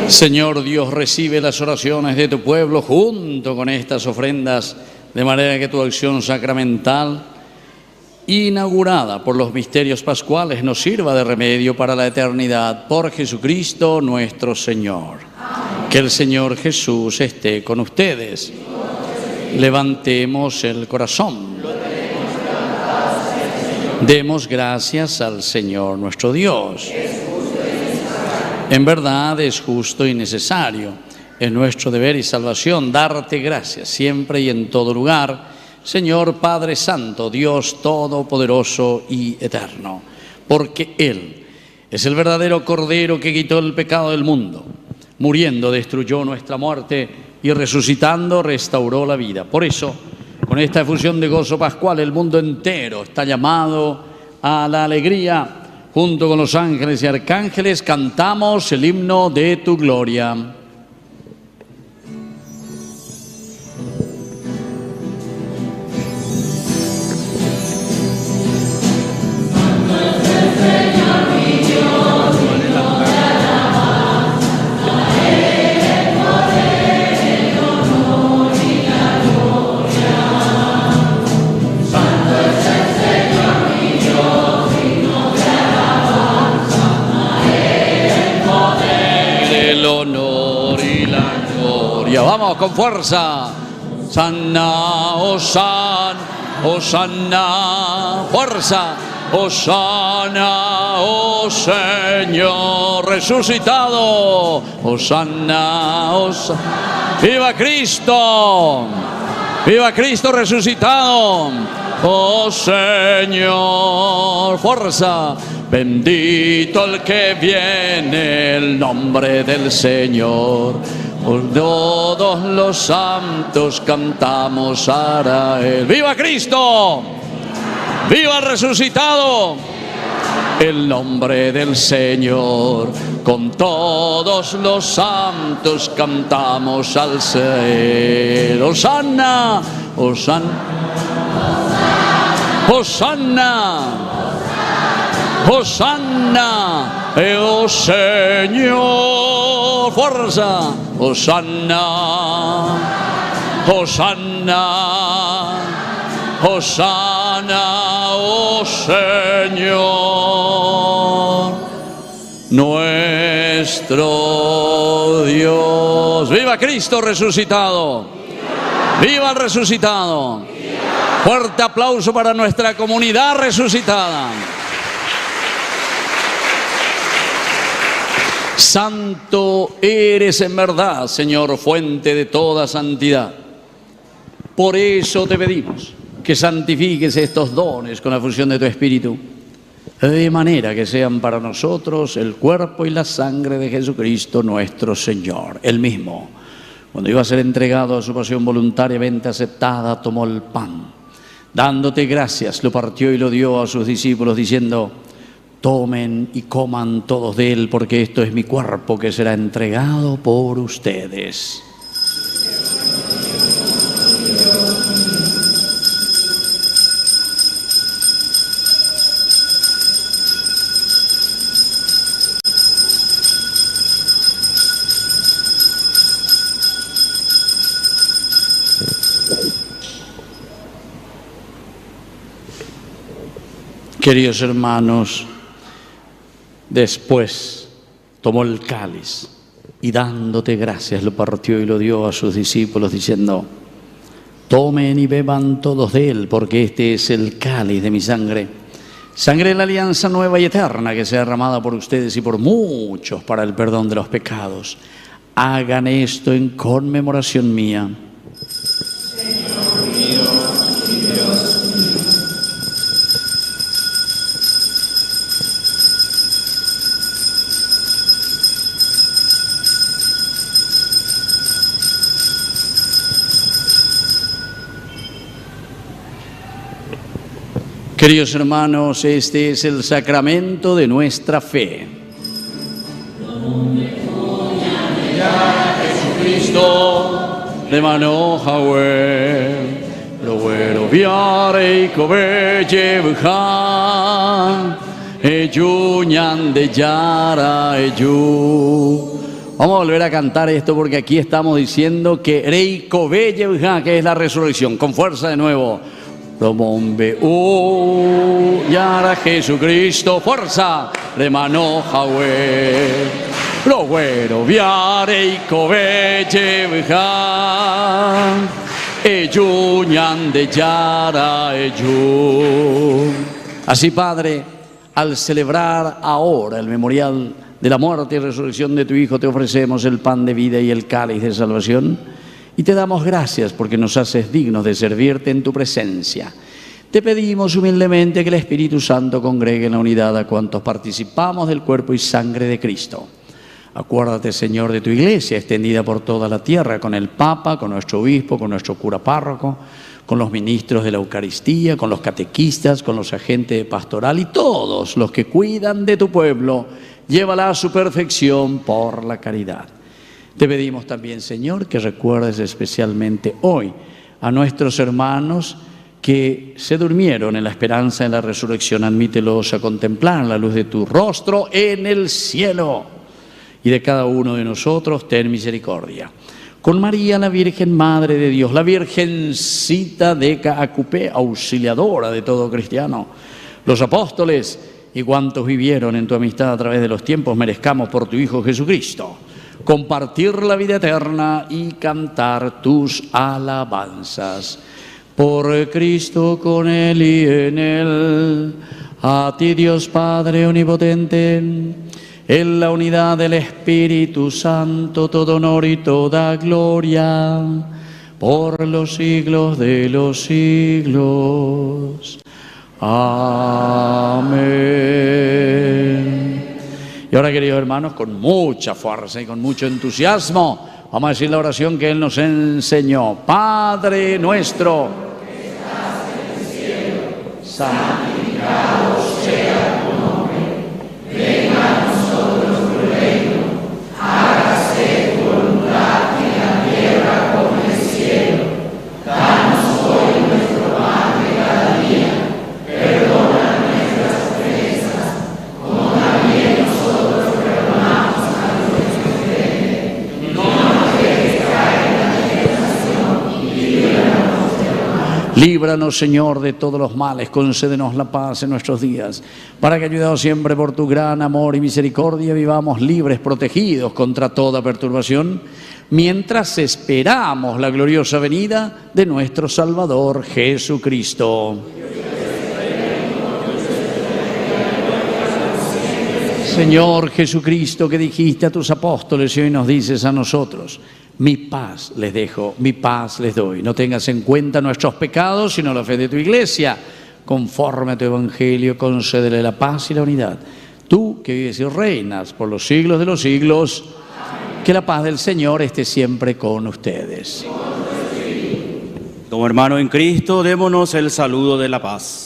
Señor Dios, recibe las oraciones de tu pueblo junto con estas ofrendas, de manera que tu acción sacramental, inaugurada por los misterios pascuales, nos sirva de remedio para la eternidad. Por Jesucristo nuestro Señor. Amén. Que el Señor Jesús esté con ustedes. Levantemos el corazón. Demos gracias al Señor nuestro Dios. En verdad es justo y necesario. Es nuestro deber y salvación darte gracias siempre y en todo lugar, Señor Padre Santo, Dios Todopoderoso y Eterno, porque Él es el verdadero Cordero que quitó el pecado del mundo. Muriendo destruyó nuestra muerte y resucitando restauró la vida. Por eso, con esta efusión de gozo pascual, el mundo entero está llamado a la alegría. Junto con los ángeles y arcángeles cantamos el himno de tu gloria. Vamos con fuerza. Hosanna, Hosanna, Hosanna, fuerza. Hosanna, oh Señor resucitado. Hosanna, Hosanna. ¡Viva Cristo! ¡Viva Cristo resucitado! Oh Señor, fuerza. Bendito el que viene, el nombre del Señor. Por todos los santos cantamos a Él. ¡Viva Cristo! ¡Viva el resucitado! El nombre del Señor. Con todos los santos cantamos al Señor. ¡Hosanna! ¡Hosanna! ¡Hosanna! ¡Hosanna! ¡Oh Señor! ¡Fuerza! ¡Hosanna! ¡Hosanna! ¡Hosanna! ¡Oh Señor! Nuestro Dios. ¡Viva Cristo resucitado! ¡Viva el resucitado! Fuerte aplauso para nuestra comunidad resucitada. Santo eres en verdad, Señor, fuente de toda santidad. Por eso te pedimos que santifiques estos dones con la fusión de tu Espíritu, de manera que sean para nosotros el cuerpo y la sangre de Jesucristo nuestro Señor. Él mismo, cuando iba a ser entregado a su pasión voluntariamente aceptada, tomó el pan. Dándote gracias, lo partió y lo dio a sus discípulos, diciendo: tomen y coman todos de él, porque esto es mi cuerpo que será entregado por ustedes. Queridos hermanos, después tomó el cáliz y dándote gracias lo partió y lo dio a sus discípulos diciendo: tomen y beban todos de él, porque este es el cáliz de mi sangre, sangre de la alianza nueva y eterna que sea derramada por ustedes y por muchos para el perdón de los pecados. Hagan esto en conmemoración mía. Queridos hermanos, este es el sacramento de nuestra fe. Jesucristo, de mano Yahweh, lo bueno viare y cobeye buján, eyuñan de yara eyu. Vamos a volver a cantar esto porque aquí estamos diciendo que rey cobeye buján, que es la resurrección, con fuerza de nuevo. Romombe yara Jesucristo, fuerza de mano Yahweh, lo bueno viare y cobeye buján, eyuñan de yara eyu. Así, Padre, al celebrar ahora el memorial de la muerte y resurrección de tu Hijo, te ofrecemos el pan de vida y el cáliz de salvación, y te damos gracias porque nos haces dignos de servirte en tu presencia. Te pedimos humildemente que el Espíritu Santo congregue en la unidad a cuantos participamos del cuerpo y sangre de Cristo. Acuérdate, Señor, de tu iglesia extendida por toda la tierra, con el Papa, con nuestro obispo, con nuestro cura párroco, con los ministros de la Eucaristía, con los catequistas, con los agentes de pastoral y todos los que cuidan de tu pueblo. Llévala a su perfección por la caridad. Te pedimos también, Señor, que recuerdes especialmente hoy a nuestros hermanos que se durmieron en la esperanza de la resurrección. Admítelos a contemplar la luz de tu rostro en el cielo. Y de cada uno de nosotros ten misericordia. Con María, la Virgen Madre de Dios, la Virgencita de Caacupé, auxiliadora de todo cristiano, los apóstoles y cuantos vivieron en tu amistad a través de los tiempos, merezcamos por tu Hijo Jesucristo compartir la vida eterna y cantar tus alabanzas. Por Cristo, con Él y en Él, a ti Dios Padre omnipotente, en la unidad del Espíritu Santo, todo honor y toda gloria, por los siglos de los siglos. Amén. Y ahora, queridos hermanos, con mucha fuerza y con mucho entusiasmo, vamos a decir la oración que Él nos enseñó. Padre nuestro, que estás en el cielo, santificado sea tu nombre. Venga a nosotros tu reino, hágase tu voluntad en la tierra como en el cielo. Danos hoy nuestro pan de cada día, perdona nuestras ofensas, como también nosotros perdonamos a los que nos ofenden. No nos dejes caer en la tentación y líbranos del mal. Líbranos, Señor, de todos los males, concédenos la paz en nuestros días, para que, ayudados siempre por tu gran amor y misericordia, vivamos libres, protegidos contra toda perturbación, mientras esperamos la gloriosa venida de nuestro Salvador Jesucristo. Señor Jesucristo, que dijiste a tus apóstoles y hoy nos dices a nosotros: mi paz les dejo, mi paz les doy. No tengas en cuenta nuestros pecados, sino la fe de tu iglesia. Conforme a tu evangelio, concédele la paz y la unidad. Tú que vives y reinas por los siglos de los siglos, que la paz del Señor esté siempre con ustedes. Como hermano en Cristo, démonos el saludo de la paz.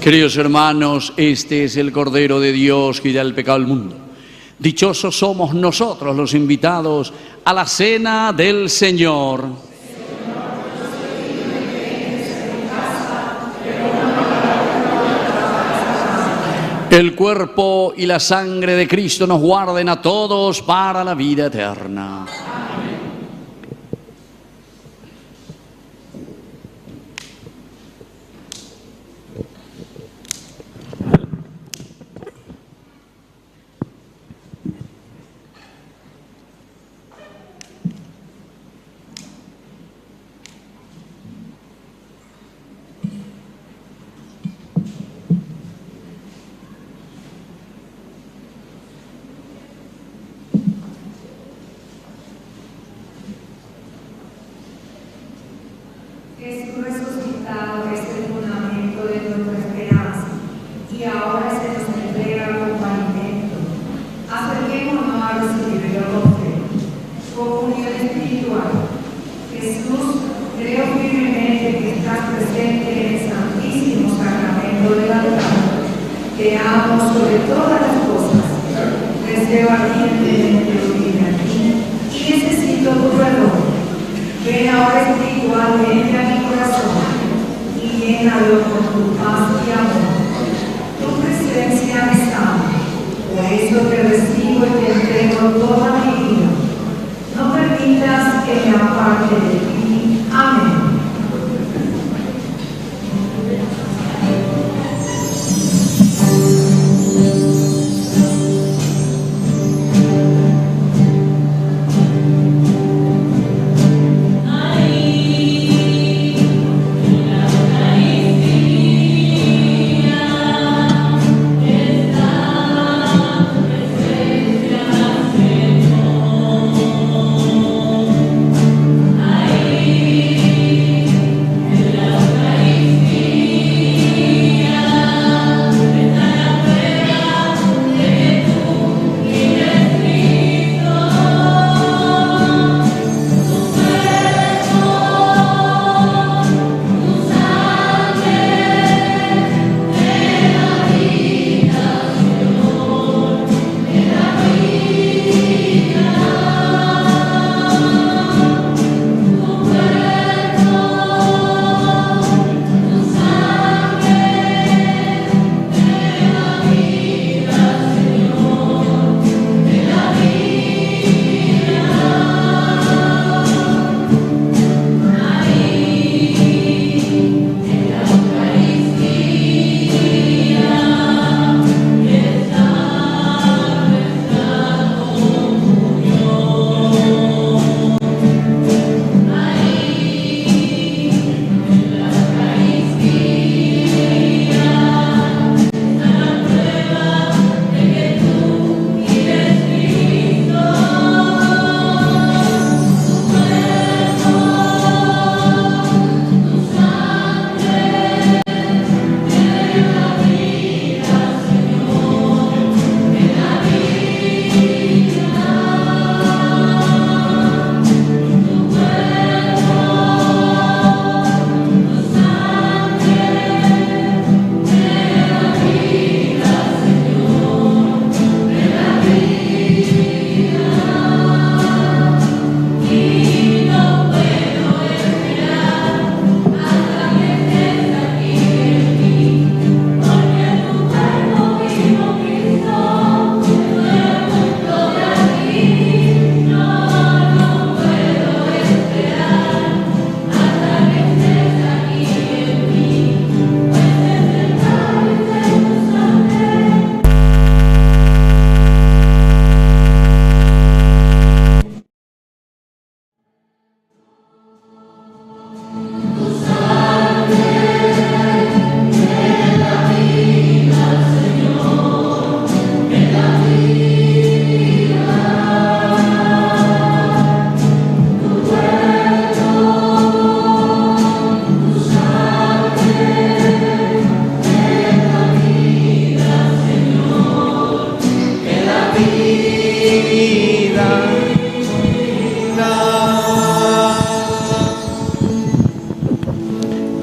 Queridos hermanos, este es el Cordero de Dios que quita el pecado del mundo. Dichosos somos nosotros los invitados a la cena del Señor. El cuerpo y la sangre de Cristo nos guarden a todos para la vida eterna. Te amo sobre todas las cosas. Deseo ardientemente unirme a ti y necesito tu perdón. Ven ahora espiritualmente a mi corazón y llénalo con tu paz y amor. Tu presencia me sana, por eso te recibo y te entrego toda mi vida. No permitas que me aparte de ti. Amén.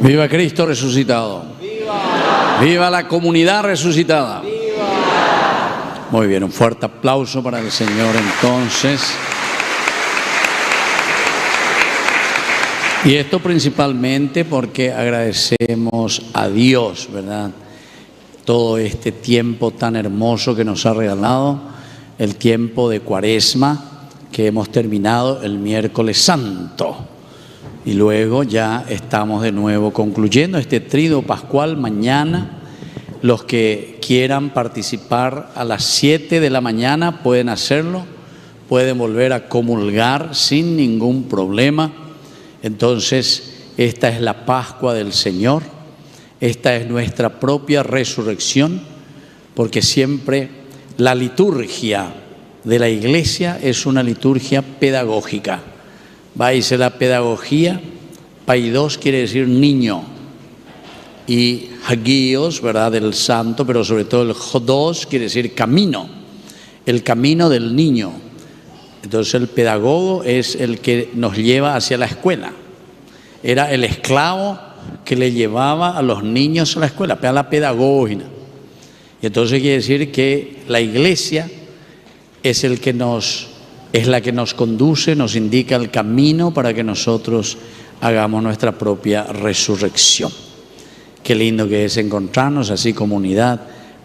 Viva Cristo resucitado. ¡Viva! ¡Viva la comunidad resucitada! ¡Viva! Muy bien, un fuerte aplauso para el Señor entonces. Y esto principalmente porque agradecemos a Dios, ¿verdad? Todo este tiempo tan hermoso que nos ha regalado, el tiempo de Cuaresma que hemos terminado el miércoles santo. Y luego ya estamos de nuevo concluyendo este tríodo pascual. Mañana los que quieran participar a las 7 de la mañana pueden hacerlo, pueden volver a comulgar sin ningún problema. Entonces, esta es la Pascua del Señor, esta es nuestra propia resurrección, porque siempre la liturgia de la Iglesia es una liturgia pedagógica. Va a decir la pedagogía, paidos quiere decir niño, y hagios, ¿verdad?, del santo, pero sobre todo el jodos quiere decir camino, el camino del niño. Entonces el pedagogo es el que nos lleva hacia la escuela. Era el esclavo que le llevaba a los niños a la escuela, la pedagogía. Y entonces quiere decir que la iglesia es la que nos conduce, nos indica el camino para que nosotros hagamos nuestra propia resurrección. Qué lindo que es encontrarnos así comunidad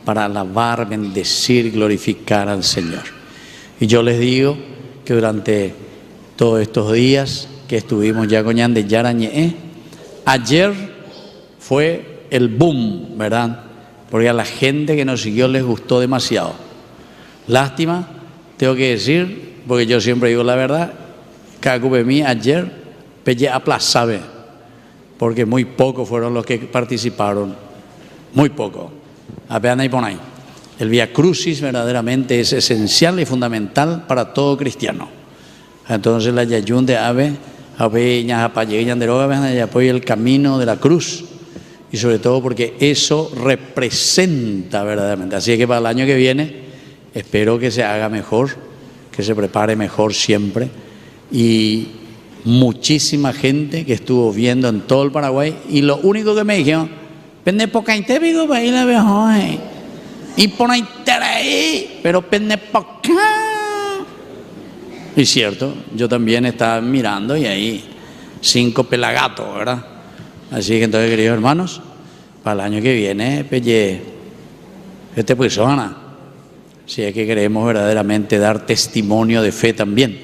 para alabar, bendecir, glorificar al Señor. Y yo les digo que durante todos estos días que estuvimos ya con Yande Yarañe, ayer fue el boom, ¿verdad? Porque a la gente que nos siguió les gustó demasiado. Lástima, tengo que decir, porque yo siempre digo la verdad, Cacupemí ayer pelle aplazabe, porque muy pocos fueron los que participaron, muy poco. Apenas y por ahí. El Vía Crucis verdaderamente es esencial y fundamental para todo cristiano. Entonces la Yayun de Ave, Aveñas, Apayeñas, Deroga, y apoya el camino de la cruz. Y sobre todo porque eso representa verdaderamente. Así que para el año que viene espero que se haga mejor, que se prepare mejor siempre. Y muchísima gente que estuvo viendo en todo el Paraguay. Y lo único que me dijeron, pende poca intépico para ir a ver hoy. Y por ahí, pero pende poca. Y cierto, yo también estaba mirando y ahí 5 pelagatos, ¿verdad? Así que entonces, queridos hermanos, para el año que viene, pelle, persona, si es que queremos verdaderamente dar testimonio de fe también,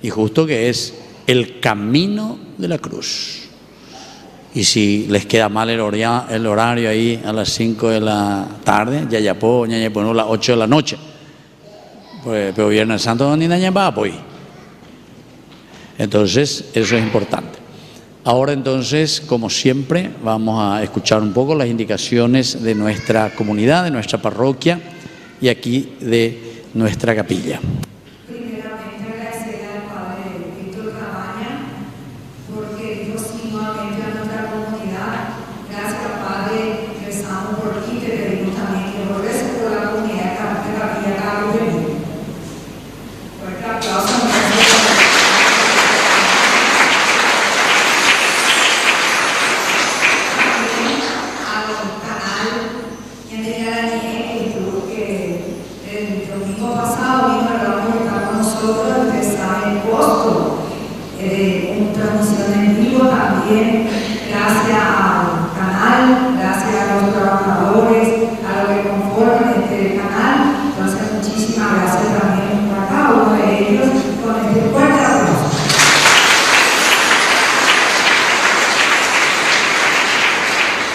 y justo que es el camino de la cruz. Y si les queda mal el horario ahí a las 5 de la tarde, ya puedo, a las 8 de la noche, pues, pero Viernes Santo ni nadie va, pues. Entonces, eso es importante. Ahora entonces, como siempre, vamos a escuchar un poco las indicaciones de nuestra comunidad, de nuestra parroquia y aquí de nuestra capilla. Primeramente agradecer al Padre Víctor Cabaña porque Dios nuevamente a nuestra comunidad. Gracias Padre, rezamos por ti, te pedimos también que reces por la comunidad de Capilla Cacupemí. Fuerte aplauso. Gracias al canal, gracias a los trabajadores, a los que conforman este canal. Entonces, muchísimas gracias también a cada uno de ellos con este fuerte aplauso.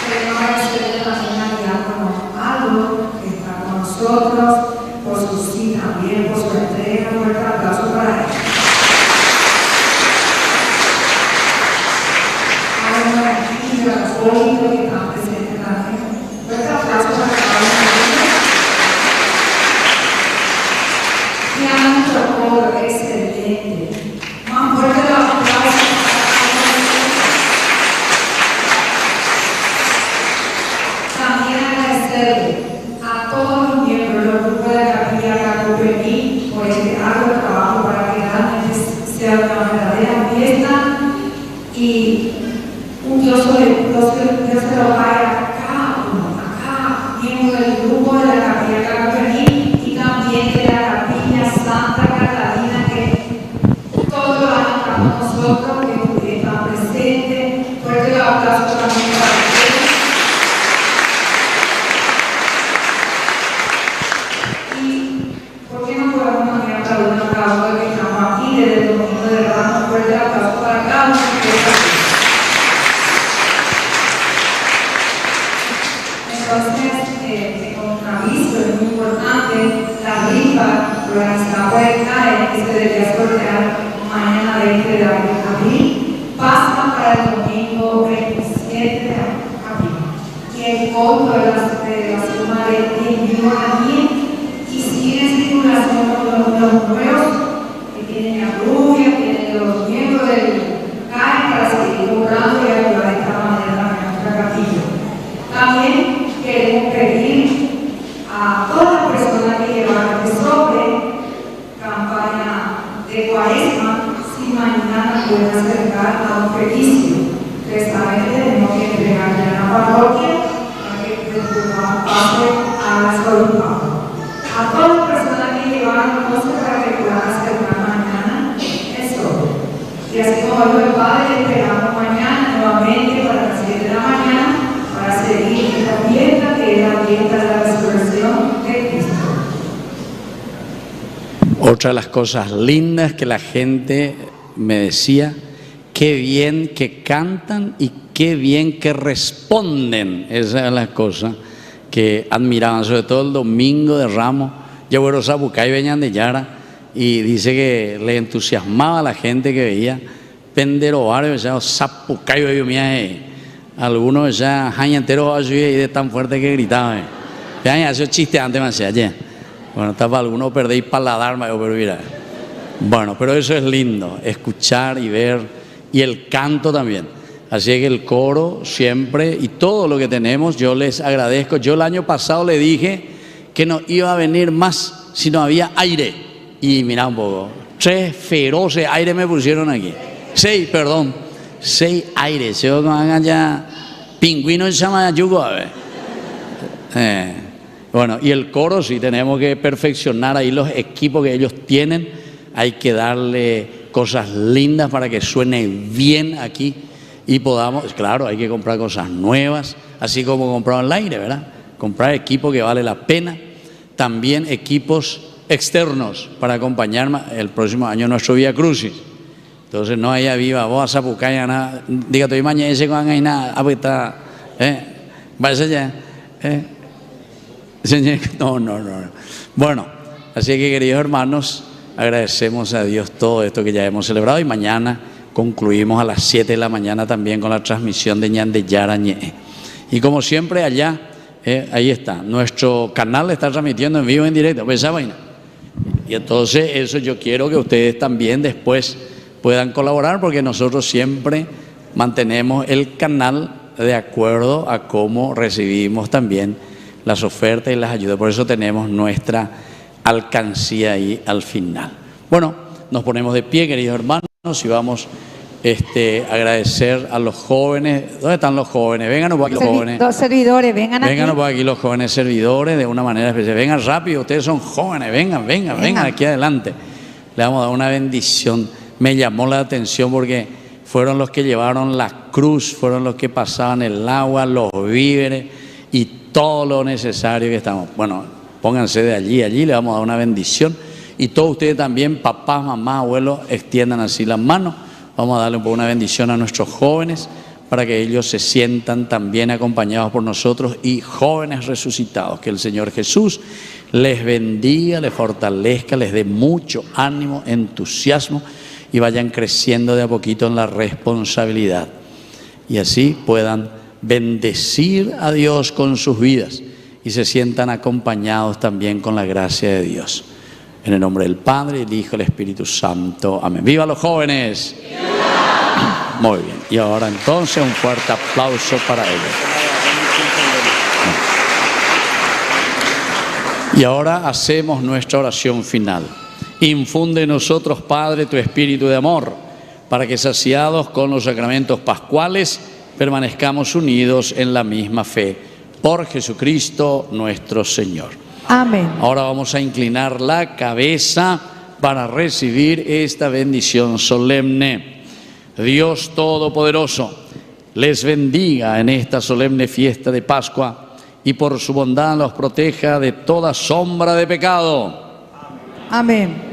Queremos agradecerle también al diácono Aldo, que está con nosotros, por su sí también, por su entrega. Un fuerte aplauso para él. Católico que están presentes también. Fuerte aplauso para cada uno de ellos. Y a nuestro coro excelente. Más fuerte el aplauso para también agradecerle a todos los miembros del grupo de la Capilla Cacupemí por este arduo trabajo para que realmente sea una verdadera fiesta y un Dios se lo pague a cada miembro del grupo de la Capilla Cacupemí y también de la Capilla Santa Catalina, que todos los años está con nosotros, que están presentes. Fuerte el aplauso también para ustedes. Y ¿por qué no podemos también aplaudir a cada uno de que estamos aquí desde el Domingo de Ramos? Fuerte el aplauso para cada uno de ustedes. Entonces, con un aviso es muy importante, la rifa organizada por el CAE, que se debería sortear mañana 20 de abril, pasa para el domingo 27 de abril. Y el costo de la suma de 10.000 y sigue en circulación con los nuevos que tienen la rubia, tienen los miembros del CAE para seguir cobrando y ayudar de esta manera a nuestra capilla. También queremos pedir a todas las personas que llevan el sobre campaña de Cuaresma, si mañana pueden acercar a un servicio. Ustedes saben que tenemos que entregar ya en la parroquia para que el pase a has colocado. A todas las personas que llevaron cosas para que puedan celebrar mañana, es todo. Y así como dijo el Padre, esperamos mañana nuevamente para las 7 de la mañana para seguir esta fiesta que es la fiesta de la resurrección de Cristo. Otra de las cosas lindas que la gente me decía, qué bien que cantan y qué bien que responden. Esa es la cosa que admiraban, sobre todo el domingo de Ramos. Yo bueno, Sapucay venían de Yara y dice que le entusiasmaba a la gente que veía Pendero Barrio, ya Sapucay veía mía, algunos ya años enteros y de tan fuerte que gritaban. Ya hace chiste antes me hacía ayer. Bueno, estaba algunos perdéis paladar, pero mira. Bueno, pero eso es lindo, escuchar y ver, y el canto también. Así que el coro siempre y todo lo que tenemos, yo les agradezco. Yo el año pasado le dije que no iba a venir más si no había aire. Y mira un poco, 3 feroces aires me pusieron aquí. 6 aires. Se hagan ya pingüinos en Chamayayugo, a ver. Bueno, y el coro sí tenemos que perfeccionar ahí los equipos que ellos tienen. Hay que darle cosas lindas para que suene bien aquí y podamos, claro, hay que comprar cosas nuevas, así como comprar el aire, ¿verdad? Comprar equipo que vale la pena. También equipos externos para acompañar el próximo año nuestro Vía Crucis. Entonces no haya viva, vos a Zapucaya, nada, diga, estoy mañana ese con hay nada, apeta, vaya allá, No. Bueno, así que queridos hermanos, agradecemos a Dios todo esto que ya hemos celebrado y mañana concluimos a las 7 de la mañana también con la transmisión de Ñan de Yarañe. Y como siempre allá, ahí está, nuestro canal está transmitiendo en vivo, en directo, pues esa vaina. Y entonces eso yo quiero que ustedes también después puedan colaborar porque nosotros siempre mantenemos el canal de acuerdo a cómo recibimos también las ofertas y las ayudas. Por eso tenemos nuestra alcancía ahí al final. Bueno, nos ponemos de pie, queridos hermanos, y vamos a agradecer a los jóvenes. ¿Dónde están los jóvenes? Vénganos por aquí los jóvenes. Los servidores, vengan aquí. Vénganos por aquí los jóvenes servidores de una manera especial. Vengan rápido, ustedes son jóvenes, vengan aquí adelante. Le vamos a dar una bendición. Me llamó la atención porque fueron los que llevaron la cruz, fueron los que pasaban el agua, los víveres y todo lo necesario que estamos. Bueno, pónganse de allí le vamos a dar una bendición. Y todos ustedes también, papás, mamás, abuelos, extiendan así las manos. Vamos a darle un poco una bendición a nuestros jóvenes para que ellos se sientan también acompañados por nosotros y jóvenes resucitados. Que el Señor Jesús les bendiga, les fortalezca, les dé mucho ánimo, entusiasmo y vayan creciendo de a poquito en la responsabilidad. Y así puedan bendecir a Dios con sus vidas y se sientan acompañados también con la gracia de Dios. En el nombre del Padre, el Hijo y el Espíritu Santo. Amén. ¡Viva los jóvenes! ¡Viva! Muy bien. Y ahora entonces un fuerte aplauso para ellos. Y ahora hacemos nuestra oración final. Infunde en nosotros, Padre, tu espíritu de amor, para que saciados con los sacramentos pascuales, permanezcamos unidos en la misma fe. Por Jesucristo nuestro Señor. Amén. Ahora vamos a inclinar la cabeza para recibir esta bendición solemne. Dios Todopoderoso les bendiga en esta solemne fiesta de Pascua y por su bondad los proteja de toda sombra de pecado. Amén.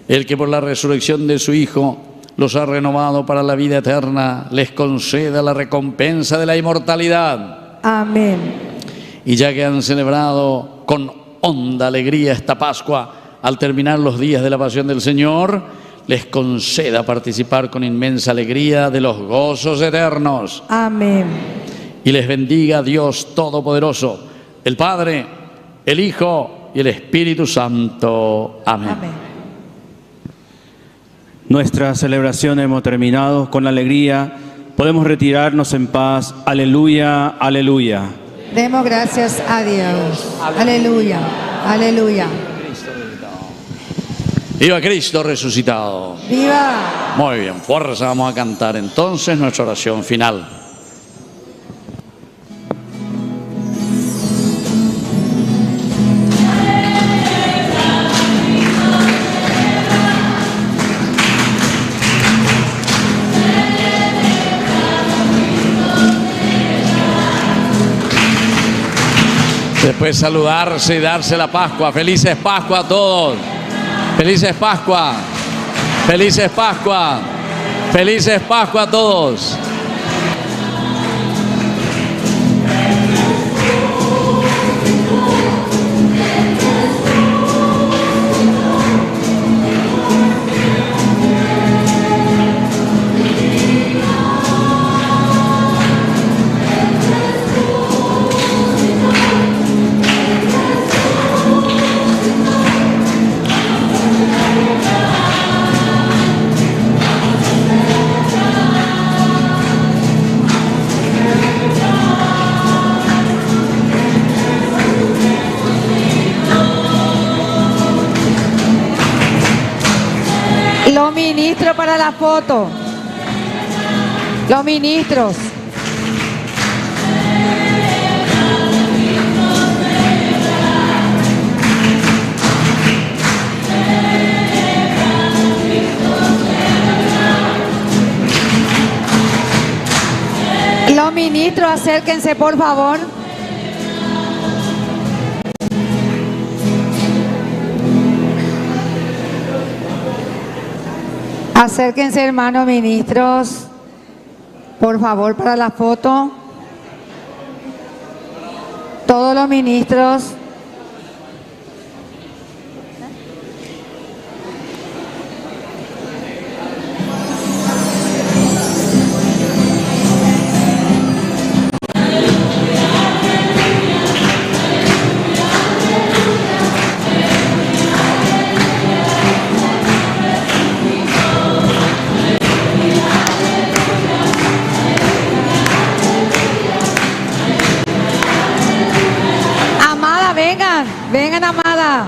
El que por la resurrección de su Hijo los ha renovado para la vida eterna, les conceda la recompensa de la inmortalidad. Amén. Y ya que han celebrado con honda alegría esta Pascua, al terminar los días de la pasión del Señor, les conceda participar con inmensa alegría de los gozos eternos. Amén. Y les bendiga Dios Todopoderoso, el Padre, el Hijo y el Espíritu Santo. Amén. Amén. Nuestra celebración hemos terminado con alegría. Podemos retirarnos en paz. Aleluya, aleluya. Demos gracias a Dios. Aleluya, aleluya. ¡Viva Cristo resucitado! ¡Viva! Muy bien, fuerza, vamos a cantar entonces nuestra oración final. Después saludarse y darse la Pascua. Felices Pascua a todos. Felices Pascua. Felices Pascua. Felices Pascua a todos. Los ministros para la foto. Los ministros. Los ministros, acérquense por favor. Acérquense, hermanos ministros, por favor, para la foto. Todos los ministros. Vengan, amada.